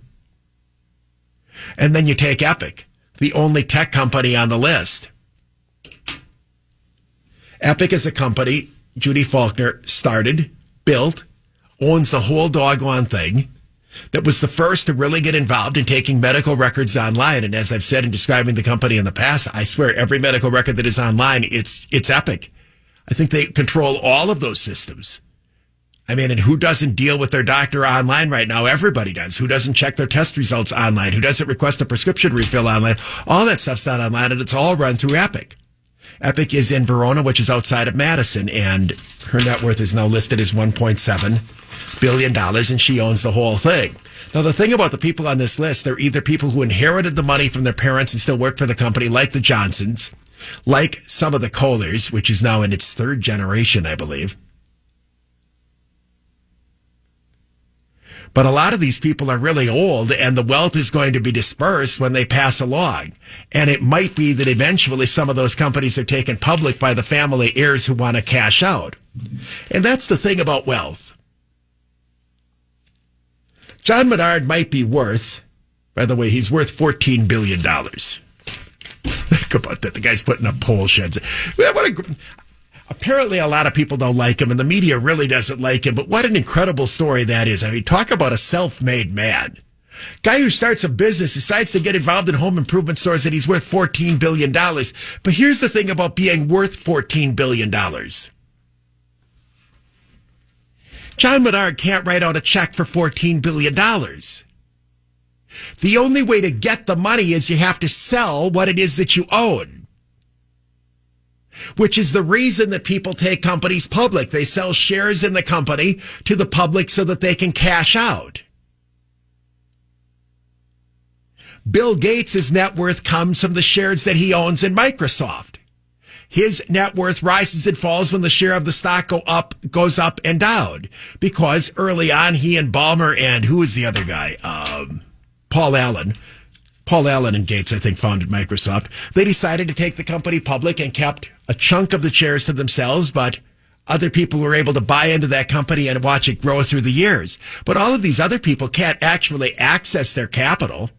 And then you take Epic, the only tech company on the list. Epic is a company Judy Faulkner started, built, owns the whole doggone thing, that was the first to really get involved in taking medical records online. And as I've said in describing the company in the past, I swear every medical record that is online, it's Epic. I think they control all of those systems. I mean, and who doesn't deal with their doctor online right now? Everybody does. Who doesn't check their test results online? Who doesn't request a prescription refill online? All that stuff's done online, and it's all run through Epic. Epic is in Verona, which is outside of Madison, and her net worth is now listed as $1.7 billion, and she owns the whole thing. Now, the thing about the people on this list, they're either people who inherited the money from their parents and still work for the company, like the Johnsons, like some of the Kohlers, which is now in its third generation, I believe. But a lot of these people are really old, and the wealth is going to be dispersed when they pass along. And it might be that eventually some of those companies are taken public by the family heirs who want to cash out. And that's the thing about wealth. John Menard might be worth, by the way, he's worth $14 billion. Think about that. The guy's putting up pole sheds. Apparently, a lot of people don't like him, and the media really doesn't like him. But what an incredible story that is. I mean, talk about a self-made man. Guy who starts a business, decides to get involved in home improvement stores, and he's worth $14 billion. But here's the thing about being worth $14 billion. John Menard can't write out a check for $14 billion. The only way to get the money is you have to sell what it is that you own. Which is the reason that people take companies public. They sell shares in the company to the public so that they can cash out. Bill Gates' net worth comes from the shares that he owns in Microsoft. his net worth rises and falls when the share of the stock goes up and down. Because early on, he and Ballmer and who is the other guy? Paul Allen and Gates, I think, founded Microsoft. They decided to take the company public and kept a chunk of the shares to themselves, but other people were able to buy into that company and watch it grow through the years. But all of these other people can't actually access their capital.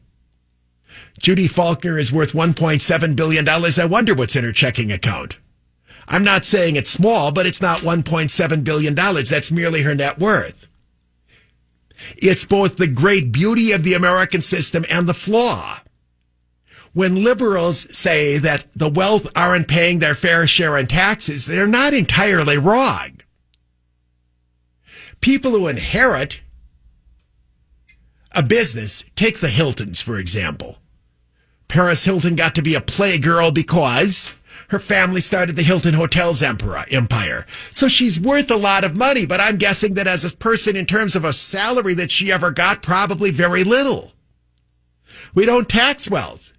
Judy Faulkner is worth $1.7 billion. I wonder what's in her checking account. I'm not saying it's small, but it's not $1.7 billion. That's merely her net worth. It's both the great beauty of the American system and the flaw. When liberals say that the wealth aren't paying their fair share in taxes, they're not entirely wrong. People who inherit a business, take the Hiltons, for example. Paris Hilton got to be a playgirl because her family started the Hilton Hotels empire. So she's worth a lot of money, but I'm guessing that as a person, in terms of a salary that she ever got, probably very little. We don't tax wealth.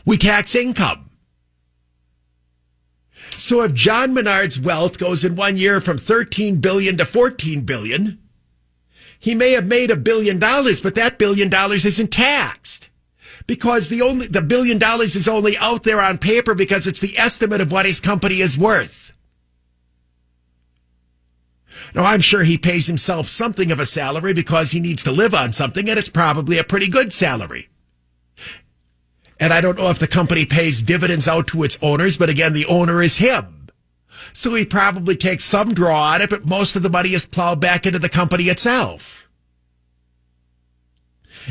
We tax income. So if John Menard's wealth goes in 1 year from $13 billion to $14 billion, he may have made $1 billion, but that $1 billion isn't taxed. Because the $1 billion is only out there on paper because it's the estimate of what his company is worth. Now, I'm sure he pays himself something of a salary because he needs to live on something, and it's probably a pretty good salary. And I don't know if the company pays dividends out to its owners, but again, the owner is him. So he probably takes some draw on it, but most of the money is plowed back into the company itself.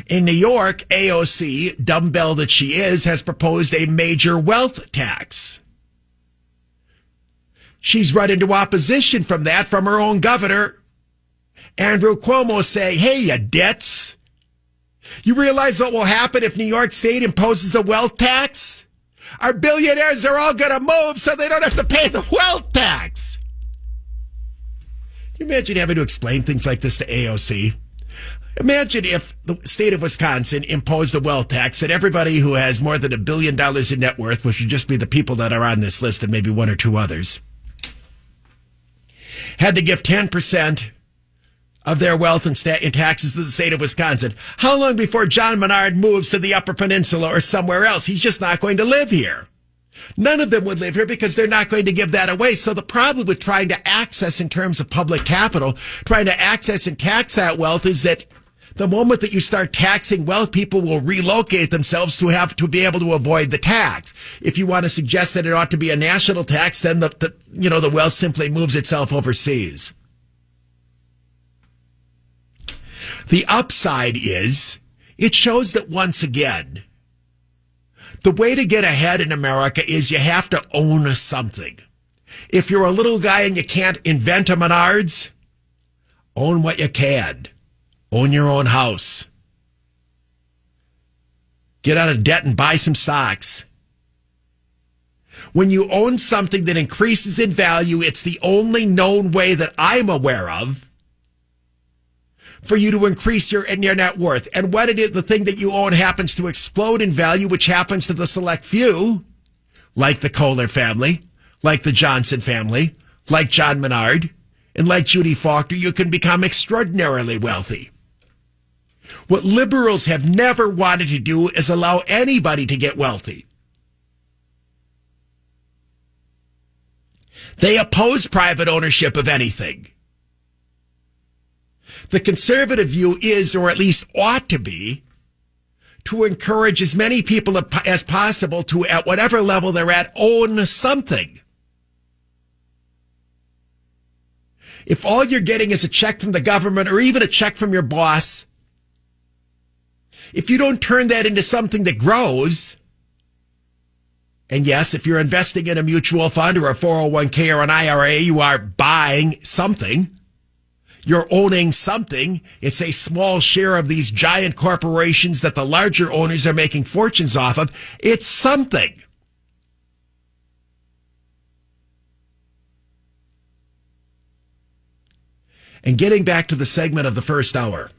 In New York, AOC, dumbbell that she is, has proposed a major wealth tax. She's run into opposition from that from her own governor, Andrew Cuomo, saying, hey, you ditz. You realize what will happen if New York State imposes a wealth tax? Our billionaires are all going to move so they don't have to pay the wealth tax. Can you imagine having to explain things like this to AOC? Imagine if the state of Wisconsin imposed a wealth tax that everybody who has more than $1 billion in net worth, which would just be the people that are on this list and maybe one or two others, had to give 10% of their wealth in taxes to the state of Wisconsin. How long before John Menard moves to the Upper Peninsula or somewhere else? He's just not going to live here. None of them would live here because they're not going to give that away. So the problem with trying to access in terms of public capital, trying to access and tax that wealth is that the moment that you start taxing wealth, people will relocate themselves to have to be able to avoid the tax. If you want to suggest that it ought to be a national tax, then the wealth simply moves itself overseas. The upside is it shows that once again, the way to get ahead in America is you have to own something. If you're a little guy and you can't invent a Menards, own what you can. Own your own house. Get out of debt and buy some stocks. When you own something that increases in value, it's the only known way that I'm aware of for you to increase your net worth. And when the thing that you own happens to explode in value, which happens to the select few, like the Kohler family, like the Johnson family, like John Menard, and like Judy Faulkner, you can become extraordinarily wealthy. What liberals have never wanted to do is allow anybody to get wealthy. They oppose private ownership of anything. The conservative view is, or at least ought to be, to encourage as many people as possible to, at whatever level they're at, own something. If all you're getting is a check from the government or even a check from your boss, if you don't turn that into something that grows, and yes, if you're investing in a mutual fund or a 401k or an IRA, you are buying something. You're owning something. It's a small share of these giant corporations that the larger owners are making fortunes off of. It's something. And getting back to the segment of the first hour,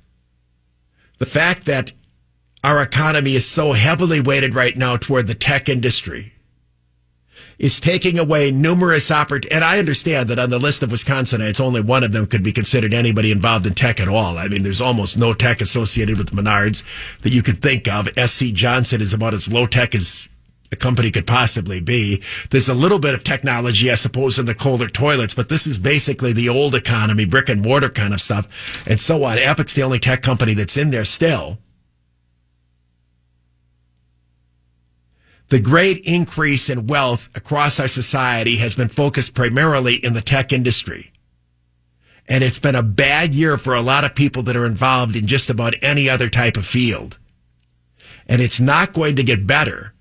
the fact that our economy is so heavily weighted right now toward the tech industry, is taking away numerous opportunities. And I understand that on the list of Wisconsinites, only one of them could be considered anybody involved in tech at all. I mean, there's almost no tech associated with Menards that you could think of. S.C. Johnson is about as low tech as a company could possibly be. There's a little bit of technology, I suppose, in the Kohler toilets, but this is basically the old economy, brick and mortar kind of stuff, and so on. Epic's the only tech company that's in there still. The great increase in wealth across our society has been focused primarily in the tech industry. And it's been a bad year for a lot of people that are involved in just about any other type of field. And it's not going to get better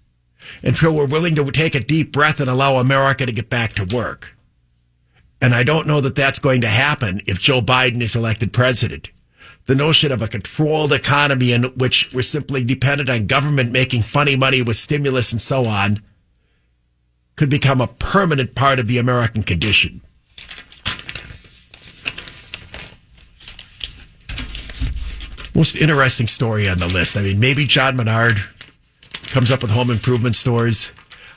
until we're willing to take a deep breath and allow America to get back to work. And I don't know that that's going to happen if Joe Biden is elected president. The notion of a controlled economy in which we're simply dependent on government making funny money with stimulus and so on could become a permanent part of the American condition. Most interesting story on the list. I mean, maybe John Menard comes up with home improvement stores.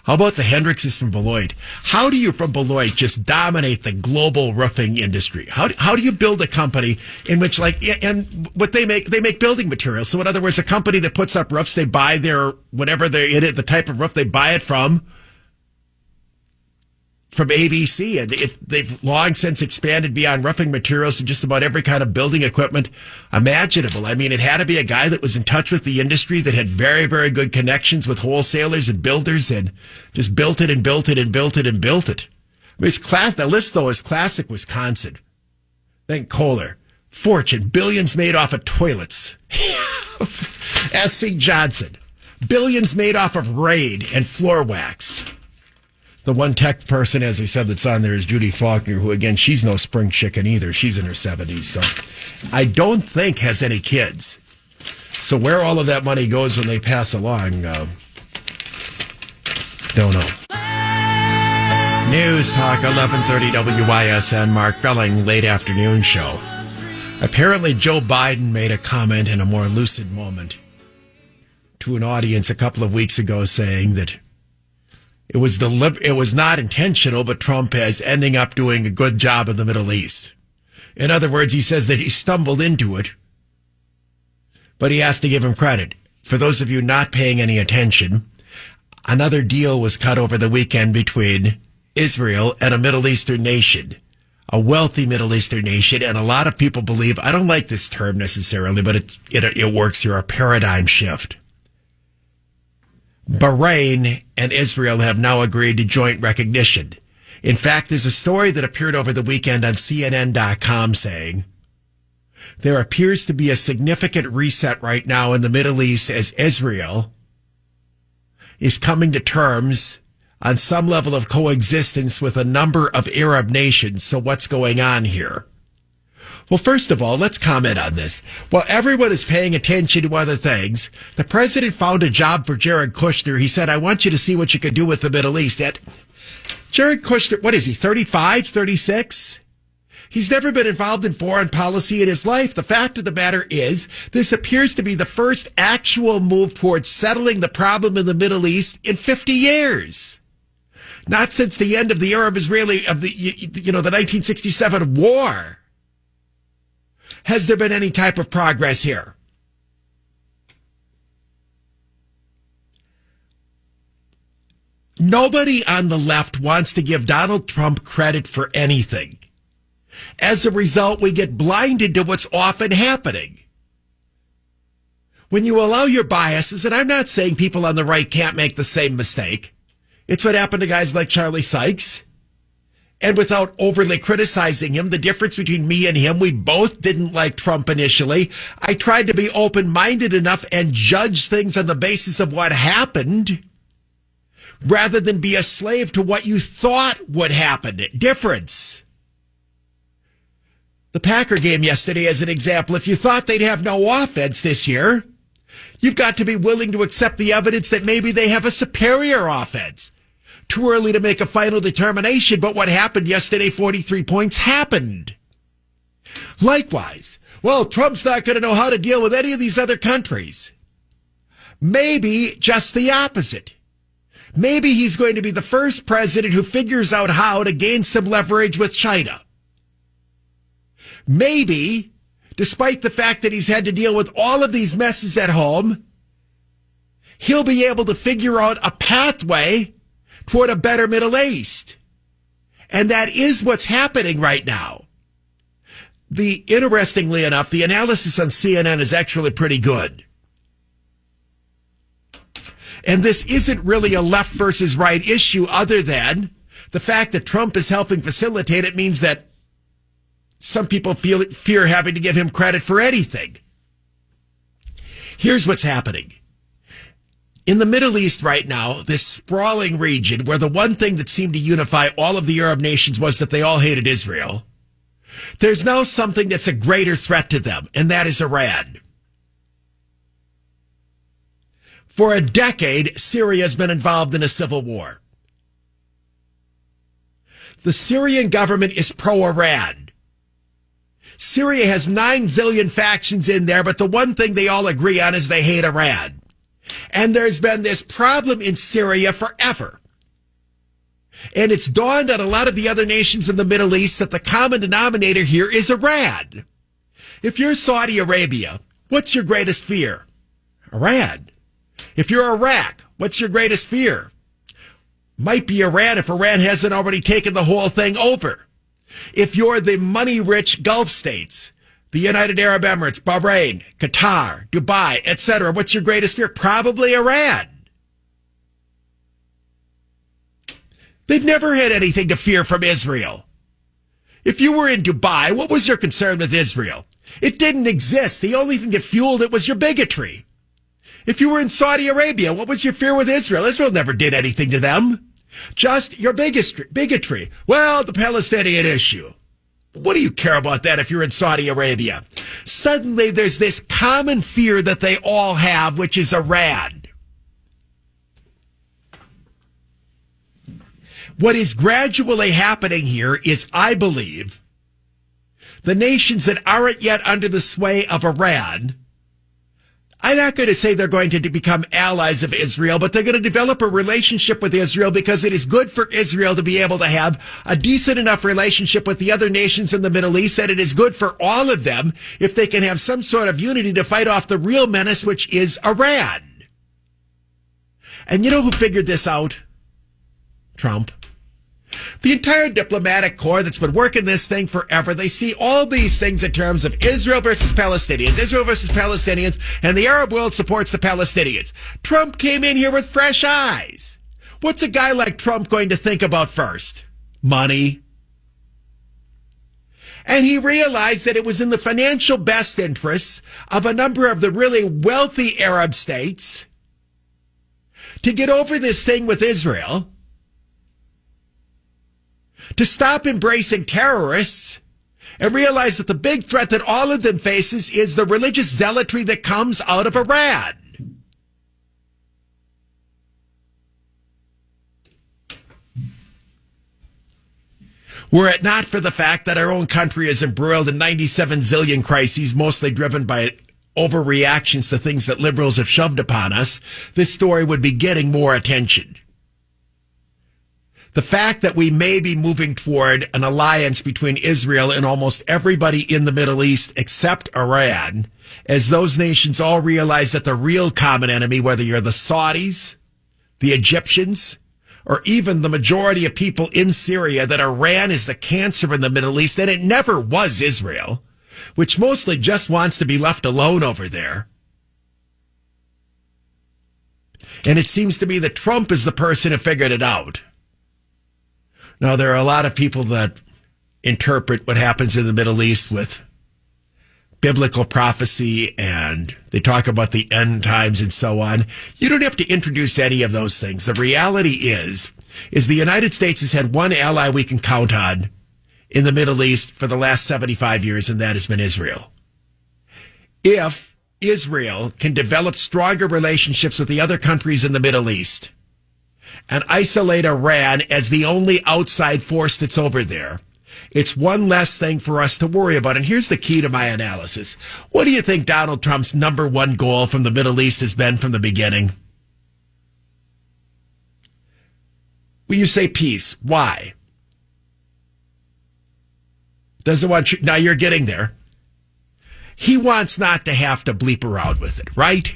How about the Hendrixes from Beloit? How do you from Beloit just dominate the global roofing industry? How do you build a company in which, like, and what they make building materials. So in other words, a company that puts up roofs, they buy their, whatever they're in it, the type of roof, they buy it from ABC, and they've long since expanded beyond roofing materials to just about every kind of building equipment imaginable. I mean, it had to be a guy that was in touch with the industry, that had very, very good connections with wholesalers and builders, and just built it and built it and built it and built it. I mean, the list, though, is classic Wisconsin. Then Kohler. Fortune. Billions made off of toilets. S.C. Johnson. Billions made off of Raid and floor wax. The one tech person, as I said, that's on there is Judy Faulkner, who, again, she's no spring chicken either. She's in her 70s, so I don't think has any kids. So where all of that money goes when they pass along, don't know. News Talk, 1130 WISN, Mark Belling, late afternoon show. Apparently, Joe Biden made a comment in a more lucid moment to an audience a couple of weeks ago saying that it was not intentional, but Trump is ending up doing a good job in the Middle East. In other words, he says that he stumbled into it, but he has to give him credit. For those of you not paying any attention, another deal was cut over the weekend between Israel and a Middle Eastern nation, a wealthy Middle Eastern nation, and a lot of people believe, I don't like this term necessarily, but it works here, a paradigm shift. Bahrain and Israel have now agreed to joint recognition. In fact, there's a story that appeared over the weekend on CNN.com saying there appears to be a significant reset right now in the Middle East as Israel is coming to terms on some level of coexistence with a number of Arab nations. So what's going on here? Well, first of all, let's comment on this. While everyone is paying attention to other things, the president found a job for Jared Kushner. He said, I want you to see what you can do with the Middle East. Jared Kushner, what is he, 35, 36? He's never been involved in foreign policy in his life. The fact of the matter is, this appears to be the first actual move towards settling the problem in the Middle East in 50 years. Not since the end of the Arab-Israeli, of the 1967 war. Has there been any type of progress here? Nobody on the left wants to give Donald Trump credit for anything. As a result, we get blinded to what's often happening. When you allow your biases, and I'm not saying people on the right can't make the same mistake. It's what happened to guys like Charlie Sykes. And without overly criticizing him, the difference between me and him, we both didn't like Trump initially. I tried to be open-minded enough and judge things on the basis of what happened, rather than be a slave to what you thought would happen. Difference. The Packer game yesterday as an example. If you thought they'd have no offense this year, you've got to be willing to accept the evidence that maybe they have a superior offense. Too early to make a final determination, but what happened yesterday, 43 points, happened. Likewise, well, Trump's not going to know how to deal with any of these other countries. Maybe just the opposite. Maybe he's going to be the first president who figures out how to gain some leverage with China. Maybe, despite the fact that he's had to deal with all of these messes at home, he'll be able to figure out a pathway toward a better Middle East. And that is what's happening right now. Interestingly enough, the analysis on CNN is actually pretty good. And this isn't really a left versus right issue, other than the fact that Trump is helping facilitate it means that some people fear having to give him credit for anything. Here's what's happening. In the Middle East right now, this sprawling region where the one thing that seemed to unify all of the Arab nations was that they all hated Israel, there's now something that's a greater threat to them, and that is Iran. For a decade, Syria has been involved in a civil war. The Syrian government is pro-Iran. Syria has 9 zillion factions in there, but the one thing they all agree on is they hate Iran. And there's been this problem in Syria forever. And it's dawned on a lot of the other nations in the Middle East that the common denominator here is Iran. If you're Saudi Arabia, what's your greatest fear? Iran. If you're Iraq, what's your greatest fear? Might be Iran if Iran hasn't already taken the whole thing over. If you're the money-rich Gulf states, the United Arab Emirates, Bahrain, Qatar, Dubai, etc., what's your greatest fear? Probably Iran. They've never had anything to fear from Israel. If you were in Dubai, what was your concern with Israel? It didn't exist. The only thing that fueled it was your bigotry. If you were in Saudi Arabia, what was your fear with Israel? Israel never did anything to them. Just your bigotry. Well, the Palestinian issue. What do you care about that if you're in Saudi Arabia? Suddenly there's this common fear that they all have, which is Iran. What is gradually happening here is, I believe, the nations that aren't yet under the sway of Iran, I'm not going to say they're going to become allies of Israel, but they're going to develop a relationship with Israel because it is good for Israel to be able to have a decent enough relationship with the other nations in the Middle East, that it is good for all of them if they can have some sort of unity to fight off the real menace, which is Iran. And you know who figured this out? Trump. The entire diplomatic corps that's been working this thing forever, they see all these things in terms of Israel versus Palestinians, and the Arab world supports the Palestinians. Trump came in here with fresh eyes. What's a guy like Trump going to think about first? Money. And he realized that it was in the financial best interests of a number of the really wealthy Arab states to get over this thing with Israel, to stop embracing terrorists, and realize that the big threat that all of them faces is the religious zealotry that comes out of Iran. Were it not for the fact that our own country is embroiled in 97 zillion crises, mostly driven by overreactions to things that liberals have shoved upon us, this story would be getting more attention. The fact that we may be moving toward an alliance between Israel and almost everybody in the Middle East except Iran, as those nations all realize that the real common enemy, whether you're the Saudis, the Egyptians, or even the majority of people in Syria, that Iran is the cancer in the Middle East, and it never was Israel, which mostly just wants to be left alone over there. And it seems to me that Trump is the person who figured it out. Now, there are a lot of people that interpret what happens in the Middle East with biblical prophecy, and they talk about the end times and so on. You don't have to introduce any of those things. The reality is the United States has had one ally we can count on in the Middle East for the last 75 years, and that has been Israel. If Israel can develop stronger relationships with the other countries in the Middle East and isolate Iran as the only outside force that's over there, it's one less thing for us to worry about. And here's the key to my analysis. What do you think Donald Trump's number one goal from the Middle East has been from the beginning? Well, you say peace. Why? Doesn't want you. Now you're getting there. He wants not to have to bleep around with it, right?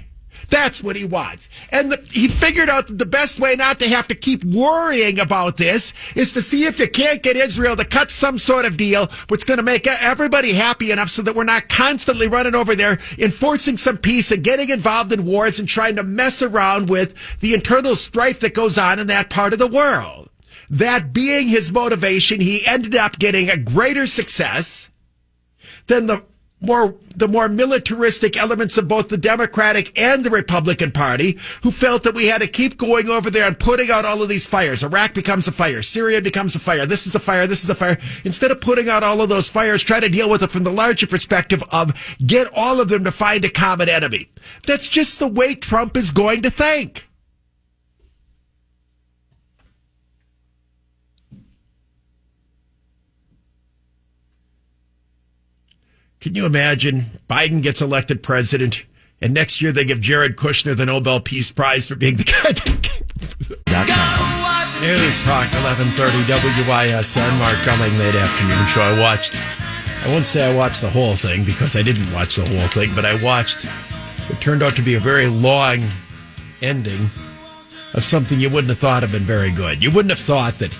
That's what he wants. And he figured out that the best way not to have to keep worrying about this is to see if you can't get Israel to cut some sort of deal which is going to make everybody happy enough so that we're not constantly running over there, enforcing some peace and getting involved in wars and trying to mess around with the internal strife that goes on in that part of the world. That being his motivation, he ended up getting a greater success than the more militaristic elements of both the Democratic and the Republican Party, who felt that we had to keep going over there and putting out all of these fires. Iraq becomes a fire. Syria becomes a fire. This is a fire. This is a fire. Instead of putting out all of those fires, try to deal with it from the larger perspective of get all of them to find a common enemy. That's just the way Trump is going to think. Can you imagine Biden gets elected president and next year they give Jared Kushner the Nobel Peace Prize for being the guy that... News Talk 1130 WISN, Mark Cumming, late afternoon show. I won't say I watched the whole thing because I didn't watch the whole thing, but I watched what turned out to be a very long ending of something you wouldn't have thought had been very good. You wouldn't have thought that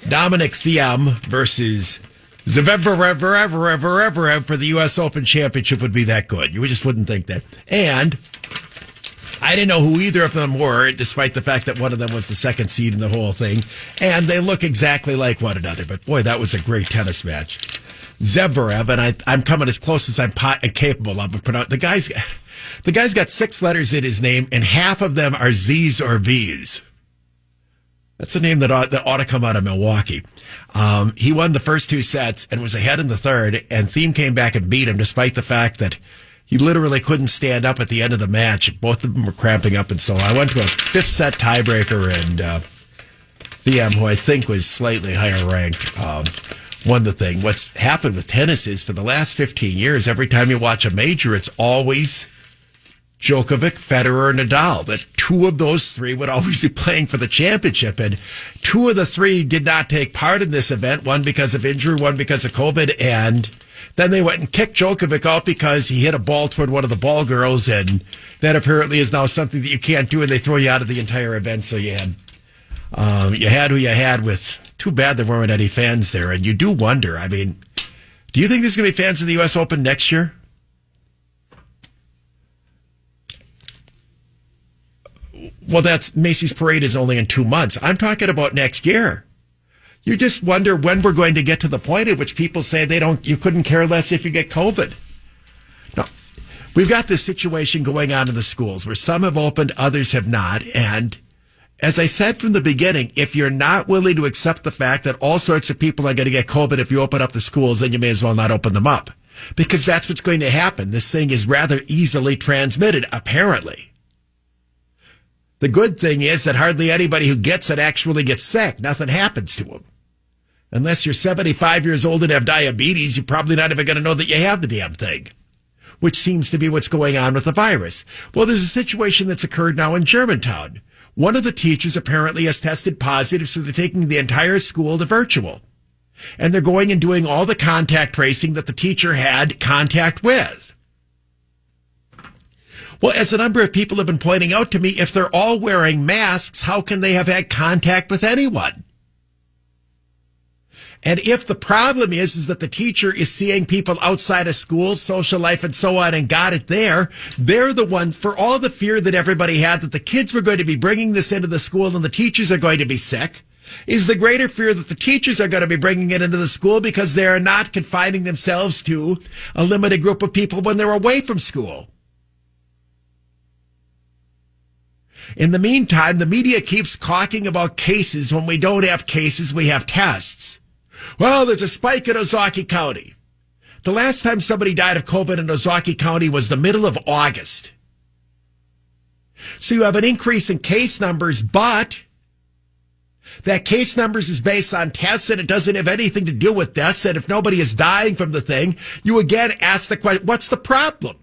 Dominic Thiem versus Zverev for the U.S. Open Championship would be that good. You just wouldn't think that. And I didn't know who either of them were, despite the fact that one of them was the second seed in the whole thing. And they look exactly like one another. But boy, that was a great tennis match. Zverev, and I'm coming as close as I'm capable of. The guy's got 6 letters in his name, and half of them are Z's or V's. That's a name that ought to come out of Milwaukee. He won the first 2 sets and was ahead in the third, and Thiem came back and beat him despite the fact that he literally couldn't stand up at the end of the match. Both of them were cramping up, and so I went to a 5th set tiebreaker, and Thiem, who I think was slightly higher ranked, won the thing. What's happened with tennis is for the last 15 years, every time you watch a major, it's always Djokovic, Federer, Nadal, that 2 of those 3 would always be playing for the championship. And 2 of the 3 did not take part in this event, one because of injury, one because of COVID. And then they went and kicked Djokovic out because he hit a ball toward one of the ball girls. And that apparently is now something that you can't do. And they throw you out of the entire event. So you had who you had with, too bad there weren't any fans there. And you do wonder, I mean, do you think there's going to be fans in the U.S. Open next year? Well, that's Macy's Parade is only in 2 months. I'm talking about next year. You just wonder when we're going to get to the point at which people say you couldn't care less if you get COVID. No, we've got this situation going on in the schools where some have opened, others have not. And as I said from the beginning, if you're not willing to accept the fact that all sorts of people are going to get COVID if you open up the schools, then you may as well not open them up. Because that's what's going to happen. This thing is rather easily transmitted, apparently. The good thing is that hardly anybody who gets it actually gets sick. Nothing happens to them. Unless you're 75 years old and have diabetes, you're probably not even going to know that you have the damn thing, which seems to be what's going on with the virus. Well, there's a situation that's occurred now in Germantown. One of the teachers apparently has tested positive, so they're taking the entire school to virtual. And they're going and doing all the contact tracing that the teacher had contact with. Well, as a number of people have been pointing out to me, if they're all wearing masks, how can they have had contact with anyone? And if the problem is that the teacher is seeing people outside of school, social life, and so on, and got it there, they're the ones, for all the fear that everybody had that the kids were going to be bringing this into the school and the teachers are going to be sick, is the greater fear that the teachers are going to be bringing it into the school because they are not confining themselves to a limited group of people when they're away from school. In the meantime, the media keeps talking about cases. When we don't have cases, we have tests. Well, there's a spike in Ozaukee County. The last time somebody died of COVID in Ozaukee County was the middle of August. So you have an increase in case numbers, but that case numbers is based on tests and it doesn't have anything to do with deaths. And if nobody is dying from the thing, you again ask the question, what's the problem?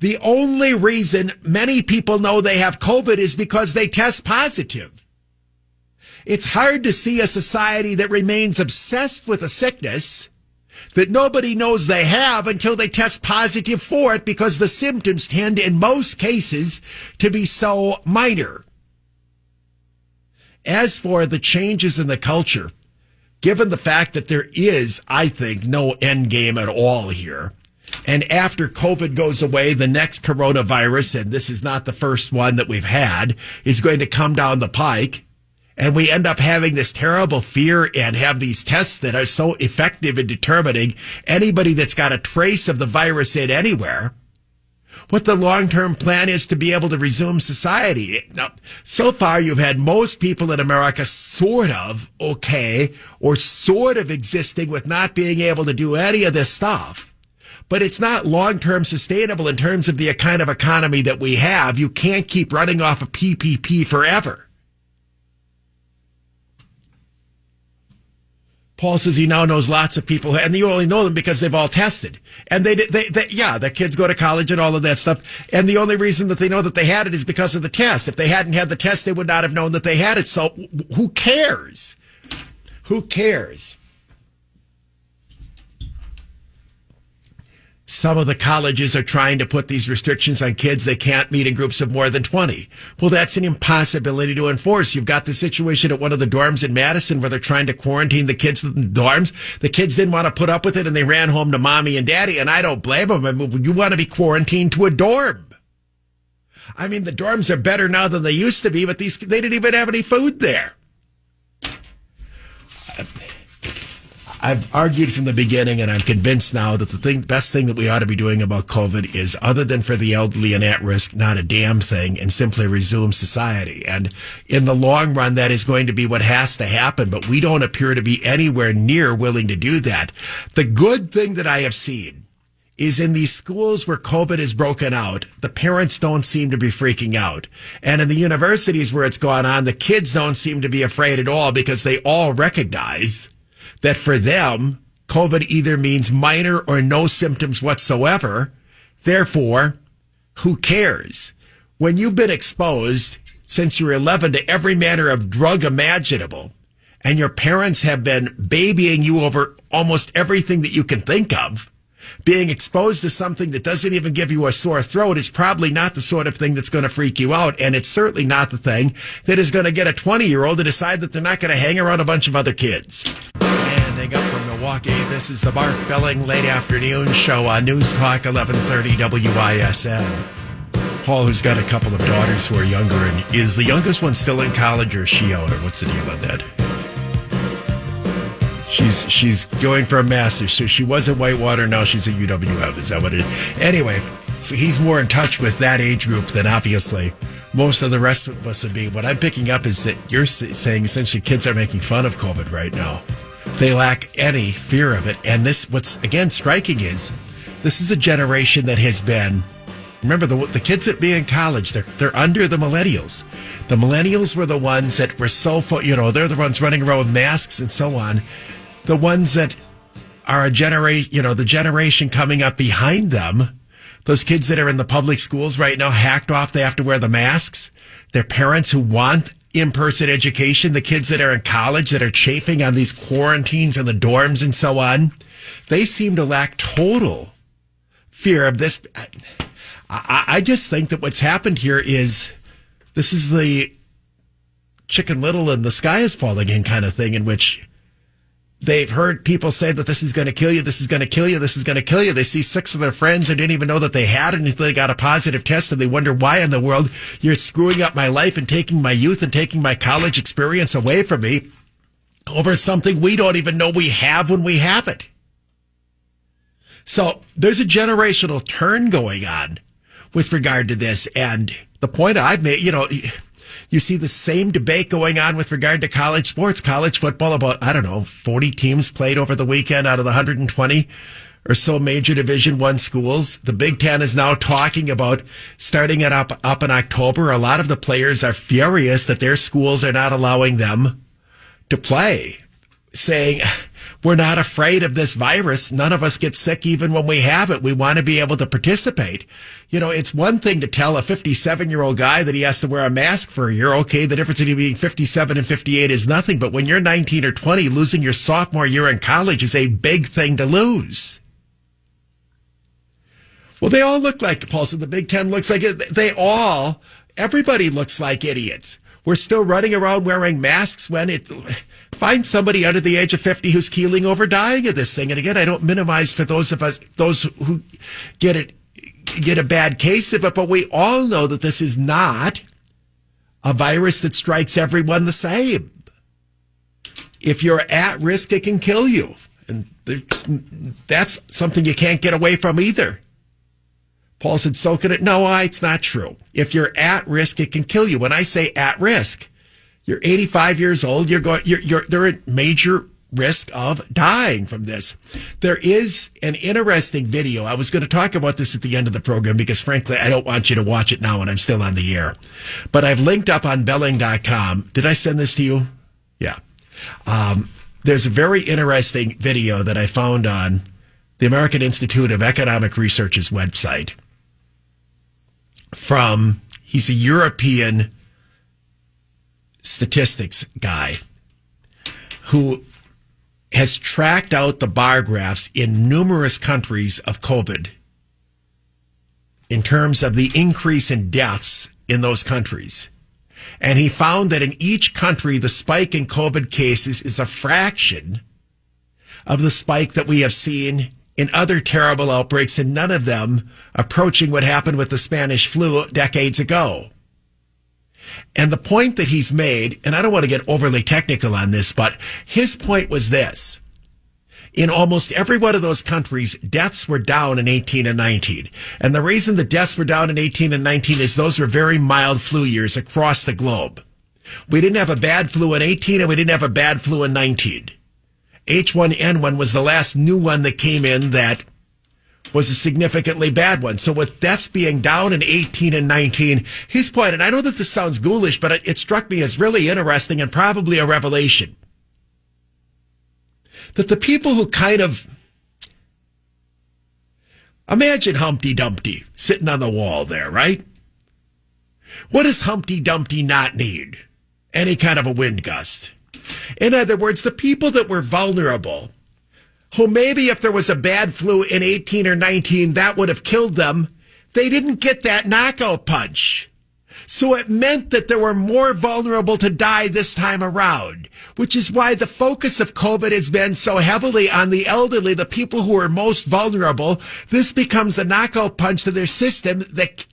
The only reason many people know they have COVID is because they test positive. It's hard to see a society that remains obsessed with a sickness that nobody knows they have until they test positive for it, because the symptoms tend, in most cases, to be so minor. As for the changes in the culture, given the fact that there is, I think, no end game at all here, and after COVID goes away, the next coronavirus, and this is not the first one that we've had, is going to come down the pike, and we end up having this terrible fear and have these tests that are so effective in determining anybody that's got a trace of the virus in anywhere, what the long-term plan is to be able to resume society. Now, so far, you've had most people in America sort of okay, or sort of existing with not being able to do any of this stuff. But it's not long-term sustainable in terms of the kind of economy that we have. You can't keep running off of PPP forever. Paul says he now knows lots of people, and you only know them because they've all tested. And their kids go to college and all of that stuff. And the only reason that they know that they had it is because of the test. If they hadn't had the test, they would not have known that they had it. So who cares? Who cares? Some of the colleges are trying to put these restrictions on kids. They can't meet in groups of more than 20. Well, that's an impossibility to enforce. You've got the situation at one of the dorms in Madison where they're trying to quarantine the kids in the dorms. The kids didn't want to put up with it, and they ran home to mommy and daddy, and I don't blame them. I mean, you want to be quarantined to a dorm. I mean, the dorms are better now than they used to be, but they didn't even have any food there. I've argued from the beginning, and I'm convinced now that the best thing that we ought to be doing about COVID is, other than for the elderly and at risk, not a damn thing, and simply resume society. And in the long run, that is going to be what has to happen, but we don't appear to be anywhere near willing to do that. The good thing that I have seen is in these schools where COVID is broken out, the parents don't seem to be freaking out. And in the universities where it's gone on, the kids don't seem to be afraid at all, because they all recognize that for them, COVID either means minor or no symptoms whatsoever. Therefore, who cares? When you've been exposed since you were 11 to every manner of drug imaginable, and your parents have been babying you over almost everything that you can think of, being exposed to something that doesn't even give you a sore throat is probably not the sort of thing that's going to freak you out. And it's certainly not the thing that is going to get a 20-year-old to decide that they're not going to hang around a bunch of other kids. Standing up from Milwaukee, this is the Mark Belling Late Afternoon Show on News Talk 1130 WISN. Paul, who's got a couple of daughters who are younger, and is the youngest one still in college, or is she out, or what's the deal on that? She's going for a master's, so she was at Whitewater, now she's at UWM. Is that what it is? Anyway, so he's more in touch with that age group than obviously most of the rest of us would be. What I'm picking up is that you're saying essentially kids are making fun of COVID right now. They lack any fear of it. And what's again striking is this is a generation that has been, remember the kids that be in college, they're under the millennials. The millennials were the ones that were they're the ones running around with masks and so on. The ones that are the generation coming up behind them, those kids that are in the public schools right now, hacked off, they have to wear the masks. Their parents who want in-person education, the kids that are in college that are chafing on these quarantines in the dorms and so on, they seem to lack total fear of this. I just think that what's happened here is this is the Chicken Little and the sky is falling in kind of thing, in which they've heard people say that this is going to kill you, this is going to kill you, this is going to kill you. They see 6 of their friends who didn't even know that they had it until they got a positive test, and they wonder why in the world you're screwing up my life and taking my youth and taking my college experience away from me over something we don't even know we have when we have it. So there's a generational turn going on with regard to this. And the point I've made, you see the same debate going on with regard to college sports, college football. About, 40 teams played over the weekend out of the 120 or so major Division I schools. The Big Ten is now talking about starting it up in October. A lot of the players are furious that their schools are not allowing them to play, saying, We're not afraid of this virus. None of us get sick even when we have it. We want to be able to participate. You know, it's one thing to tell a 57-year-old guy that he has to wear a mask for a year. Okay, the difference between being 57 and 58 is nothing. But when you're 19 or 20, losing your sophomore year in college is a big thing to lose. Well, they all look like, Paul said, the Big Ten looks like it. Everybody looks like idiots. We're still running around wearing masks when find somebody under the age of 50 who's keeling over dying of this thing. And again, I don't minimize for those who get a bad case of it, but we all know that this is not a virus that strikes everyone the same. If you're at risk, it can kill you. And that's something you can't get away from either. Paul said, so can it? No, it's not true. If you're at risk, it can kill you. When I say at risk, you're 85 years old, they're at major risk of dying from this. There is an interesting video. I was going to talk about this at the end of the program because, frankly, I don't want you to watch it now when I'm still on the air. But I've linked up on belling.com. Did I send this to you? Yeah. There's a very interesting video that I found on the American Institute of Economic Research's website he's a European statistics guy who has tracked out the bar graphs in numerous countries of COVID in terms of the increase in deaths in those countries. And he found that in each country, the spike in COVID cases is a fraction of the spike that we have seen in other terrible outbreaks, and none of them approaching what happened with the Spanish flu decades ago. And the point that he's made, and I don't want to get overly technical on this, but his point was this. In almost every one of those countries, deaths were down in 18 and 19. And the reason the deaths were down in 18 and 19 is those were very mild flu years across the globe. We didn't have a bad flu in 18 and we didn't have a bad flu in 19. H1N1 was the last new one that came in that was a significantly bad one. So with deaths being down in 18 and 19, his point, and I know that this sounds ghoulish, but it struck me as really interesting and probably a revelation, that the people who kind of imagine Humpty Dumpty sitting on the wall there, right? What does Humpty Dumpty not need? Any kind of a wind gust. In other words, the people that were vulnerable, who maybe if there was a bad flu in 18 or 19, that would have killed them, they didn't get that knockout punch. So it meant that they were more vulnerable to die this time around, which is why the focus of COVID has been so heavily on the elderly, the people who are most vulnerable. This becomes a knockout punch to their system that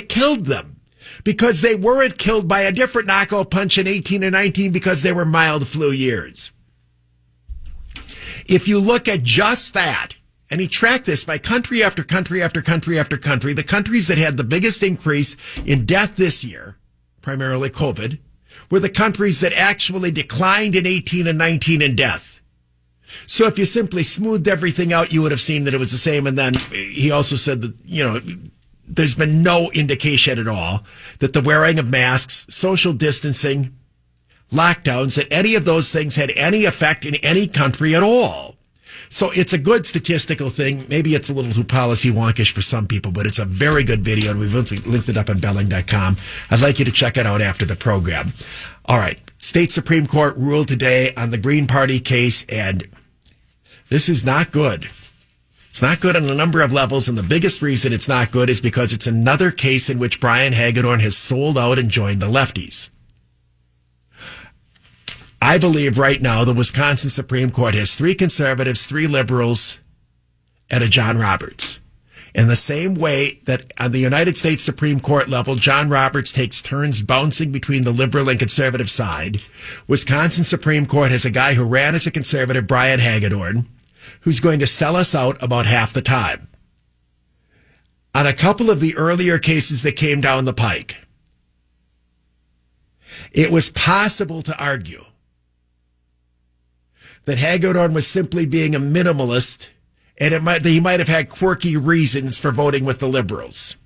killed them, because they weren't killed by a different knockout punch in 18 or 19 because they were mild flu years. If you look at just that, and he tracked this by country after country after country after country, the countries that had the biggest increase in death this year, primarily COVID, were the countries that actually declined in 18 and 19 in death. So if you simply smoothed everything out, you would have seen that it was the same. And then he also said that, there's been no indication at all that the wearing of masks, social distancing, lockdowns, that any of those things had any effect in any country at all. So it's a good statistical thing. Maybe it's a little too policy wonkish for some people, but it's a very good video, and we've linked it up on belling.com. I'd like you to check it out after the program. All right. State Supreme Court ruled today on the Green Party case, and this is not good. It's not good on a number of levels, and the biggest reason it's not good is because it's another case in which Brian Hagedorn has sold out and joined the lefties. I believe right now the Wisconsin Supreme Court has 3 conservatives, 3 liberals, and a John Roberts. In the same way that on the United States Supreme Court level, John Roberts takes turns bouncing between the liberal and conservative side, Wisconsin Supreme Court has a guy who ran as a conservative, Brian Hagedorn, who's going to sell us out about half the time. On a couple of the earlier cases that came down the pike, it was possible to argue that Hagedorn was simply being a minimalist, and he might have had quirky reasons for voting with the liberals.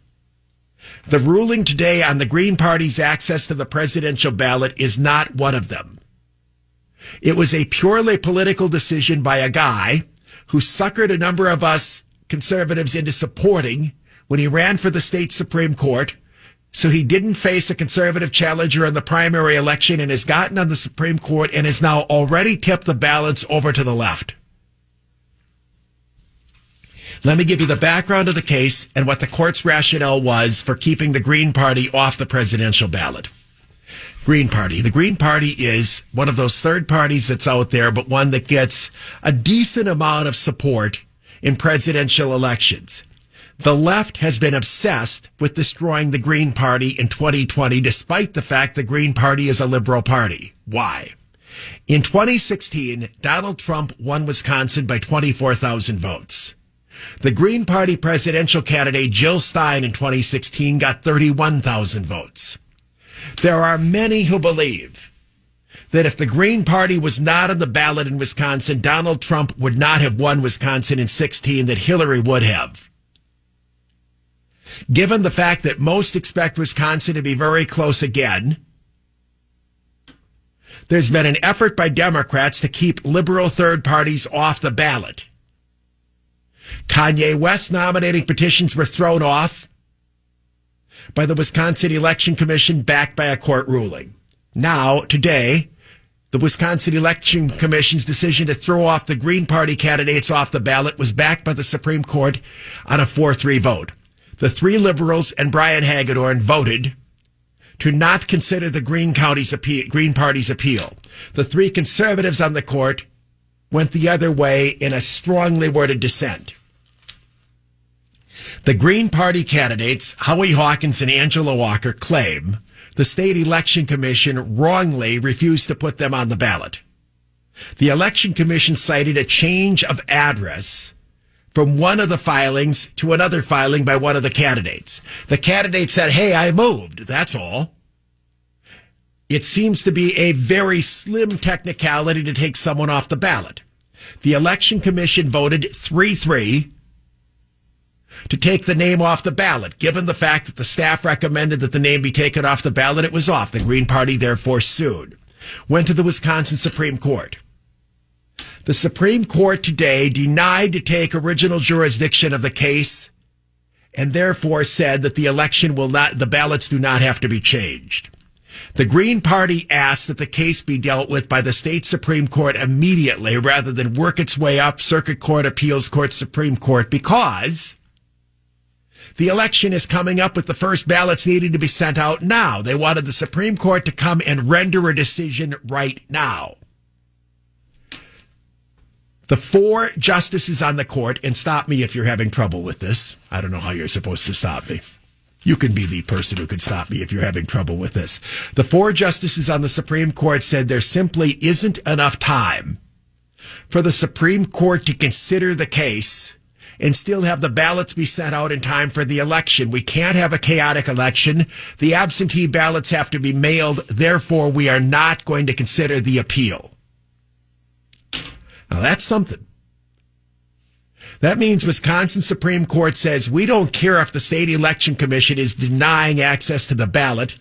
The ruling today on the Green Party's access to the presidential ballot is not one of them. It was a purely political decision by a guy who suckered a number of us conservatives into supporting when he ran for the state Supreme Court, so he didn't face a conservative challenger in the primary election and has gotten on the Supreme Court and has now already tipped the balance over to the left. Let me give you the background of the case and what the court's rationale was for keeping the Green Party off the presidential ballot. Green Party. The Green Party is one of those third parties that's out there, but one that gets a decent amount of support in presidential elections. The left has been obsessed with destroying the Green Party in 2020, despite the fact the Green Party is a liberal party. Why? In 2016, Donald Trump won Wisconsin by 24,000 votes. The Green Party presidential candidate Jill Stein in 2016 got 31,000 votes. There are many who believe that if the Green Party was not on the ballot in Wisconsin, Donald Trump would not have won Wisconsin in 2016, that Hillary would have. Given the fact that most expect Wisconsin to be very close again, there's been an effort by Democrats to keep liberal third parties off the ballot. Kanye West nominating petitions were thrown off by the Wisconsin Election Commission, backed by a court ruling. Now, today, the Wisconsin Election Commission's decision to throw off the Green Party candidates off the ballot was backed by the Supreme Court on a 4-3 vote. The three liberals and Brian Hagedorn voted to not consider the Green Party's appeal. The three conservatives on the court went the other way in a strongly worded dissent. The Green Party candidates, Howie Hawkins and Angela Walker, claim the state election commission wrongly refused to put them on the ballot. The election commission cited a change of address from one of the filings to another filing by one of the candidates. The candidate said, "Hey, I moved, that's all." It seems to be a very slim technicality to take someone off the ballot. The election commission voted 3-3 to take the name off the ballot. Given the fact that the staff recommended that the name be taken off the ballot, it was off. The Green Party therefore sued. Went to the Wisconsin Supreme Court. The Supreme Court today denied to take original jurisdiction of the case and therefore said that the ballots do not have to be changed. The Green Party asked that the case be dealt with by the state Supreme Court immediately rather than work its way up Circuit Court, Appeals Court, Supreme Court, because the election is coming up with the first ballots needing to be sent out now. They wanted the Supreme Court to come and render a decision right now. The four justices on the court, and stop me if you're having trouble with this. I don't know how you're supposed to stop me. You can be the person who could stop me if you're having trouble with this. The four justices on the Supreme Court said there simply isn't enough time for the Supreme Court to consider the case and still have the ballots be sent out in time for the election. We can't have a chaotic election. The absentee ballots have to be mailed. Therefore, we are not going to consider the appeal. Now, that's something. That means Wisconsin Supreme Court says we don't care if the state election commission is denying access to the ballot.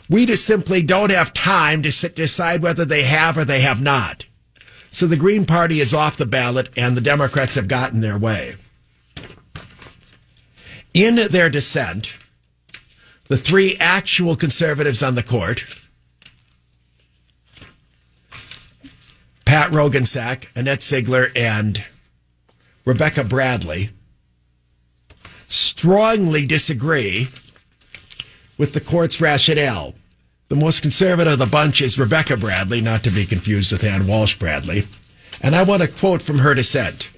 We just simply don't have time to decide whether they have or they have not. So the Green Party is off the ballot and the Democrats have gotten their way. In their dissent, the three actual conservatives on the court, Pat Rogensack, Annette Ziegler, and Rebecca Bradley, strongly disagree with the court's rationale. The most conservative of the bunch is Rebecca Bradley, not to be confused with Ann Walsh Bradley. And I want to quote from her dissent.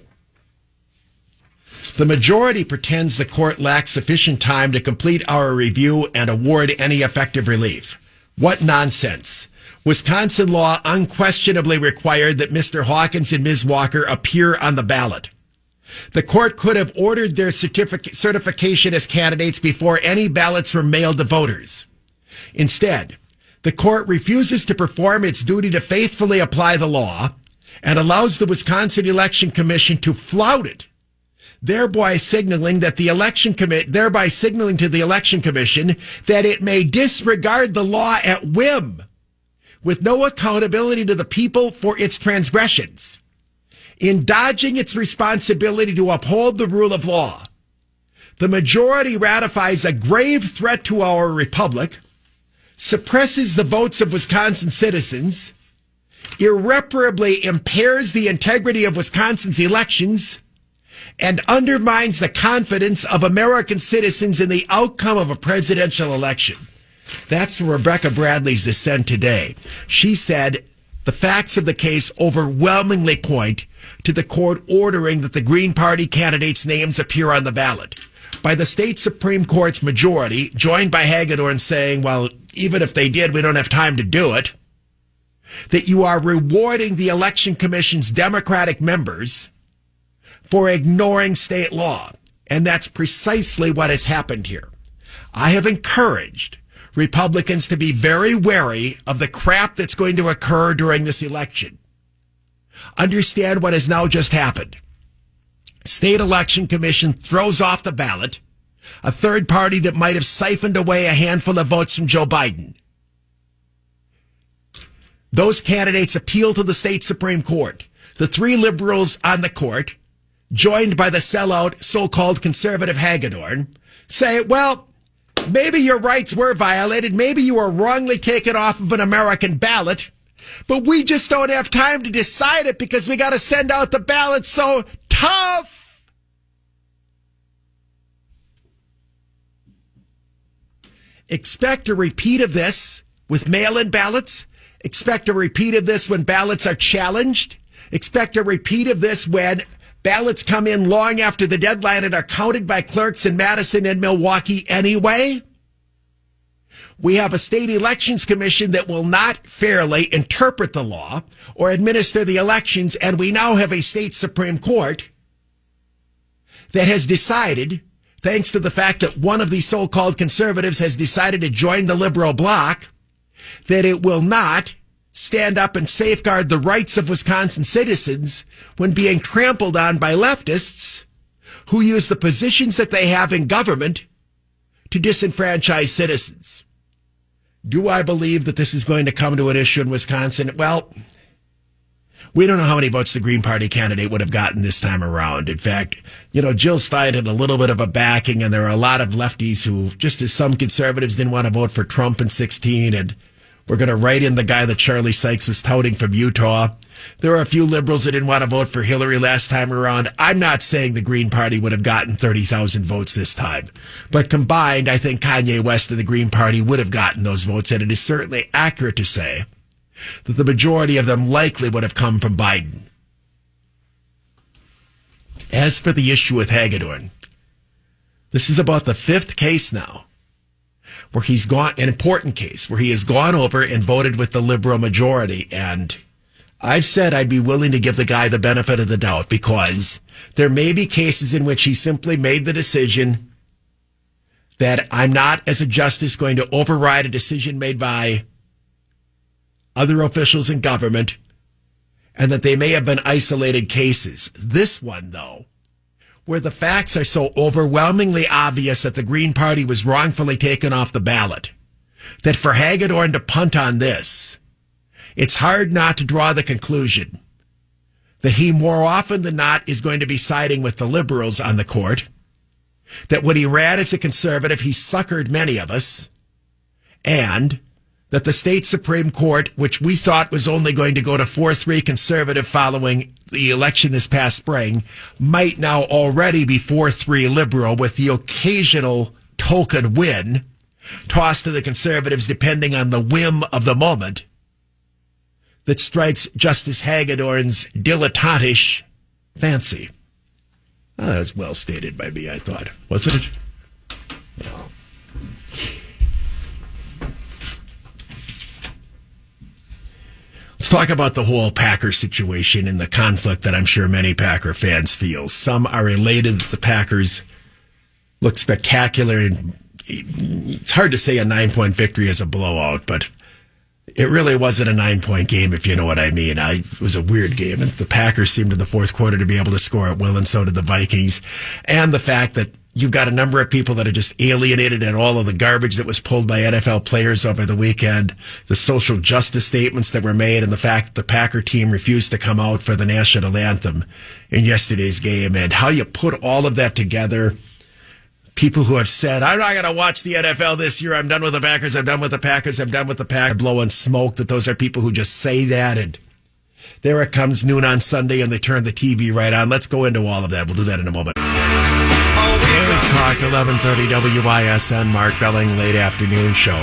The majority pretends the court lacks sufficient time to complete our review and award any effective relief. What nonsense. Wisconsin law unquestionably required that Mr. Hawkins and Ms. Walker appear on the ballot. The court could have ordered their certification as candidates before any ballots were mailed to voters. Instead, the court refuses to perform its duty to faithfully apply the law and allows the Wisconsin Election Commission to flout it, thereby signaling to the Election Commission that it may disregard the law at whim. with no accountability to the people for its transgressions, in dodging its responsibility to uphold the rule of law, the majority ratifies a grave threat to our republic, suppresses the votes of Wisconsin citizens, irreparably impairs the integrity of Wisconsin's elections, and undermines the confidence of American citizens in the outcome of a presidential election. That's from Rebecca Bradley's dissent today. She said the facts of the case overwhelmingly point to the court ordering that the Green Party candidates' names appear on the ballot, by the state Supreme Court's majority, joined by Hagedorn saying, well, even if they did, we don't have time to do it, that you are rewarding the Election Commission's Democratic members for ignoring state law. And that's precisely what has happened here. I have encouraged Republicans to be very wary of the crap that's going to occur during this election. Understand what has now just happened. State Election Commission throws off the ballot a third party that might have siphoned away a handful of votes from Joe Biden. Those candidates appeal to the state Supreme Court. The three liberals on the court, joined by the sellout so-called conservative Hagedorn, say, well, maybe your rights were violated. Maybe you were wrongly taken off of an American ballot, but we just don't have time to decide it because we got to send out the ballot. So tough. Expect a repeat of this with mail-in ballots. Expect a repeat of this when ballots are challenged. Expect a repeat of this when ballots come in long after the deadline and are counted by clerks in Madison and Milwaukee anyway. We have a state elections commission that will not fairly interpret the law or administer the elections, and we now have a state Supreme Court that has decided, thanks to the fact that one of these so-called conservatives has decided to join the liberal bloc, that it will not stand up and safeguard the rights of Wisconsin citizens when being trampled on by leftists who use the positions that they have in government to disenfranchise citizens. Do I believe that this is going to come to an issue in Wisconsin? Well, we don't know how many votes the Green Party candidate would have gotten this time around. In fact, Jill Stein had a little bit of a backing, and there are a lot of lefties who, just as some conservatives didn't want to vote for Trump in 2016, and we're going to write in the guy that Charlie Sykes was touting from Utah. There are a few liberals that didn't want to vote for Hillary last time around. I'm not saying the Green Party would have gotten 30,000 votes this time. But combined, I think Kanye West and the Green Party would have gotten those votes. And it is certainly accurate to say that the majority of them likely would have come from Biden. As for the issue with Hagedorn, this is about the fifth case now where he's gone, an important case, where he has gone over and voted with the liberal majority. And I've said I'd be willing to give the guy the benefit of the doubt because there may be cases in which he simply made the decision that I'm not, as a justice, going to override a decision made by other officials in government, and that they may have been isolated cases. This one, though, where the facts are so overwhelmingly obvious that the Green Party was wrongfully taken off the ballot, that for Hagedorn to punt on this, it's hard not to draw the conclusion that he more often than not is going to be siding with the liberals on the court, that when he ran as a conservative, he suckered many of us, and that the state Supreme Court, which we thought was only going to go to 4-3 conservative following the election this past spring, might now already be 4-3 liberal, with the occasional token win tossed to the conservatives depending on the whim of the moment that strikes Justice Hagedorn's dilettantish fancy. That was well stated by me, I thought. Wasn't it? Yeah. Let's talk about the whole Packer situation and the conflict that I'm sure many Packer fans feel. Some are elated that the Packers look spectacular. And it's hard to say a 9-point victory is a blowout, but it really wasn't a 9-point game, if you know what I mean. It was a weird game, and the Packers seemed in the fourth quarter to be able to score at will, and so did the Vikings. And the fact that you've got a number of people that are just alienated at all of the garbage that was pulled by NFL players over the weekend, the social justice statements that were made, and the fact that the Packer team refused to come out for the national anthem in yesterday's game, and how you put all of that together. People who have said, I'm not going to watch the NFL this year. I'm done with the Packers. I'm done with the Packers. I'm done with the Packers. Blowing smoke, that those are people who just say that. And there it comes, noon on Sunday, and they turn the TV right on. Let's go into all of that. We'll do that in a moment. News Talk, 1130 WISN, Mark Belling, late afternoon show.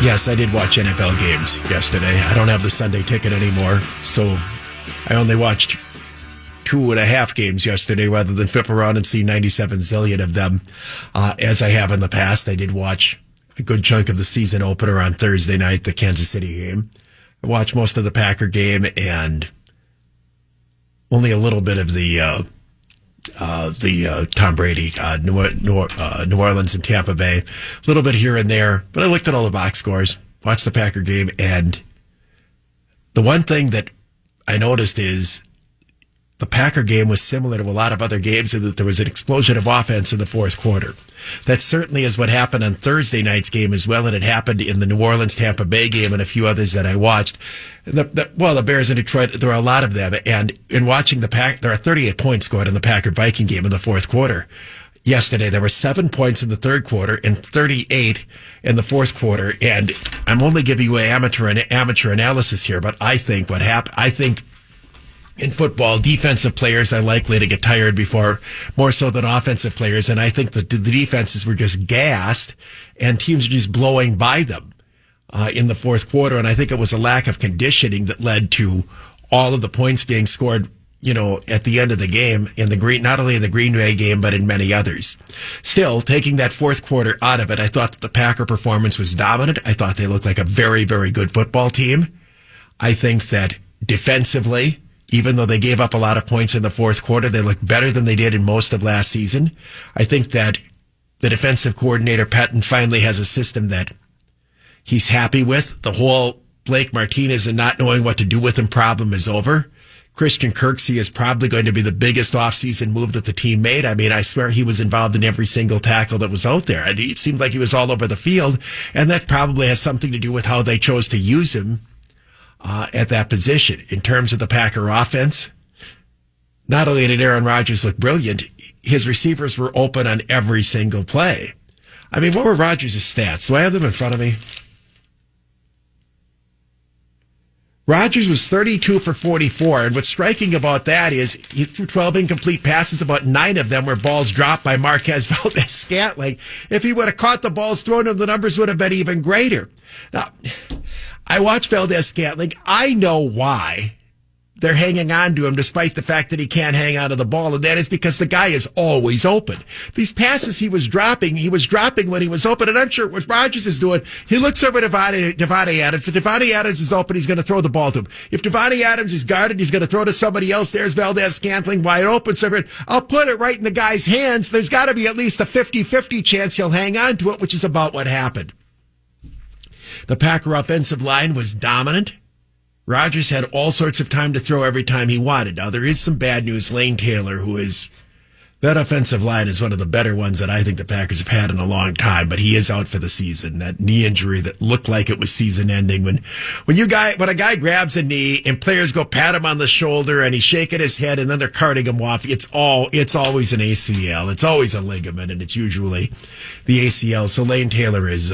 Yes, I did watch NFL games yesterday. I don't have the Sunday ticket anymore, so I only watched 2.5 games yesterday rather than flip around and see 97 zillion of them as I have in the past. I did watch a good chunk of the season opener on Thursday night, the Kansas City game. I watched most of the Packer game and only a little bit of the Tom Brady, New Orleans and Tampa Bay, a little bit here and there, but I looked at all the box scores, watched the Packer game, and the one thing that I noticed is the Packer game was similar to a lot of other games in that there was an explosion of offense in the fourth quarter. That certainly is what happened on Thursday night's game as well, and it happened in the New Orleans-Tampa Bay game and a few others that I watched. The Bears in Detroit, there are a lot of them, and in watching the Pack, there are 38 points scored in the Packer-Viking game in the fourth quarter. Yesterday, there were 7 points in the third quarter and 38 in the fourth quarter, and I'm only giving you an amateur analysis here, but I think what happened, in football, defensive players are likely to get tired more so than offensive players. And I think that the defenses were just gassed and teams are just blowing by them in the fourth quarter. And I think it was a lack of conditioning that led to all of the points being scored, at the end of the game not only in the Green Bay game, but in many others. Still, taking that fourth quarter out of it, I thought that the Packer performance was dominant. I thought they looked like a very, very good football team. I think that defensively, even though they gave up a lot of points in the fourth quarter, they looked better than they did in most of last season. I think that the defensive coordinator, Patton, finally has a system that he's happy with. The whole Blake Martinez and not knowing what to do with him problem is over. Christian Kirksey is probably going to be the biggest offseason move that the team made. I mean, I swear he was involved in every single tackle that was out there. It seemed like he was all over the field, and that probably has something to do with how they chose to use him at that position. In terms of the Packer offense, not only did Aaron Rodgers look brilliant, his receivers were open on every single play. I mean, what were Rodgers' stats? Do I have them in front of me? Rodgers was 32 for 44, and what's striking about that is he threw 12 incomplete passes. About 9 of them were balls dropped by Marquez Valdes-Scantling. If he would have caught the balls thrown him, the numbers would have been even greater. Now, I watched Valdes-Scantling. I know why they're hanging on to him despite the fact that he can't hang on to the ball, and that is because the guy is always open. These passes he was dropping when he was open, and I'm sure what Rodgers is doing, he looks over Devontae Adams. If Devontae Adams is open, he's going to throw the ball to him. If Devontae Adams is guarded, he's going to throw to somebody else. There's Valdes-Scantling wide open. So I'll put it right in the guy's hands. There's got to be at least a 50-50 chance he'll hang on to it, which is about what happened. The Packer offensive line was dominant. Rodgers had all sorts of time to throw every time he wanted. Now, there is some bad news. Lane Taylor, that offensive line is one of the better ones that I think the Packers have had in a long time, but he is out for the season. That knee injury that looked like it was season ending. When a guy grabs a knee and players go pat him on the shoulder and he's shaking his head and then they're carting him off, it's always an ACL. It's always a ligament, and it's usually the ACL. So Lane Taylor is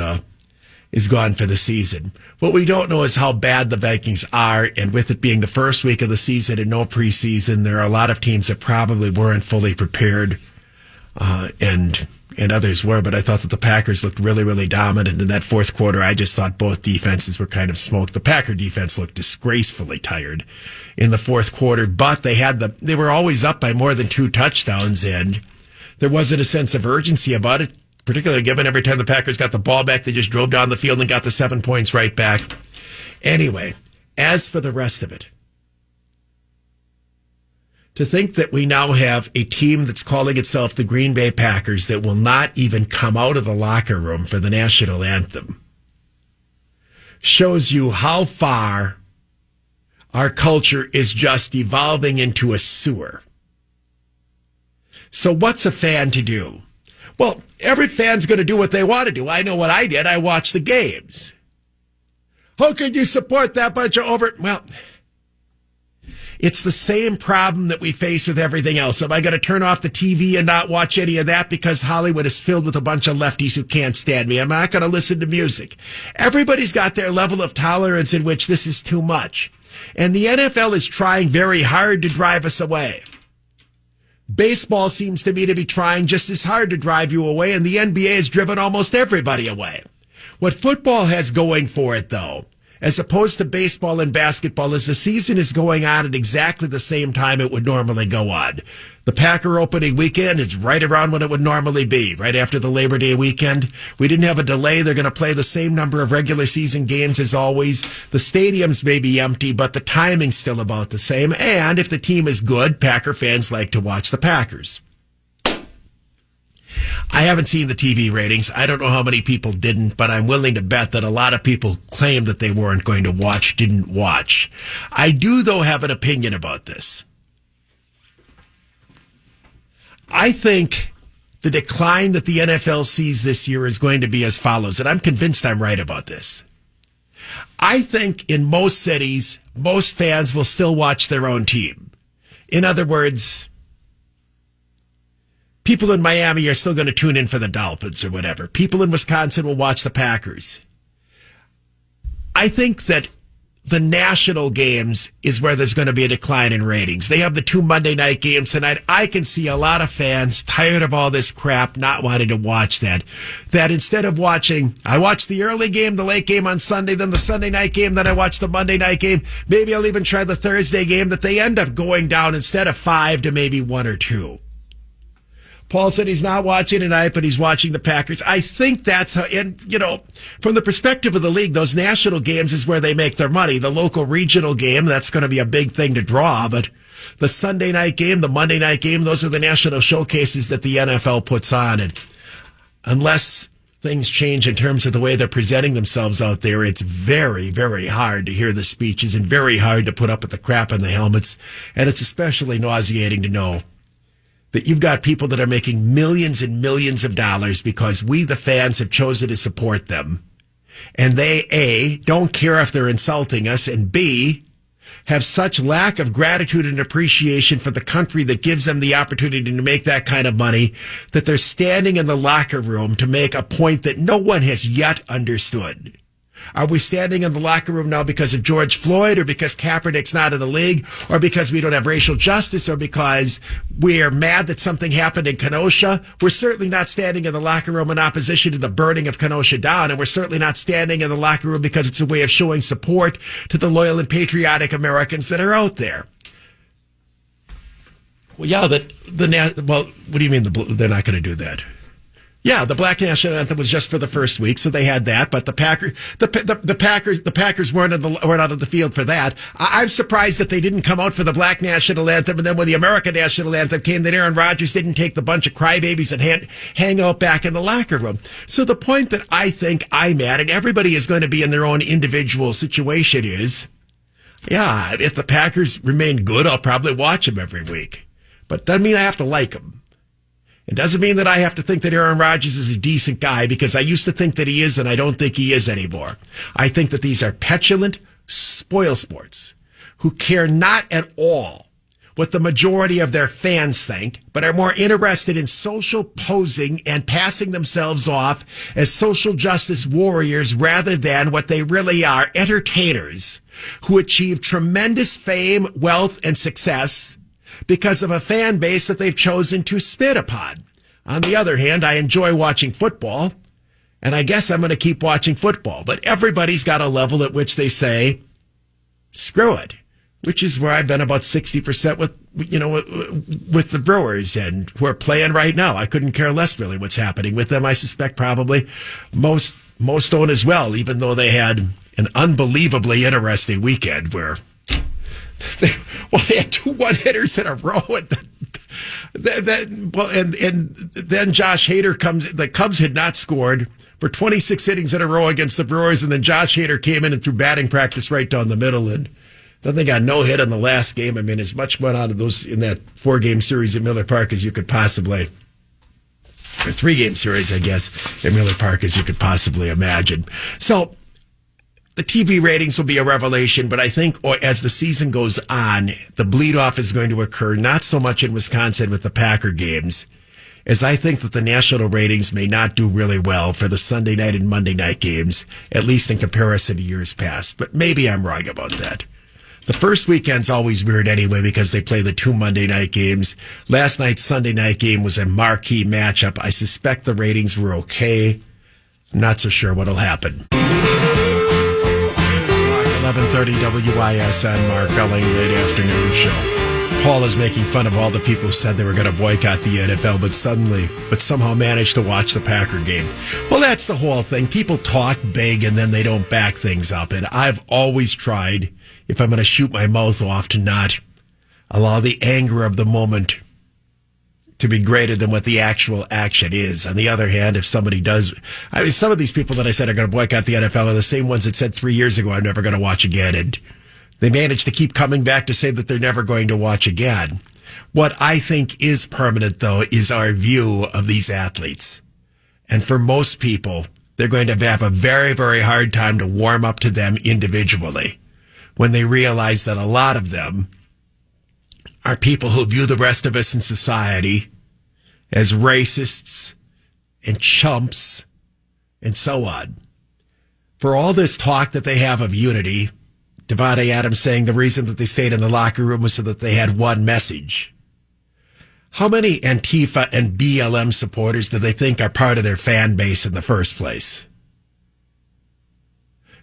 gone for the season. What we don't know is how bad the Vikings are, and with it being the first week of the season and no preseason, there are a lot of teams that probably weren't fully prepared, and others were, but I thought that the Packers looked really, really dominant in that fourth quarter. I just thought both defenses were kind of smoked. The Packer defense looked disgracefully tired in the fourth quarter, but they were always up by more than 2 touchdowns, and there wasn't a sense of urgency about it, particularly given every time the Packers got the ball back, they just drove down the field and got the 7 points right back. Anyway, as for the rest of it, to think that we now have a team that's calling itself the Green Bay Packers that will not even come out of the locker room for the national anthem shows you how far our culture is just evolving into a sewer. So what's a fan to do? Well, every fan's going to do what they want to do. I know what I did. I watched the games. How could you support that bunch of Well, it's the same problem that we face with everything else. Am I going to turn off the TV and not watch any of that because Hollywood is filled with a bunch of lefties who can't stand me? I'm not going to listen to music. Everybody's got their level of tolerance in which this is too much. And the NFL is trying very hard to drive us away. Baseball seems to me to be trying just as hard to drive you away, and the NBA has driven almost everybody away. What football has going for it, though, as opposed to baseball and basketball, is the season is going on at exactly the same time it would normally go on. The Packer opening weekend is right around when it would normally be, right after the Labor Day weekend. We didn't have a delay. They're going to play the same number of regular season games as always. The stadiums may be empty, but the timing's still about the same. And if the team is good, Packer fans like to watch the Packers. I haven't seen the TV ratings. I don't know how many people didn't, but I'm willing to bet that a lot of people who claimed that they weren't going to watch didn't watch. I do, though, have an opinion about this. I think the decline that the NFL sees this year is going to be as follows, and I'm convinced I'm right about this. I think in most cities, most fans will still watch their own team. In other words, people in Miami are still going to tune in for the Dolphins or whatever. People in Wisconsin will watch the Packers. I think that the national games is where there's going to be a decline in ratings. They have the 2 Monday night games tonight. I can see a lot of fans tired of all this crap, not wanting to watch that. That instead of watching, I watch the early game, the late game on Sunday, then the Sunday night game, then I watch the Monday night game. Maybe I'll even try the Thursday game, that they end up going down instead of 5 to maybe 1 or 2. Paul said he's not watching tonight, but he's watching the Packers. I think that's how, and, from the perspective of the league, those national games is where they make their money. The local regional game, that's going to be a big thing to draw, but the Sunday night game, the Monday night game, those are the national showcases that the NFL puts on. And unless things change in terms of the way they're presenting themselves out there, it's very, very hard to hear the speeches and very hard to put up with the crap in the helmets. And it's especially nauseating to know that you've got people that are making millions and millions of dollars because we, the fans, have chosen to support them. And they, A, don't care if they're insulting us, and B, have such lack of gratitude and appreciation for the country that gives them the opportunity to make that kind of money, that they're standing in the locker room to make a point that no one has yet understood. Are we standing in the locker room now because of George Floyd, or because Kaepernick's not in the league, or because we don't have racial justice, or because we're mad that something happened in Kenosha? We're certainly not standing in the locker room in opposition to the burning of Kenosha down, and we're certainly not standing in the locker room because it's a way of showing support to the loyal and patriotic Americans that are out there. Well, yeah, well, what do you mean they're not going to do that? Yeah, the Black National Anthem was just for the first week, so they had that. But the Packers weren't out of the field for that. I'm surprised that they didn't come out for the Black National Anthem, and then when the American National Anthem came, that Aaron Rodgers didn't take the bunch of crybabies and hang out back in the locker room. So the point that I think I'm at, and everybody is going to be in their own individual situation, is, yeah, if the Packers remain good, I'll probably watch them every week. But doesn't mean I have to like them. It doesn't mean that I have to think that Aaron Rodgers is a decent guy, because I used to think that he is, and I don't think he is anymore. I think that these are petulant spoilsports who care not at all what the majority of their fans think, but are more interested in social posing and passing themselves off as social justice warriors rather than what they really are, entertainers who achieve tremendous fame, wealth, and success because of a fan base that they've chosen to spit upon. On the other hand, I enjoy watching football, and I guess I'm going to keep watching football. But everybody's got a level at which they say, screw it, which is where I've been about 60% with the Brewers, and who are playing right now. I couldn't care less really what's happening with them. I suspect probably most don't as well, even though they had an unbelievably interesting weekend where they had 2 one-hitters in a row, and then Josh Hader comes. The Cubs had not scored for 26 innings in a row against the Brewers, and then Josh Hader came in and threw batting practice right down the middle, and Then they got no hit in the last game. I mean, as much went out of those in that 4-game series at Miller Park as you could possibly, or 3-game series, I guess, at Miller Park as you could possibly imagine. So the TV ratings will be a revelation, but I think as the season goes on, the bleed-off is going to occur, not so much in Wisconsin with the Packer games, as I think that the national ratings may not do really well for the Sunday night and Monday night games, at least in comparison to years past. But maybe I'm wrong about that. The first weekend's always weird anyway because they play the 2 Monday night games. Last night's Sunday night game was a marquee matchup. I suspect the ratings were okay. I'm not so sure what'll happen. 11:30 WISN, Mark Elling, late afternoon show. Paul is making fun of all the people who said they were going to boycott the NFL, but somehow managed to watch the Packer game. Well, that's the whole thing. People talk big and then they don't back things up. And I've always tried, if I'm going to shoot my mouth off, to not allow the anger of the moment to be greater than what the actual action is. On the other hand, if somebody does, I mean, some of these people that I said are going to boycott the NFL are the same ones that said 3 years ago, I'm never going to watch again. And they managed to keep coming back to say that they're never going to watch again. What I think is permanent, though, is our view of these athletes. And for most people, they're going to have a very, very hard time to warm up to them individually when they realize that a lot of them are people who view the rest of us in society as racists and chumps and so on. For all this talk that they have of unity, Devontae Adams saying the reason that they stayed in the locker room was so that they had one message. How many Antifa and BLM supporters do they think are part of their fan base in the first place?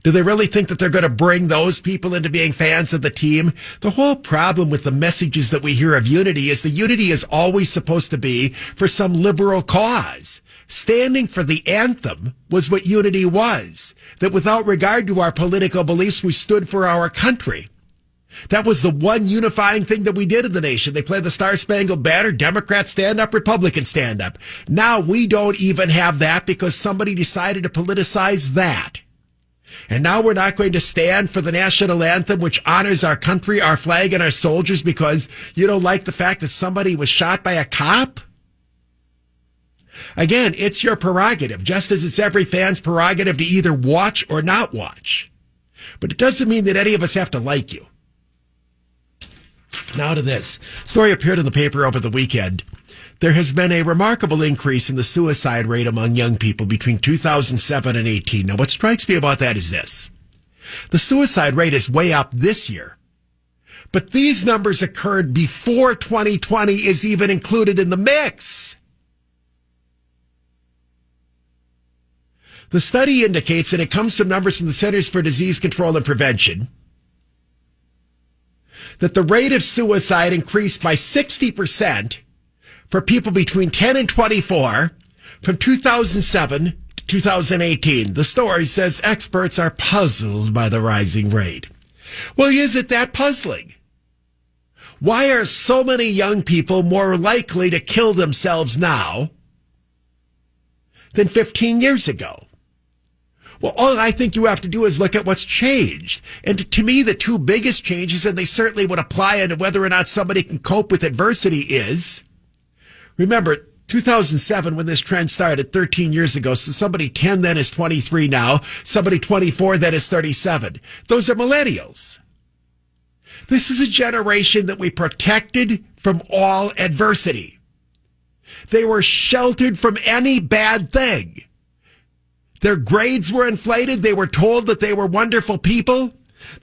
Do they really think that they're going to bring those people into being fans of the team? The whole problem with the messages that we hear of unity is the unity is always supposed to be for some liberal cause. Standing for the anthem was what unity was. That without regard to our political beliefs, we stood for our country. That was the one unifying thing that we did in the nation. They played the Star-Spangled Banner, Democrats stand up, Republicans stand up. Now we don't even have that because somebody decided to politicize that. And now we're not going to stand for the national anthem, which honors our country, our flag, and our soldiers because you don't like the fact that somebody was shot by a cop? Again, it's your prerogative, just as it's every fan's prerogative to either watch or not watch. But it doesn't mean that any of us have to like you. Now to this. Story appeared in the paper over the weekend. There has been a remarkable increase in the suicide rate among young people between 2007 and 18. Now, what strikes me about that is this. The suicide rate is way up this year. But these numbers occurred before 2020 is even included in the mix. The study indicates, and it comes from numbers from the Centers for Disease Control and Prevention, that the rate of suicide increased by 60% for people between 10 and 24 from 2007 to 2018. The story says experts are puzzled by the rising rate. Well, is it that puzzling? Why are so many young people more likely to kill themselves now than 15 years ago? Well, all I think you have to do is look at what's changed. And to me, the two biggest changes, and they certainly would apply into whether or not somebody can cope with adversity, is, remember, 2007, when this trend started 13 years ago, so somebody 10 then is 23 now, somebody 24 then is 37. Those are millennials. This is a generation that we protected from all adversity. They were sheltered from any bad thing. Their grades were inflated. They were told that they were wonderful people.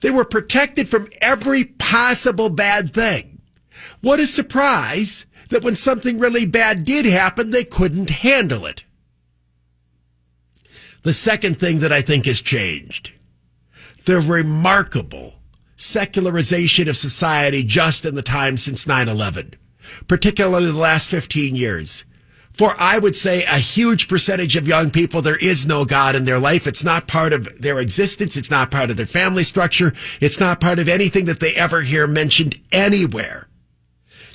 They were protected from every possible bad thing. What a surprise that when something really bad did happen, they couldn't handle it. The second thing that I think has changed, the remarkable secularization of society just in the time since 9/11, particularly the last 15 years. For I would say a huge percentage of young people, there is no God in their life. It's not part of their existence. It's not part of their family structure. It's not part of anything that they ever hear mentioned anywhere.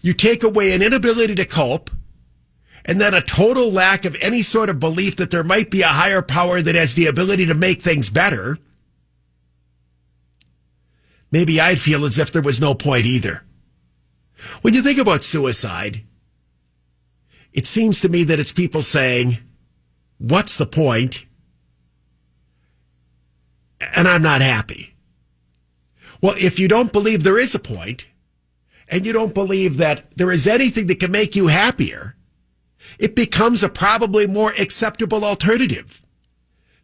You take away an inability to cope and then a total lack of any sort of belief that there might be a higher power that has the ability to make things better. maybe I'd feel as if there was no point either. When you think about suicide, it seems to me that it's people saying, what's the point? And I'm not happy. Well, if you don't believe there is a point, and you don't believe that there is anything that can make you happier, it becomes a probably more acceptable alternative.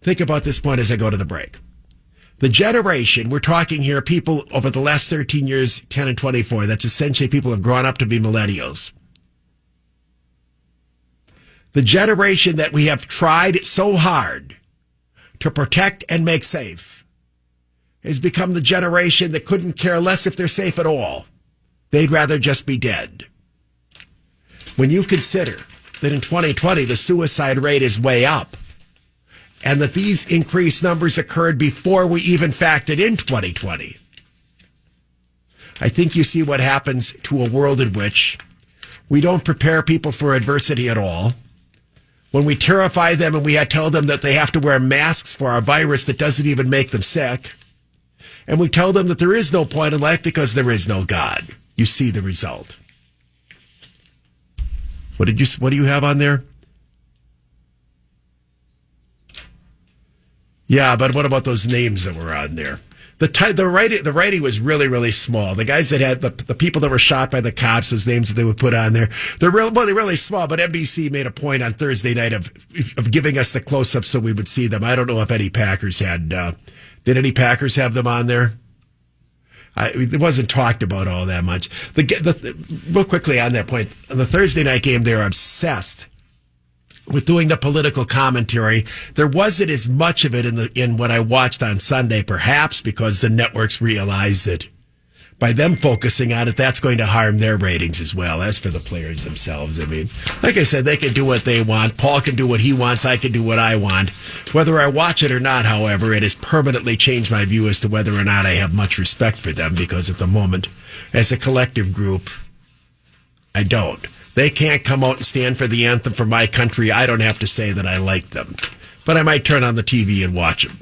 Think about this point as I go to the break. The generation, we're talking here, people over the last 13 years, 10 and 24, that's essentially people who have grown up to be millennials. The generation that we have tried so hard to protect and make safe has become the generation that couldn't care less if they're safe at all. They'd rather just be dead. When you consider that in 2020, the suicide rate is way up, and that these increased numbers occurred before we even factored in 2020, I think you see what happens to a world in which we don't prepare people for adversity at all. When we terrify them and we tell them that they have to wear masks for a virus that doesn't even make them sick, and we tell them that there is no point in life because there is no God. You see the result. What do you have on there? Yeah, but what about those names that were on there? The writing was really, really small. The guys that had the people that were shot by the cops, those names that they would put on there, they're really small. But NBC made a point on Thursday night of giving us the close-ups so we would see them. I don't know if any Packers had. Did any Packers have them on there? It wasn't talked about all that much. Real quickly on that point, on the Thursday night game, they were obsessed with doing the political commentary. There wasn't as much of it in what I watched on Sunday, perhaps because the networks realized that by them focusing on it, that's going to harm their ratings as well. As for the players themselves, I mean, like I said, they can do what they want. Paul can do what he wants. I can do what I want. Whether I watch it or not, however, it has permanently changed my view as to whether or not I have much respect for them, because at the moment, as a collective group, I don't. They can't come out and stand for the anthem for my country. I don't have to say that I like them. But I might turn on the TV and watch them.